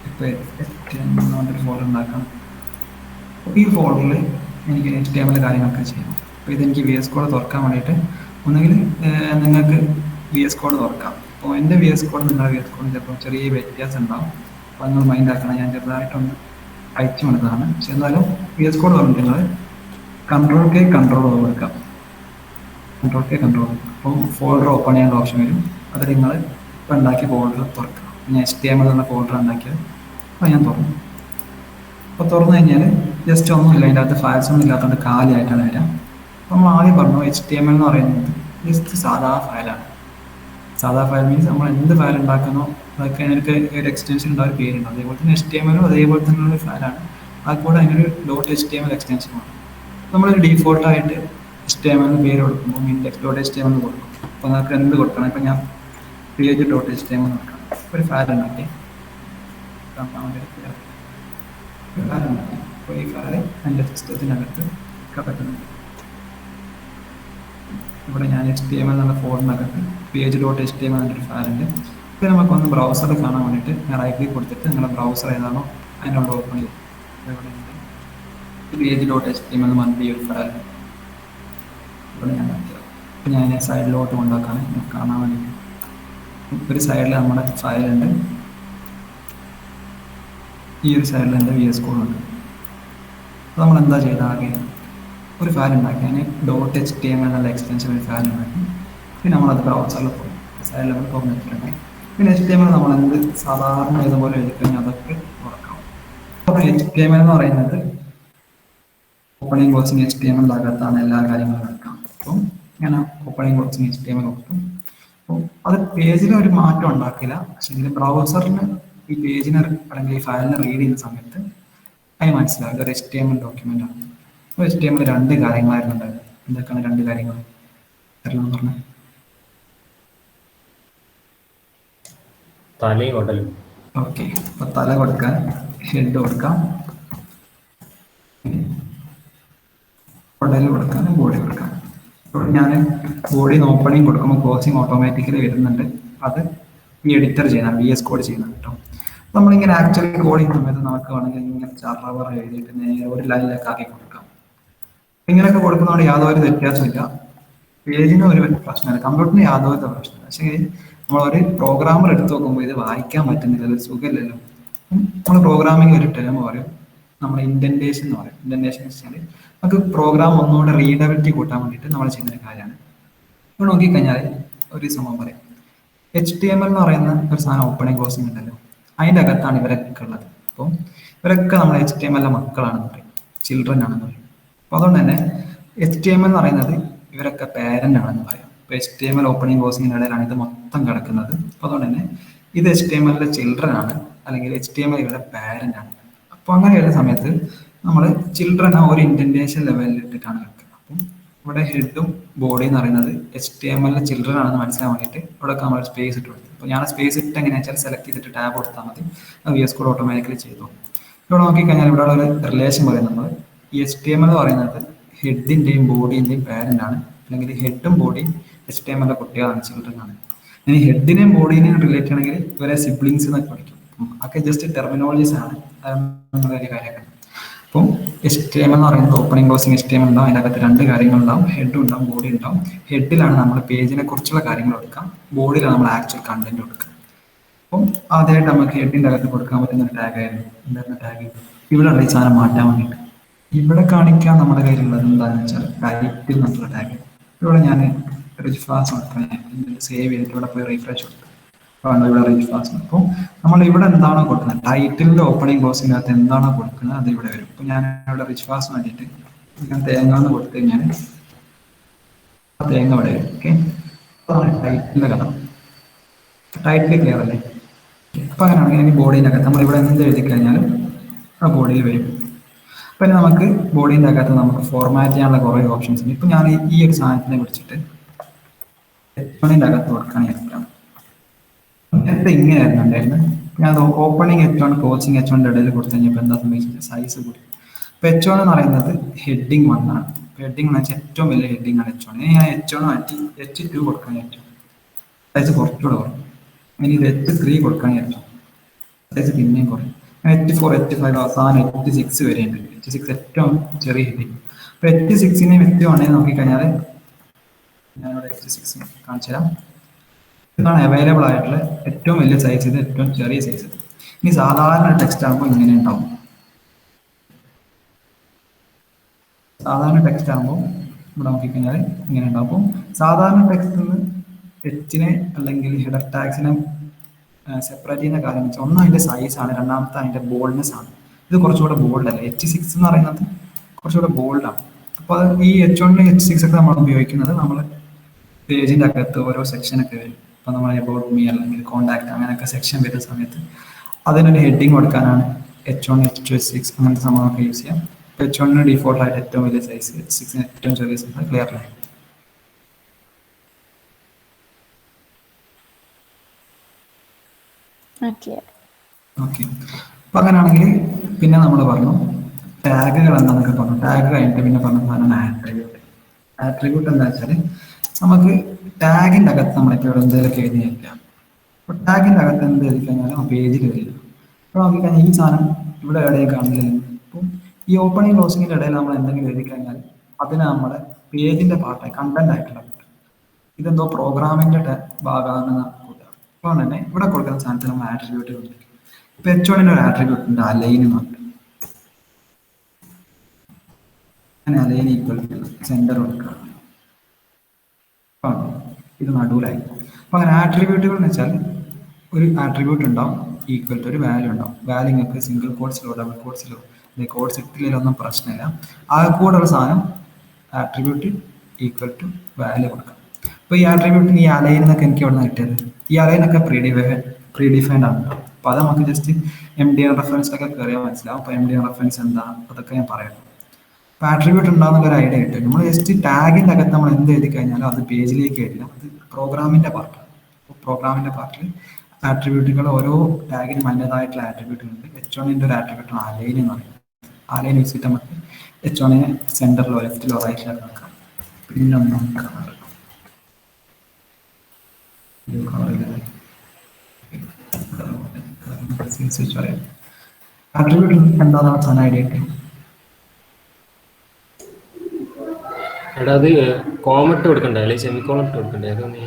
[SPEAKER 2] ഇപ്പോൾ ഒരു ഫോൾഡർ ഉണ്ടാക്കണം. അപ്പോൾ ഈ ഫോൾഡറിൽ എനിക്ക് HTML കാര്യങ്ങളൊക്കെ ചെയ്യണം. അപ്പോൾ ഇതെനിക്ക് VS Code തുറക്കാൻ വേണ്ടിയിട്ട് ഒന്നുകിൽ നിങ്ങൾക്ക് VS Code തുറക്കാം. അപ്പോൾ എൻ്റെ VS Code നിങ്ങളുടെ VS Code ചിലപ്പോൾ ചെറിയ വ്യത്യാസം ഉണ്ടാവും. അപ്പോൾ നിങ്ങൾ മൈൻഡ് ആക്കണം. ഞാൻ ചെറുതായിട്ടൊന്ന് അയച്ചു കൊടുത്തതാണ്. പക്ഷെ എന്നാലും VS Code തുറന്നിട്ട് നിങ്ങൾ Ctrl+K കൊടുക്കാം. Ctrl+K. അപ്പോൾ ഫോൾഡർ ഓപ്പൺ ചെയ്യാനുള്ള ഓപ്ഷൻ വരും. അത് നിങ്ങൾ ഇപ്പോൾ ഉണ്ടാക്കിയ ഫോൾഡർ തുറക്കുക. ഞാൻ HTML എന്ന ഫോൾഡർ ഉണ്ടാക്കിയത് അപ്പോൾ ഞാൻ തുറന്നു. അപ്പോൾ തുറന്നു കഴിഞ്ഞാൽ ജസ്റ്റ് ഒന്നുമില്ല, അതിൻ്റെ അകത്ത് ഫയൽസ് ഒന്നും ഇല്ലാത്തതുകൊണ്ട് കാലിയായിട്ടാണ് വരിക. അപ്പോൾ നമ്മൾ ആദ്യം പറഞ്ഞു HTML എന്ന് പറയുന്നത് ജസ്റ്റ് സാധാ ഫയലാണ്. സാധാ ഫയൽ മീൻസ് നമ്മൾ എന്ത് ഫയൽ ഉണ്ടാക്കുന്നോ അതൊക്കെ അതിനൊക്കെ ഒരു എക്സ്റ്റൻഷൻ ഉണ്ടാവും, ഒരു പേരുണ്ട്. അതേപോലെ തന്നെ HTML അതേപോലെ തന്നെ ഒരു ഫയലാണ്, അത് കൂടെ അതിനൊരു .html എക്സ്റ്റൻഷൻ ആണ്. നമ്മളൊരു ഡീഫോൾട്ടായിട്ട് HTML പേര് കൊടുക്കുമ്പോൾ index.html കൊടുക്കും. അപ്പോൾ നമുക്ക് എന്ത് കൊടുക്കണം, ഇപ്പം ഞാൻ page.html കൊടുക്കണം, ഒരു ഫയൽ ഉണ്ടാക്കി അപ്പോൾ ഈ ഫയൽ എൻ്റെ സിസ്റ്റത്തിനകത്ത് പറ്റുന്നുണ്ട്. ഇവിടെ ഞാൻ HTML എന്നുള്ള ഫോൾഡറിനകത്ത് page.html എന്നൊരു ഫയലുണ്ട്. ഇത് നമുക്കൊന്ന് ബ്രൗസറിൽ കാണാൻ വേണ്ടിയിട്ട് ഞാൻ റൈറ്റ് ക്ലിക്ക് കൊടുത്തിട്ട് നിങ്ങളുടെ ബ്രൗസർ ഏതാണോ അതിനോട് ഓപ്പൺ ചെയ്യും. page.html എന്ന് പറഞ്ഞ ഈ ഒരു ഫയൽ ഇവിടെ ഞാൻ സൈഡിലോട്ട് കൊണ്ടാക്കാണ് കാണാൻ വേണ്ടിയിട്ട്. ഒരു സൈഡിൽ നമ്മുടെ ഫയലുണ്ട്, ഈ ഒരു സൈഡിൽ എൻ്റെ VS Code ഉണ്ട്. അപ്പോൾ നമ്മൾ എന്താ ചെയ്താൽ ആകെ ഒരു ഫയൽ ഉണ്ടാക്കി, അതിന് .html എന്നുള്ള എക്സ്റ്റൻഷൻ ഒരു ഫയൽ ഉണ്ടാക്കി. പിന്നെ നമ്മളത് ബ്രൗസറിൽ പോകും, സൈഡിൽ നമ്മൾ തുറന്നിട്ടുണ്ട്. പിന്നെ HTML നമ്മൾ എന്ത് സാധാരണ ഇതുപോലെ എഴുതിക്കഴിഞ്ഞാൽ അതൊക്കെ തുറക്കാം. അപ്പോൾ HTML എന്ന് പറയുന്നത് ഓപ്പണിംഗ് ക്ലോസിംഗ് HTML അകത്താണ് എല്ലാ കാര്യങ്ങളും എടുക്കാം. അപ്പം ഞാൻ ഓപ്പണിംഗ് ക്ലോസിംഗ് HTML കൊടുക്കും. അപ്പോൾ അത് പേജിൽ ഒരു മാറ്റം ഉണ്ടാക്കില്ല, പക്ഷേ ബ്രൗസറിന് ഈ പേജിനെ അല്ലെങ്കിൽ ഈ ഫയലിനെ റീഡ് ചെയ്യുന്ന സമയത്ത് അതിന് മനസ്സിലാവും ഇതൊരു HTML ഡോക്യുമെന്റ് ആണ്. അപ്പോൾ HTML രണ്ട് കാര്യങ്ങളായിരുന്നു ഉണ്ടായത്. എന്തൊക്കെയാണ് രണ്ട് കാര്യങ്ങൾ എല്ലാം പറഞ്ഞത്?
[SPEAKER 5] തലയും ഉടലും.
[SPEAKER 2] ഓക്കെ, അപ്പോൾ തല കൊടുക്കാൻ ഹെഡ് കൊടുക്കാം, ഉടൽ കൊടുക്കാനും ബോഡി കൊടുക്കാം. അപ്പോൾ ഞാൻ ബോഡിന്ന് ഓപ്പണിങ് കൊടുക്കുമ്പോൾ ക്ലോസിങ് ഓട്ടോമാറ്റിക്കലി വരുന്നുണ്ട്. അത് ഈ എഡിറ്റർ ചെയ്യുന്ന VS Code ചെയ്യുന്നത് കേട്ടോ. നമ്മളിങ്ങനെ ആക്ച്വലി കോഡ് ചെയ്യുന്ന സമയത്ത് നമുക്ക് വേണമെങ്കിൽ ഇങ്ങനെ ചറവറ എഴുതിയിട്ട് നേരെ ഒരു ലൈനിലേക്ക് ആക്കി കൊടുക്കാം. ഇങ്ങനെയൊക്കെ കൊടുക്കുന്നതുകൊണ്ട് യാതൊരു വ്യത്യാസമില്ല, പേജിന് ഒരു പ്രശ്നമില്ല, കമ്പ്യൂട്ടറിന് യാതൊരു പ്രശ്നമില്ല. പക്ഷേ നമ്മളൊരു പ്രോഗ്രാമർ എടുത്ത് നോക്കുമ്പോൾ ഇത് വായിക്കാൻ പറ്റുന്നില്ല, ഒരു സുഖമില്ലല്ലോ. നമ്മൾ പ്രോഗ്രാമിംഗ് ഒരു ടേം പറയും, നമ്മൾ ഇൻഡന്റേഷൻ എന്ന് പറയും. ഇൻഡന്റേഷൻ വെച്ചാൽ നമുക്ക് പ്രോഗ്രാം ഒന്നുകൂടെ റീഡബിലിറ്റി കൂട്ടാൻ വേണ്ടിയിട്ട് നമ്മൾ ചെയ്യുന്ന ഒരു കാര്യമാണ്. ഇപ്പോൾ നോക്കിക്കഴിഞ്ഞാൽ ഒരു സംഭവം പറയും, HTML എന്ന് പറയുന്ന ഒരു സാധനം ഓപ്പണിംഗ് ക്ലോസിംഗ് ഉണ്ടല്ലോ, അതിൻ്റെ അകത്താണ് ഇവരൊക്കെ ഉള്ളത്. അപ്പോൾ ഇവരൊക്കെ നമ്മൾ HTML മക്കളാണെന്ന് പറയും, ചിൽഡ്രൻ ആണെന്ന് പറയും. അപ്പോൾ അതുകൊണ്ട് തന്നെ HTML എന്ന് പറയുന്നത് ഇവരൊക്കെ പാരന്റ് ആണെന്ന് പറയാം. ഇപ്പോൾ HTML ഓപ്പണിംഗ് ക്ലോസിംഗിൻ്റെ ഇടയിലാണ് ഇത് മൊത്തം കിടക്കുന്നത്. അപ്പോൾ അതുകൊണ്ട് തന്നെ ഇത് HTML ചിൽഡ്രൻ ആണ്, അല്ലെങ്കിൽ HTML ഇവരുടെ പാരന്റ് ആണ്. അപ്പോൾ അങ്ങനെ വരുന്ന സമയത്ത് നമ്മൾ ചിൽഡ്രൻ ആ ഒരു ഇൻഡന്റേഷൻ ലെവലിൽ ഇട്ടിട്ടാണ് വെക്കുന്നത്. അപ്പം ഇവിടെ ഹെഡും ബോഡി എന്ന് പറയുന്നത് HTML ചിൽഡ്രൻ ആണെന്ന് മനസ്സിലാൻ വേണ്ടിയിട്ട് ഇവിടെ നമ്മൾ സ്പേസ് ഇട്ട് കൊടുത്തു. അപ്പോൾ ഞാൻ സ്പേസ് ഇട്ട് എങ്ങനെയാണെന്ന് വെച്ചാൽ സെലക്ട് ചെയ്തിട്ട് ടാബ് കൊടുത്താൽ മതി, അത് VS Code ഓട്ടോമാറ്റിക്കലി ചെയ്തു. ഇവിടെ നോക്കിക്കഴിഞ്ഞാൽ ഇവിടെ ഒരു റിലേഷൻ പറയും, നമ്മൾ ഈ HTML എന്ന് പറയുന്നത് ഹെഡിൻ്റെയും ബോഡിൻ്റെയും പാരന്റ് ആണ്, അല്ലെങ്കിൽ ഹെഡും ബോഡിയും HTML കുട്ടികളാണ്, ചിൽഡ്രൻ ആണ്. ഇനി ഹെഡിനെയും ബോഡീനെയും റിലേറ്റ് ചെയ്യണമെങ്കിൽ ഇവരെ സിബ്ലിങ്സ് എന്നൊക്കെ പഠിക്കും. അതൊക്കെ ജസ്റ്റ് ടെർമിനോളജീസ് ആണ്, നമ്മുടെ ഒരു കാര്യമാണ്. അപ്പം HTML എന്ന് പറയുന്നത് ഓപ്പണിംഗ് ക്ലോസിംഗ് HTML ഉണ്ടാവും, അതിൻ്റെ അകത്ത് രണ്ട് കാര്യങ്ങളുണ്ടാവും, ഹെഡും ഉണ്ടാവും ബോഡി ഉണ്ടാവും. ഹെഡിലാണ് നമ്മൾ പേജിനെ കുറിച്ചുള്ള കാര്യങ്ങൾ കൊടുക്കാം, ബോഡിയിലാണ് നമ്മൾ ആക്ച്വൽ കണ്ടന്റ് കൊടുക്കുക. അപ്പം ആദ്യമായിട്ട് നമുക്ക് ഹെഡിൻ്റെ അകത്ത് കൊടുക്കാൻ പറ്റുന്ന ഒരു ടാഗ് ആയിരുന്നു, എന്തായിരുന്നു ടാഗ്, ഇവിടെ ഈ സാധനം മാറ്റാൻ വേണ്ടിയിട്ട് ഇവിടെ കാണിക്കാൻ നമ്മുടെ കയ്യിലുള്ളത് എന്താണെന്ന് വെച്ചാൽ ടൈറ്റിൽ എന്നുള്ള ടാഗ്. ഇവിടെ ഞാൻ റിച്ച് ഫാസ്റ്റ് കൊടുക്കാൻ സേവ് ചെയ്തിട്ട് ഇവിടെ പോയി റീഫ്രഷ് കൊടുക്കും, ഇവിടെ റീച്ച് ഫാസ്റ്റ്. അപ്പോൾ നമ്മൾ ഇവിടെ എന്താണോ കൊടുക്കുന്നത്, ടൈറ്റിലിന്റെ ഓപ്പണിംഗ് ക്ലോസിനകത്ത് എന്താണോ കൊടുക്കുന്നത് അത് ഇവിടെ വരും. അപ്പോൾ ഞാൻ ഇവിടെ റിച്ച് ഫാസ്റ്റ് വേണ്ടിയിട്ട് ഞാൻ തേങ്ങ എന്ന് കൊടുത്തു കഴിഞ്ഞാൽ ആ തേങ്ങ ഇവിടെ വരും. ഓക്കെ, അതാണ് ടൈറ്റിലിന്റെ കഥ. ടൈറ്റിൽ ക്ലിയർ അല്ലേ? അപ്പോൾ അങ്ങനെയാണെങ്കിൽ ഇനി ബോഡീനകത്ത് നമ്മൾ ഇവിടെ എന്ത് എഴുതി കഴിഞ്ഞാലും ആ ബോഡിയിൽ വരും. അപ്പം ഇനി നമുക്ക് ബോഡീൻ്റെ അകത്ത് നമുക്ക് ഫോർമാറ്റ് ചെയ്യാനുള്ള കുറേ ഓപ്ഷൻസ് ഉണ്ട്. ഇപ്പം ഞാൻ ഈ ഒരു സാധനത്തിനെ പിടിച്ചിട്ട് H1ന്റെ അകത്ത് കൊടുക്കുകയാണെങ്കിൽ നേരത്തെ ഇങ്ങനെയായിരുന്നു ഉണ്ടായിരുന്നത്. ഞാൻ ഓപ്പണിംഗ് H1 ക്ലോസിംഗ് H1ന്റെ ഇടയിൽ കൊടുത്തു കഴിഞ്ഞപ്പോൾ എന്താ സംഭവിച്ചത്, സൈസ് കൂടി. ഇപ്പൊ H1 എന്ന് പറയുന്നത് ഹെഡിങ് 1 ആണ്. ഹെഡിങ് എന്ന് വെച്ചാൽ ഏറ്റവും വലിയ ഹെഡിങ് ആണ് H1. ഇനി ഞാൻ H1 മാറ്റി H2 കൊടുക്കാൻ പറ്റും, സൈസ് കുറച്ചുകൂടെ കുറയും. ഇനി ഇത് H3 കൊടുക്കാൻ പറ്റും, സൈസ് പിന്നെയും കുറയും. H4 H5 അവസാനം H6 വരെ ഉണ്ട്. H6 ഏറ്റവും ചെറിയ ഹെഡിങ്. അപ്പൊ H6നെയും H1നെയും നോക്കിക്കഴിഞ്ഞാൽ ഞാനിവിടെ H6 കാണിച്ചു തരാം. ഇതാണ് അവൈലബിൾ ആയിട്ടുള്ള ഏറ്റവും വലിയ സൈസ്, ഇത് ഏറ്റവും ചെറിയ സൈസ്. ഇനി സാധാരണ ടെക്സ്റ്റ് ആകുമ്പോൾ ഇങ്ങനെ ഉണ്ടാവും. സാധാരണ ടെക്സ്റ്റ് ആകുമ്പോൾ ഇവിടെ നോക്കിക്കഴിഞ്ഞാൽ ഇങ്ങനെ ഉണ്ടാവും. അപ്പം സാധാരണ ടെക്സ്റ്റ് നിന്ന് Hനെ അല്ലെങ്കിൽ ഹെഡർ ടാഗ്സിനെ സെപ്പറേറ്റ് ചെയ്യുന്ന കാര്യം വെച്ചാൽ ഒന്ന് അതിന്റെ സൈസാണ്, രണ്ടാമത്തെ അതിന്റെ ബോൾഡ്നെസ് ആണ്. ഇത് കുറച്ചുകൂടെ ബോൾഡ് അല്ല, H6 എന്ന് പറയുന്നത് കുറച്ചുകൂടെ ബോൾഡാണ്. അപ്പോൾ ഈ H1 H6 ഒക്കെ നമ്മൾ ഉപയോഗിക്കുന്നത് നമ്മൾ പേജിന്റെ അകത്ത് ഓരോ സെക്ഷനൊക്കെ വരും. ഇപ്പം നമ്മൾ എബൌട്ട് മീ അല്ലെങ്കിൽ കോൺടാക്ട് അങ്ങനെയൊക്കെ സെക്ഷൻ വരുന്ന സമയത്ത് അതിനൊരു ഹെഡിങ് കൊടുക്കാനാണ് H1, H2, H6 അങ്ങനത്തെ സംഭവമൊക്കെ യൂസ് ചെയ്യാം. ഇപ്പോൾ H1 ഡിഫോൾട്ടായിട്ട് ഏറ്റവും വലിയ സൈസ്, H6 ഏറ്റവും ചെറിയ സൈസ്. ക്ലിയർ അല്ലേ?
[SPEAKER 3] ക്ലിയർ.
[SPEAKER 2] ഓക്കെ. അപ്പം അങ്ങനെയാണെങ്കിൽ പിന്നെ നമ്മൾ പറഞ്ഞു ടാഗുകൾ എന്താണെന്നൊക്കെ പറഞ്ഞു. ടാഗ് കഴിഞ്ഞിട്ട് പിന്നെ പറഞ്ഞ സാധനമാണ് ആട്രിബ്യൂട്ട്. ആട്രിബ്യൂട്ട് എന്താ വെച്ചാൽ നമുക്ക് ടാഗിൻ്റെ അകത്ത് നമ്മളിപ്പോൾ ഇവിടെ എന്തെങ്കിലുമൊക്കെ എഴുതി വെക്കാം. അപ്പോൾ ടാഗിൻ്റെ അകത്ത് എന്ത് എഴുതി കഴിഞ്ഞാൽ ആ പേജിൽ വരില്ല. അപ്പോൾ നോക്കിക്കഴിഞ്ഞാൽ ഈ സാധനം ഇവിടെ എവിടെയും കാണില്ല. അപ്പം ഈ ഓപ്പണിംഗ് ക്ലോസിങ്ങിൻ്റെ ഇടയിൽ നമ്മൾ എന്തെങ്കിലും എഴുതി കഴിഞ്ഞാൽ അതിന് നമ്മുടെ പേജിൻ്റെ പാർട്ടായി കണ്ടന്റ് ആയിട്ടുള്ള ഇതെന്തോ പ്രോഗ്രാമിൻ്റെ ഭാഗമാണെന്ന് കൂട്ടുക. അപ്പോൾ തന്നെ ഇവിടെ കൊടുക്കുന്ന സാധനത്തിൽ നമ്മൾ ആട്രിബ്യൂട്ടുകൾ ഉണ്ട്. ഇപ്പൊ H1 ഒരു ആട്രിബ്യൂട്ട് ഉണ്ട്, അലൈൻ എന്ന് പറഞ്ഞിട്ട്. അങ്ങനെ അലൈൻ ഈക്വൽ സെന്റർ കൊടുക്കുക. ഇത് നടുവിലായി. അപ്പൊ അങ്ങനെ ആട്രിബ്യൂട്ടുകൾ എന്ന് വെച്ചാൽ ഒരു ആട്രിബ്യൂട്ട് ഉണ്ടാവും, ഈക്വൽ ടു ഒരു വാല്യൂ ഉണ്ടാവും. വാല്യൂ നിങ്ങൾക്ക് സിംഗിൾ കോഡ്സിലോ ഡബിൾ കോഡ്സിലോ കോഡ്സ് ഇട്ടില്ലൊന്നും പ്രശ്നമില്ല. ആ കൂടെ ഒരു സാധനം ആട്രിബ്യൂട്ട് ഈക്വൽ ടു വാല്യൂ കൊടുക്കാം. അപ്പോൾ ഈ ആട്രിബ്യൂട്ടിന് ഈ അലൈൻ എന്നൊക്കെ എനിക്ക് ഇവിടെ നിന്ന് കിട്ടിയത്, ഈ അലൈൻ ഒക്കെ പ്രീഡിഫൈൻഡ് ആണ്. അപ്പോൾ അത് നമുക്ക് ജസ്റ്റ് MDN റെഫറൻസിലൊക്കെ കയറിയാൽ മനസ്സിലാവും. അപ്പോൾ MDN റെഫറൻസ് എന്താ അതൊക്കെ ഞാൻ പറയാം. അപ്പോൾ ആട്രിബ്യൂട്ട് ഉണ്ടാകുന്ന ഒരു ഐഡിയ കിട്ടും. നമ്മൾ ജസ്റ്റ് ടാഗിൻ്റെ അകത്ത് നമ്മൾ എന്ത് എഴുതി കഴിഞ്ഞാലും അത് പേജിലേക്ക് വരില്ല, അത് പ്രോഗ്രാമിൻ്റെ പാർട്ടാണ്. പ്രോഗ്രാമിൻ്റെ പാർട്ടിൽ ആട്രിബ്യൂട്ടുകൾ ഓരോ ടാഗിനും അതിൻ്റെതായിട്ടുള്ള ആട്രിബ്യൂട്ടുകളുണ്ട്. H1 ഒരു ആട്രിബ്യൂട്ടാണ് അലൈൻ എന്ന് പറയുന്നത്. അലൈൻ യൂസ് ചെയ്തിട്ട് നമുക്ക് H1 സെന്ററിലോ ലെഫ്റ്റിലോ റൈറ്റിലോ നോക്കാം. പിന്നെ ഒന്നും കളർ ആട്രിബ്യൂട്ട് എന്താണെന്ന് സാധനം ഐഡിയ കിട്ടും.
[SPEAKER 5] എടാ അത് കോമട്ട് കൊടുക്കണ്ടേ അല്ലെങ്കിൽ സെമിക്കോളം ഇട്ട് കൊടുക്കണ്ടേ? അതൊന്ന്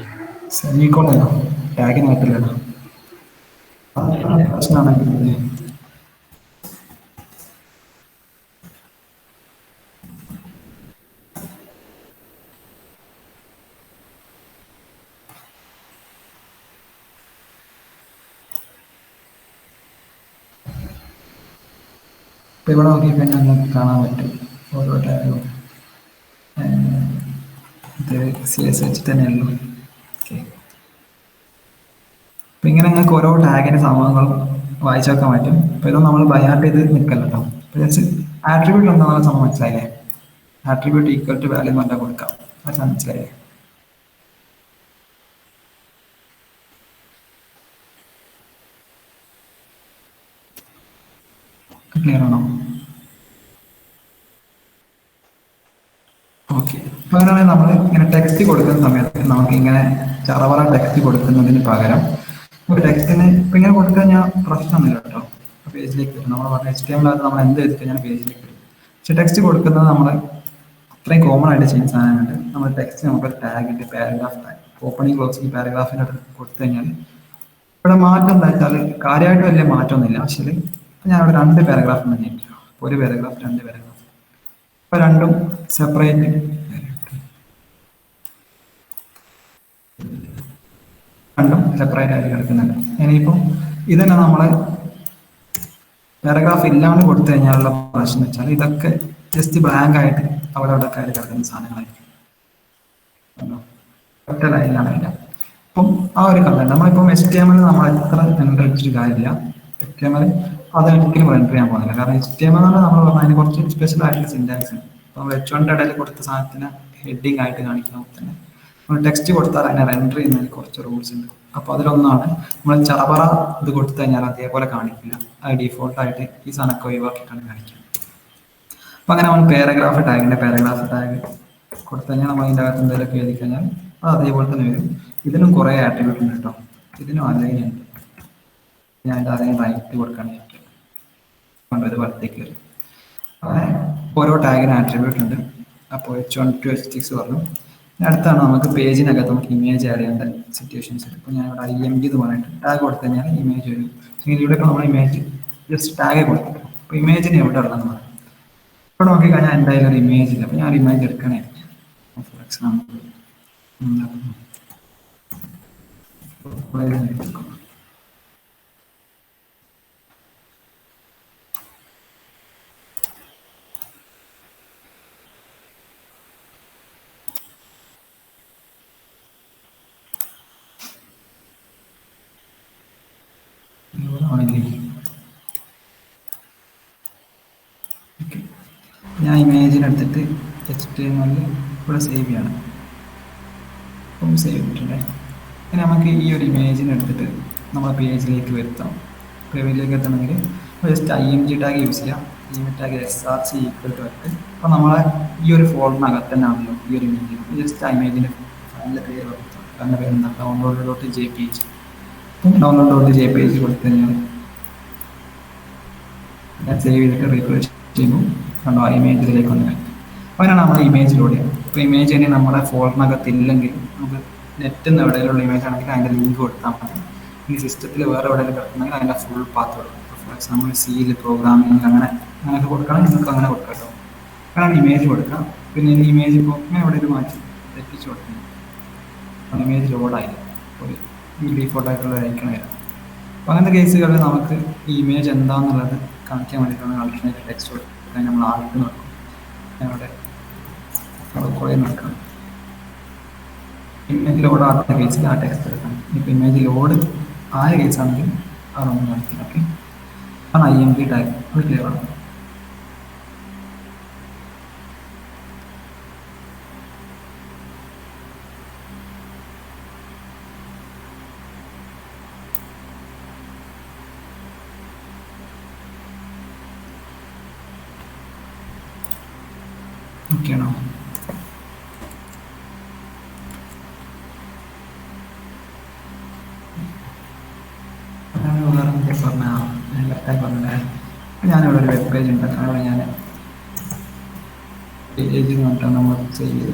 [SPEAKER 2] സെമിക്കോളനോ ടാഗിനായിട്ടില്ലല്ലോ. പ്രശ്നമാണെങ്കിൽ ഇപ്പം ഇവിടെ നോക്കിക്കഴിഞ്ഞാൽ നമുക്ക് കാണാൻ പറ്റും ഓരോ ടാഗും. ഇത് CSH തന്നെയല്ലോ. ഓക്കെ. അപ്പം ഇങ്ങനെ നിങ്ങൾക്ക് ഓരോ ടാഗിൻ്റെ സംഭവങ്ങളും വായിച്ചു വെക്കാൻ പറ്റും. അപ്പോൾ ഇതൊന്നും നമ്മൾ ബൈഹാർട്ട് ചെയ്ത് നിൽക്കല്ല കേട്ടോ. അപ്പോൾ ജസ്റ്റ് ആട്രിബ്യൂട്ട് എന്താണെന്നുള്ള സംഭവം മനസ്സിലായില്ലേ? ആട്രിബ്യൂട്ട് ഈക്വൽ ടു വാല്യൂ എന്ന് കൊടുക്കാം. അത് മനസ്സിലായില്ലേ? ക്ലിയർ ആണോ? ഓക്കെ. അപ്പോൾ അങ്ങനെയാണെങ്കിൽ നമ്മൾ ഇങ്ങനെ ടെക്സ്റ്റ് കൊടുക്കുന്ന സമയത്ത് നമുക്ക് ഇങ്ങനെ ചറവറ ടെക്സ്റ്റ് കൊടുക്കുന്നതിന് പകരം ഒരു ടെക്സ്റ്റിന് ഇപ്പം ഇങ്ങനെ കൊടുക്കാൻ ഞാൻ പ്രശ്നമൊന്നുമില്ല കേട്ടോ. പേജിലേക്ക് വരും. നമ്മൾ പറഞ്ഞ HTML നമ്മൾ എന്ത് എഴുതി കഴിഞ്ഞാൽ പേജിലേക്ക് വരും. പക്ഷെ ടെക്സ്റ്റ് കൊടുക്കുന്നത് നമ്മൾ അത്രയും കോമൺ ആയിട്ട് ചെയ്യുന്ന സാധനമുണ്ട്. നമ്മൾ ടെക്സ്റ്റ് നമുക്കൊരു ടാഗ് ഉണ്ട്, പാരഗ്രാഫ് ടാഗ്. ഓപ്പണിംഗ് ക്ലോസിംഗ് പാരഗ്രാഫിൻ്റെ അടുത്ത് കൊടുത്തു കഴിഞ്ഞാൽ ഇവിടെ മാറ്റം എന്താ വെച്ചാൽ കാര്യമായിട്ട് വലിയ മാറ്റമൊന്നുമില്ല. പക്ഷേ ഞാൻ ഇവിടെ 2 പാരഗ്രാഫ് തന്നെയായിരിക്കും. ഒരു പാരഗ്രാഫ് 2 പാരഗ്രാഫ്. ഇപ്പൊ രണ്ടും സെപ്പറേറ്റ് ആയിട്ട് കിടക്കുന്നുണ്ട്. ഇനിയിപ്പം ഇതന്നെ നമ്മള് പാരഗ്രാഫ് ഇല്ലാണ്ട് കൊടുത്തു കഴിഞ്ഞാലുള്ള പ്രശ്നം എന്ന് വെച്ചാൽ ഇതൊക്കെ ജസ്റ്റ് ബ്ലാങ്ക് ആയിട്ട് അവിടെ അവിടെ ഒക്കെ ആയിട്ട് കിടക്കുന്ന സാധനങ്ങളായിരിക്കും. ഒറ്റ ലൈനിലാണില്ല. അപ്പം ആ ഒരു കണ്ടന്റ് നമ്മളിപ്പം HTML നമ്മൾ എത്ര എൻ്റർ അടിച്ചിട്ട് കാര്യമില്ല. HTML അത് ഒരിക്കലും എൻ്റർ ചെയ്യാൻ പോകുന്നില്ല. കാരണം HTML എന്ന് നമ്മൾ പറഞ്ഞാൽ അതിന് കുറച്ച് സ്പെഷ്യൽ ആയിട്ടുള്ള സിൻടാക്സ് ഉണ്ട്. നമ്മൾ H1 ഇടയിൽ കൊടുത്ത സാധനത്തിന് ഹെഡിങ് ആയിട്ട് കാണിക്കുമ്പോൾ തന്നെ നമ്മൾ ടെക്സ്റ്റ് കൊടുത്താൽ അതിനെ റെൻഡർ ചെയ്യുന്നതിന് കുറച്ച് റൂൾസ് ഉണ്ട്. അപ്പോൾ അതിലൊന്നാണ് നമ്മൾ ചറപറ ഇത് കൊടുത്തു കഴിഞ്ഞാൽ അതേപോലെ കാണിക്കില്ല. അത് ഡീഫോൾട്ടായിട്ട് ഈ സാധനമൊക്കെ ഒഴിവാക്കിയിട്ടാണ് കാണിക്കുക. അപ്പം അങ്ങനെ നമ്മൾ പാരഗ്രാഫ് ടാഗ് കൊടുത്തു കഴിഞ്ഞാൽ നമ്മൾ അതിൻ്റെ അകത്ത് എന്തെങ്കിലുമൊക്കെ എഴുതി കഴിഞ്ഞാൽ അത് അതേപോലെ തന്നെ വരും. ഇതിനും കുറേ ആട്രിബ്യൂട്ട് ഉണ്ട് കേട്ടോ. ഇതിനും അലൈൻ ഉണ്ട്. ഞാൻ അതിൻ്റെ അലൈൻ റൈറ്റ് കൊടുക്കുകയാണെങ്കിൽ കൊണ്ടൊരു വലത്തേക്ക് വരും. അങ്ങനെ ഓരോ ടാഗിന് ആട്രിബ്യൂട്ട് ഉണ്ട്. അപ്പോൾ H1 to H6 പറഞ്ഞു. അടുത്താണ് നമുക്ക് പേജിനകത്ത് നമുക്ക് ഇമേജ് ആഡ് ചെയ്യേണ്ട സിറ്റുവേഷൻസ്. ഇപ്പോൾ ഞാൻ ഇവിടെ IMG എന്ന് പറഞ്ഞിട്ട് ടാഗ് കൊടുത്തു കഴിഞ്ഞാൽ ഇമേജ് വരും. ഇവിടെ ഇപ്പോൾ നമ്മൾ ഇമേജ് ജസ്റ്റ് ടാഗ് കൊടുത്തു. അപ്പോൾ ഇമേജിന് എവിടെ ഉള്ളതെന്ന് പറയും. ഇപ്പോൾ നോക്കിക്കഴിഞ്ഞാൽ എൻ്റെ ഒരു ഇമേജ് ഇല്ല. അപ്പോൾ ഞാൻ ഇമേജ് എടുക്കണേ. ഫോർ എക്സാമ്പിൾ ഞാൻ ഇമേജിനെടുത്തിട്ട് HTML ഇവിടെ സേവ് ചെയ്യണം. അപ്പം സേവ് ചെയ്തിട്ടുണ്ടേ. ഇനി നമുക്ക് ഈ ഒരു ഇമേജിനെടുത്തിട്ട് നമ്മളെ പേജിലേക്ക് വരുത്താം. പേജിലേക്ക് എത്തണമെങ്കിൽ ജസ്റ്റ് IMG ടാഗ് യൂസ് ചെയ്യാം. IMG tag SRC equal to ആയിട്ട്. അപ്പോൾ നമ്മളെ ഈ ഒരു ഫോൾഡറിനകത്ത് തന്നെയാണല്ലോ ഈ ഒരു ഇമേജ്. ജസ്റ്റ് ആ ഇമേജിൻ്റെ ഫയലിൻ്റെ പേര് കൊടുത്താൽ അതിൻ്റെ പേര് എന്താ download.jpg. download.jpg കൊടുത്തു കഴിഞ്ഞാൽ ഞാൻ സേവ് ചെയ്തിട്ട് റീഫ്രഷ് ചെയ്യുമ്പോൾ കണ്ടോ ആ ഇമേജ് ഇതിലേക്ക് വന്ന് കഴിയും. അങ്ങനെയാണ് നമ്മുടെ ഇമേജ് ലോഡ് ചെയ്യുക. അപ്പോൾ ഇമേജ് ഇനി നമ്മുടെ ഫോൾഡറിനകത്ത് ഇല്ലെങ്കിൽ നമുക്ക് നെറ്റിൽ നിന്ന് എവിടെയുള്ള ഇമേജ് ആണെങ്കിൽ അതിൻ്റെ ലിങ്ക് കൊടുത്താൽ മതി. ഈ സിസ്റ്റത്തിൽ വേറെ എവിടെയെങ്കിലും കിടക്കുന്നെങ്കിൽ അതിൻ്റെ ഫുൾ പാത്ത് കൊടുക്കും. ഫോർ എക്സാമ്പിൾ സിയിൽ പ്രോഗ്രാമിംഗ് അങ്ങനെയൊക്കെ കൊടുക്കുകയാണെങ്കിൽ നിങ്ങൾക്ക് അങ്ങനെ കൊടുക്കാം കേട്ടോ. അങ്ങനെയാണ് ഇമേജ് കൊടുക്കുക. പിന്നെ ഈ ഇമേജ് ഇപ്പോൾ ഇങ്ങനെ എവിടെ ഒരു മാറ്റി തെറ്റിച്ച് കൊടുക്കുന്നു. ഇമേജ് ലോഡായില്ല, ഒരു ഡീഫോൾട്ടായിട്ടുള്ള ഐക്കൺ വരാം. അപ്പോൾ അങ്ങനത്തെ കേസുകളിൽ നമുക്ക് ഈ ഇമേജ് എന്താണെന്നുള്ളത് കാണിക്കാൻ വേണ്ടിയിട്ടാണ് ആൾട്ടർനേറ്റ് ടെക്സ്റ്റ് കൊടുക്കാൻ നമ്മൾ ആൾക്ക് നോക്കും. അവിടെ കുറേ നോക്കണം. ഇമേജ് ലോഡ് ആകുന്ന കേസിൽ ആ ടെക്സ്റ്റ് എടുക്കണം. ഇപ്പോൾ ഇമേജ് ലോഡ് ആയ കേസാണെങ്കിൽ അതൊന്നും കാണിക്കില്ല. ഓക്കെ, അതാണ് IMG ടാഗ്. അത് ക്ലിയർ ആണ്. ഓക്കെയാണോ? ഞാനിവിടെ ഒരു വെബ് പേജ് ഉണ്ട്. അവിടെ ഞാൻ പേജ് നോട്ടാണ് നമ്മൾ സേവ് ചെയ്ത്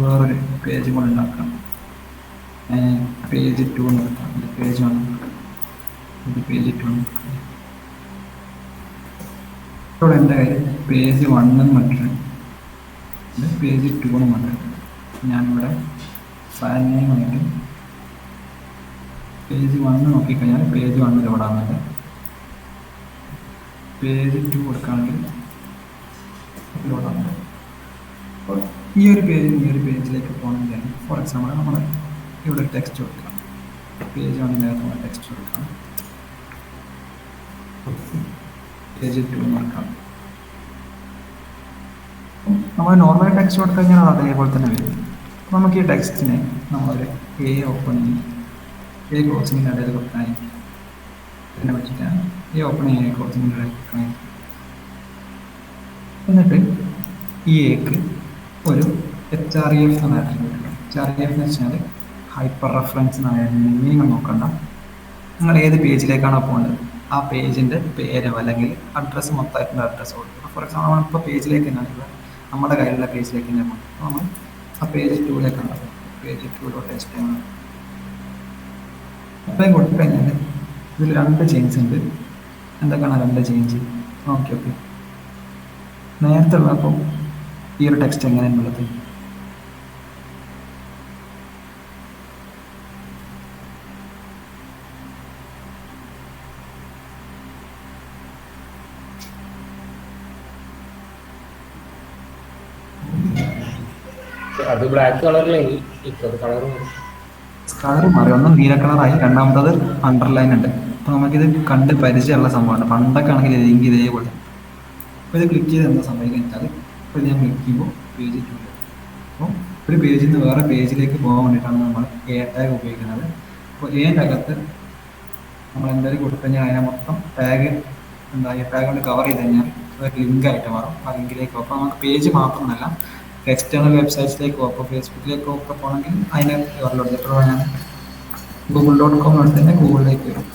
[SPEAKER 2] വേറൊരു പേജ് കൂടെ ഉണ്ടാക്കണം. പേജ് 2 നോക്കാം. പേജ് 1 നോക്കാം. പേജ് 2 നോക്കാം. ഇവിടെ എൻ്റെ കയ്യിൽ പേജ് 1 മറ്റൊരു പേജ് 2 മറ്റൊരു. ഞാനിവിടെ ഫയൽ നെയിം ആയിട്ട് പേജ് 1 നോക്കിക്കഴിഞ്ഞാൽ പേജ് 1 ലോഡാകുന്നുണ്ട്. പേജ് 2 കൊടുക്കുകയാണെങ്കിൽ ലോഡാകുന്നുണ്ട്. അപ്പോൾ ഈ ഒരു പേജിലേക്ക് പോകണമെങ്കിൽ ഫോർ എക്സാമ്പിൾ നമ്മൾ ഇവിടെ ടെക്സ്റ്റ് കൊടുക്കണം. പേജ് 1 നമ്മൾ ടെക്സ്റ്റ് കൊടുക്കണം. പേജ് 2 നോക്കാം. നമ്മൾ നോർമൽ ടെക്സ്റ്റ് കൊടുത്തു കഴിഞ്ഞാൽ അത് അതേപോലെ തന്നെ വരും. അപ്പോൾ നമുക്ക് ഈ ടെക്സ്റ്റിനെ നമ്മളൊരു ഓപ്പണിങ് ക്ലോസിങ്ങിൻ്റെ ഇടയിൽ കൊടുക്കാനായിരിക്കും. ഇതിനെ വെച്ചിട്ടാണ് ഓപ്പണിങ് ക്ലോസിങ്ങിൻ്റെ ഇടയിൽ കൊടുക്കാനായിരിക്കും. എന്നിട്ട് ഈ ഒരു HREF എന്ന ആട്രിബ്യൂട്ട്. HREF എന്ന് വെച്ചാൽ ഹൈപ്പർ റെഫറൻസ് എന്നാണ് മീനിങ്. നോക്കണ്ട, നിങ്ങൾ ഏത് പേജിലേക്കാണോ പോകേണ്ടത് ആ പേജിൻ്റെ പേരോ അല്ലെങ്കിൽ അഡ്രസ്സ് മൊത്തമായിട്ടുള്ള അഡ്രസ്സ് കൊടുക്കും. ഫോർ എക്സാമ്പിൾ നമ്മളിപ്പോൾ പേജിലേക്ക് തന്നെയാണ് നമ്മുടെ കയ്യിലുള്ള പേജിലേക്ക് തന്നെ പോകും. അപ്പോൾ നമ്മൾ ആ പേജ് 2ലേക്കാണ് പേജ് 2.html. അത്രയും കൊടുത്തു കഴിഞ്ഞാൽ ഇതിൽ 2 ചേഞ്ച് ഉണ്ട്. എന്തൊക്കെയാണ് 2 ചേഞ്ച്? ഓക്കെ. നേരത്തെ ഉള്ളപ്പോൾ ഈ ഒരു ടെക്സ്റ്റ് എങ്ങനെയാണുള്ളത്?
[SPEAKER 5] അത് ബ്ലാക്ക് കളറിലായി. ഇപ്പോൾ കളർ
[SPEAKER 2] മാറി. ഒന്ന് നീല കളറായി, രണ്ടാമത്തത് അണ്ടർലൈൻ ഉണ്ട്. അപ്പോൾ നമുക്കിത് കണ്ട് പരിചയമുള്ള സംഭവമാണ്. പണ്ടൊക്കെ ആണെങ്കിൽ ലിങ്ക് ഇതേപോലെ. അപ്പോൾ ഇത് ക്ലിക്ക് ചെയ്ത് എന്താ സംഭവിക്കുന്നത്? ഇപ്പോൾ ഞാൻ ക്ലിക്ക് ചെയ്യുമ്പോൾ പേജ് 2. അപ്പോൾ ഒരു പേജിൽ നിന്ന് വേറെ പേജിലേക്ക് പോകാൻ വേണ്ടിയിട്ടാണ് നമ്മൾ ടാഗ് ഉപയോഗിക്കുന്നത്. അപ്പോൾ അകത്ത് നമ്മൾ എന്തായാലും കൊടുത്തു കഴിഞ്ഞാൽ അതിനെ മൊത്തം ടാഗ് ടാഗ് കൊണ്ട് കവർ ചെയ്ത് കഴിഞ്ഞാൽ ഒരു ലിങ്കായിട്ട് മാറും. ആ ലിങ്കിലേക്ക് പോകും. അപ്പോൾ നമുക്ക് പേജ് മാത്രമല്ല എക്സ്റ്റേണൽ വെബ്സൈറ്റ്സിലേക്ക് പോകും. അപ്പോൾ ഫേസ്ബുക്കിലേക്കോ ഒക്കെ പോകണമെങ്കിൽ അതിനെ ഡൗൺലോഡ് ഞാൻ google.com എടുത്ത് തന്നെ ഗൂഗിളിലേക്ക് വരും.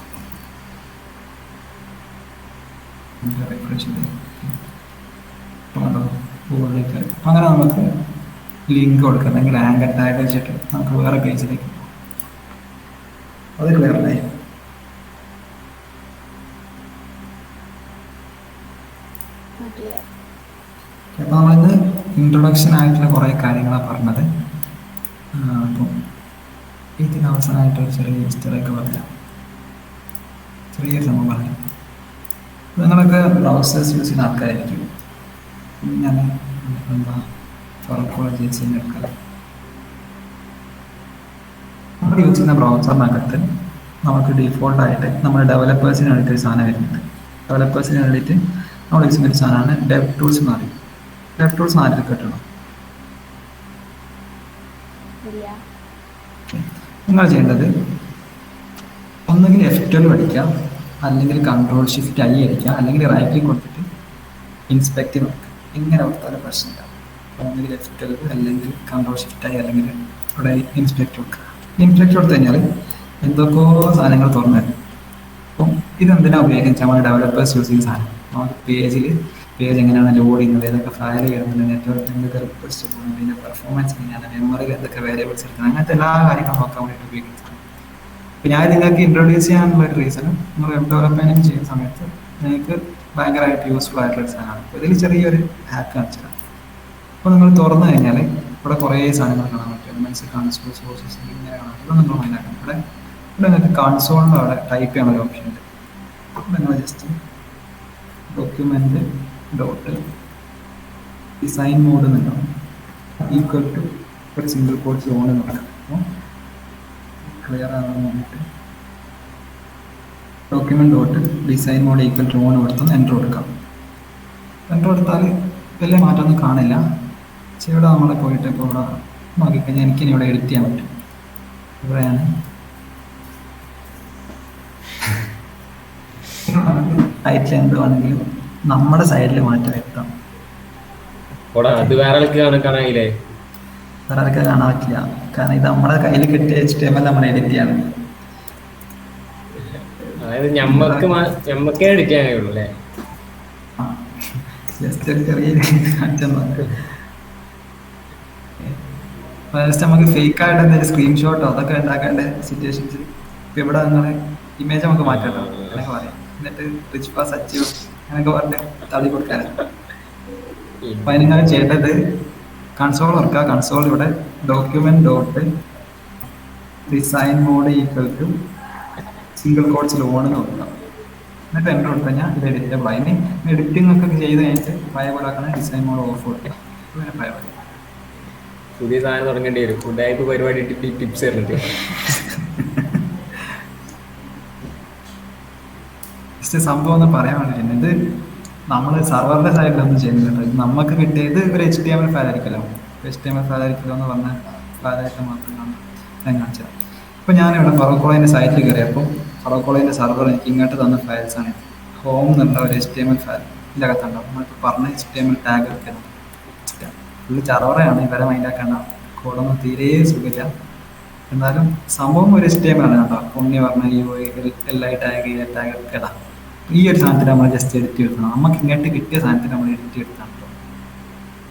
[SPEAKER 2] ഗൂഗിളിലേക്ക് വരും. അങ്ങനെ നമുക്ക് ലിങ്ക് കൊടുക്കാം. അല്ലെങ്കിൽ ആങ്കർ ടാഗ് വെച്ചിട്ട് നമുക്ക് വേറെ പേജിലേക്ക് പോകും. അത് ക്ലിയർ അല്ലേ? അപ്പോൾ നമ്മളിന്ന് ഇൻട്രൊഡക്ഷൻ ആയിട്ടുള്ള കുറേ കാര്യങ്ങളാണ് പറഞ്ഞത്. അപ്പം ഇതിന് അവസാനമായിട്ട് ഒരു ചെറിയ ഹിസ്റ്ററിയൊക്കെ പറയാം. ചെറിയ സംഭവം പറയാം. നിങ്ങളൊക്കെ ബ്രൗസേഴ്സ് യൂസ് ചെയ്യുന്ന ആൾക്കാരായിരിക്കും. ഞാൻ എന്താ ഫറക്കോളജീസിൻ്റെ ഒക്കെ നമ്മൾ യൂസ് ചെയ്യുന്ന ബ്രൗസറിനകത്ത് നമുക്ക് ഡീഫോൾട്ടായിട്ട് നമ്മൾ ഡെവലപ്പേഴ്സിന് വേണ്ടിയിട്ട് ഒരു സാധനം വരുന്നുണ്ട്. ഡെവലപ്പേഴ്സിന് വേണ്ടിയിട്ട് നമ്മൾ യൂസ് ചെയ്യുന്ന ഒരു സാധനമാണ് ഡെവ് ടൂൾസ് എന്ന് പറയും. ലെഫ്റ്റ് ടൂൾസ് 4 കിട്ടണം.
[SPEAKER 3] ഇല്ല.
[SPEAKER 2] നിങ്ങൾ ചെയ്യേണ്ടത് ഒന്നുകിൽ F12 അടിക്കാം, അല്ലെങ്കിൽ കൺട്രോൾ ഷിഫ്റ്റ് I അടിക്കാം, അല്ലെങ്കിൽ റൈറ്റ് ക്ലിക്ക് കൊടുത്തിട്ട് ഇൻസ്പെക്ട് നോക്കുക. എങ്ങനെ കൊടുത്താലും പ്രശ്നമില്ല. ഒന്നുകിൽ F12 അല്ലെങ്കിൽ കൺട്രോൾ ഷിഫ്റ്റ് I അല്ലെങ്കിൽ ഇവിടെ ഇൻസ്പെക്ട് കൊടുക്കുക. ഇൻസ്പെക്ട് കൊടുത്തു കഴിഞ്ഞാൽ എന്തൊക്കെയോ സാധനങ്ങൾ തുറന്നു തരും. അപ്പം ഇതെന്തിനാണ് ഉപയോഗിക്കുന്നത്? നമ്മൾ ഡെവലപ്പേഴ്സ് യൂസ് ചെയ്യുന്ന സാധനം. നമുക്ക് പേജ് എങ്ങനെയാണ് ലോഡ് ചെയ്യുന്നത്, ഏതൊക്കെ ഫയൽ ചെയ്യുന്നത്, നെറ്റ്വർക്ക് എന്തൊക്കെ റിക്വസ്റ്റ് പോകുന്നത്, ഇതിൻ്റെ പെർഫോമൻസ് എങ്ങനെയാണ്, മെമ്മറിയിൽ എന്തൊക്കെ വേരിയബിൾസ് എടുക്കുന്നത്, അങ്ങനത്തെ എല്ലാ കാര്യങ്ങളും നോക്കാൻ വേണ്ടിയിട്ട് ഉപയോഗിക്കുന്ന സാധനം. അപ്പോൾ ഞാൻ നിങ്ങൾക്ക് ഇൻട്രൊഡ്യൂസ് ചെയ്യാനുള്ള ഒരു റീസണും നിങ്ങൾ വെബ് ഡെവലപ്മെൻറ്റ് ചെയ്യുന്ന സമയത്ത് നിങ്ങൾക്ക് ഭയങ്കരമായിട്ട് യൂസ്ഫുൾ ആയിട്ടുള്ള ഒരു സാധനമാണ്. അപ്പോൾ ഇതിൽ ചെറിയൊരു ഹാക്ക് കാണിച്ചത്. അപ്പോൾ നിങ്ങൾ തുറന്നു കഴിഞ്ഞാൽ ഇവിടെ കുറേ സാധനങ്ങൾ കാണാൻ പറ്റും. എലമെൻറ്റ്സ്, കൺസോൾ, സോഴ്സസ് ഇങ്ങനെ കാണാം. ഇവിടെ നിങ്ങൾ മനസ്സിലാക്കണം. ഇവിടെ നിങ്ങൾക്ക് കൺസോളിൻ്റെ അവിടെ ടൈപ്പ് ചെയ്യാനുള്ള ഒരു ഓപ്ഷൻ ഉണ്ട്. അപ്പോൾ നിങ്ങൾ just document dot design mode എന്നുണ്ടാവും, ഈക്വൽ ടു ഒരു സിംഗിൾ കോട്ട്സ് ഓൺ എന്ന് പറയാം. അപ്പോൾ ക്ലിയർ ആകാൻ വേണ്ടിയിട്ട് document dot design mode equal to on കൊടുത്തൊന്ന് എൻ്റർ കൊടുക്കാം. എൻ്റർ കൊടുത്താൽ വലിയ മാറ്റമൊന്നും കാണില്ല. പക്ഷേ ഇവിടെ നമ്മൾ പോയിട്ട് ഇപ്പോൾ ഇവിടെ നോക്കിക്കഴിഞ്ഞാൽ എനിക്കിനി ഇവിടെ എഡിറ്റ് ചെയ്യാൻ പറ്റും. ഇവിടെയാണ് ടൈറ്റിൽ എന്തുവാണെങ്കിലും നമ്മുടെ സൈഡിൽ മാറ്റം വരുത്താം.
[SPEAKER 5] അത് വേറെ ആൾക്ക് കാണാനില്ലേ?
[SPEAKER 2] വേറെ ആൾക്ക് കാണാൻ പറ്റില്ല. കാരണം ഇത് നമ്മുടെ കയ്യിൽ കിട്ടിയ HTML നമ്മൾ എഡിറ്റ് ചെയ്യണം.
[SPEAKER 5] അതായത് ഞമ്മക്കേ എഡിറ്റ് ചെയ്യാൻ കഴിയുള്ളൂ അല്ലേ?
[SPEAKER 2] ജസ്റ്റ് ഒരു ചെറിയ മാറ്റം നോക്ക്. ജസ്റ്റ് നമുക്ക് ഫേക്ക് ആയിട്ട് എന്തെങ്കിലും സ്ക്രീൻഷോട്ടോ അതൊക്കെ ഉണ്ടാക്കേണ്ട സിറ്റുവേഷൻസ് ഇപ്പം ഇവിടെ നിങ്ങൾ ഇമേജ് നമുക്ക് മാറ്റട്ടോ അങ്ങനെയൊക്കെ പറയാം. എന്നിട്ട് റിച്ച് പാസ് അച്ചീവ് അങ്ങനെയൊക്കെ പറഞ്ഞിട്ട് തള്ളി കൊടുക്കാനാണ്. അപ്പം അതിന് നിങ്ങൾ ചെയ്യേണ്ടത് കൺസോൾ വർക്കുക. കൺസോൾ ഇവിടെ document dot design mode equal to single കോട്ട്സിൽ ഓൺ എന്ന് കൊടുക്കാം. എന്നിട്ട് എൻ്റർ കൊടുത്തു കഴിഞ്ഞാൽ ഇത് എഡിറ്റബിൾ. അതിന് എഡിറ്റിംഗ് ഒക്കെ ചെയ്ത് കഴിഞ്ഞിട്ട് വയബിൾ ആക്കണ ഡിസൈൻ മോഡ് ഓഫ് കൊടുക്കുക. അങ്ങനെ വയബിൾ.
[SPEAKER 5] പുതിയ സാധനം തുടങ്ങേണ്ടി വരും. ഉടായ്പ പരിപാടി ടിപ്സ് തരുന്നുണ്ട്.
[SPEAKER 2] സംഭവം ഒന്ന് പറയാൻ വേണ്ടിയിട്ടുണ്ട്. ഇത് നമ്മൾ സർവറിന്റെ സൈഡിലൊന്നും ചെയ്യുന്നില്ല. ഇത് നമുക്ക് കിട്ടിയത് ഒരു HTML ഫയൽ ആയിരിക്കുമല്ലോ. HTML ഫയൽ ആയിരിക്കുമല്ലോ എന്ന് പറഞ്ഞ ഫയലായിട്ട് മാത്രമാണ് ഞാൻ കാണിച്ചത്. അപ്പോൾ ഞാനിവിടെ ഫറോക്കോളേൻ്റെ സൈറ്റിൽ കയറിയപ്പോൾ ഫറോക്കോളേൻ്റെ സർവർ എനിക്ക് ഇങ്ങോട്ട് തന്ന ഫയൽസാണ്. ഹോം എന്നുള്ള ഒരു HTML ഫയൽ ഇതിനകത്തുണ്ടാവും. നമ്മളിപ്പോൾ പറഞ്ഞ HTML ടാഗ് വെക്കുന്നത് ഫുള്ള് ചറവറയാണ്. ഇവരെ മൈൻഡാക്കേണ്ട. കോഡൊന്നും തീരെ സുഖമില്ല. എന്നാലും സംഭവം ഒരു HTML ആണ് കേട്ടോ. ഉണ്ണി പറഞ്ഞ ഈ LI ടാഗ് ടാഗ് ഒക്കെ ഇടാം. ഈ ഒരു സാധനത്തിൽ നമ്മൾ ജസ്റ്റ് എഡിറ്റ് എടുക്കണം. നമുക്ക് ഇങ്ങോട്ട് കിട്ടിയ സാധനത്തിൽ നമ്മൾ എഡിറ്റ് എടുക്കണം.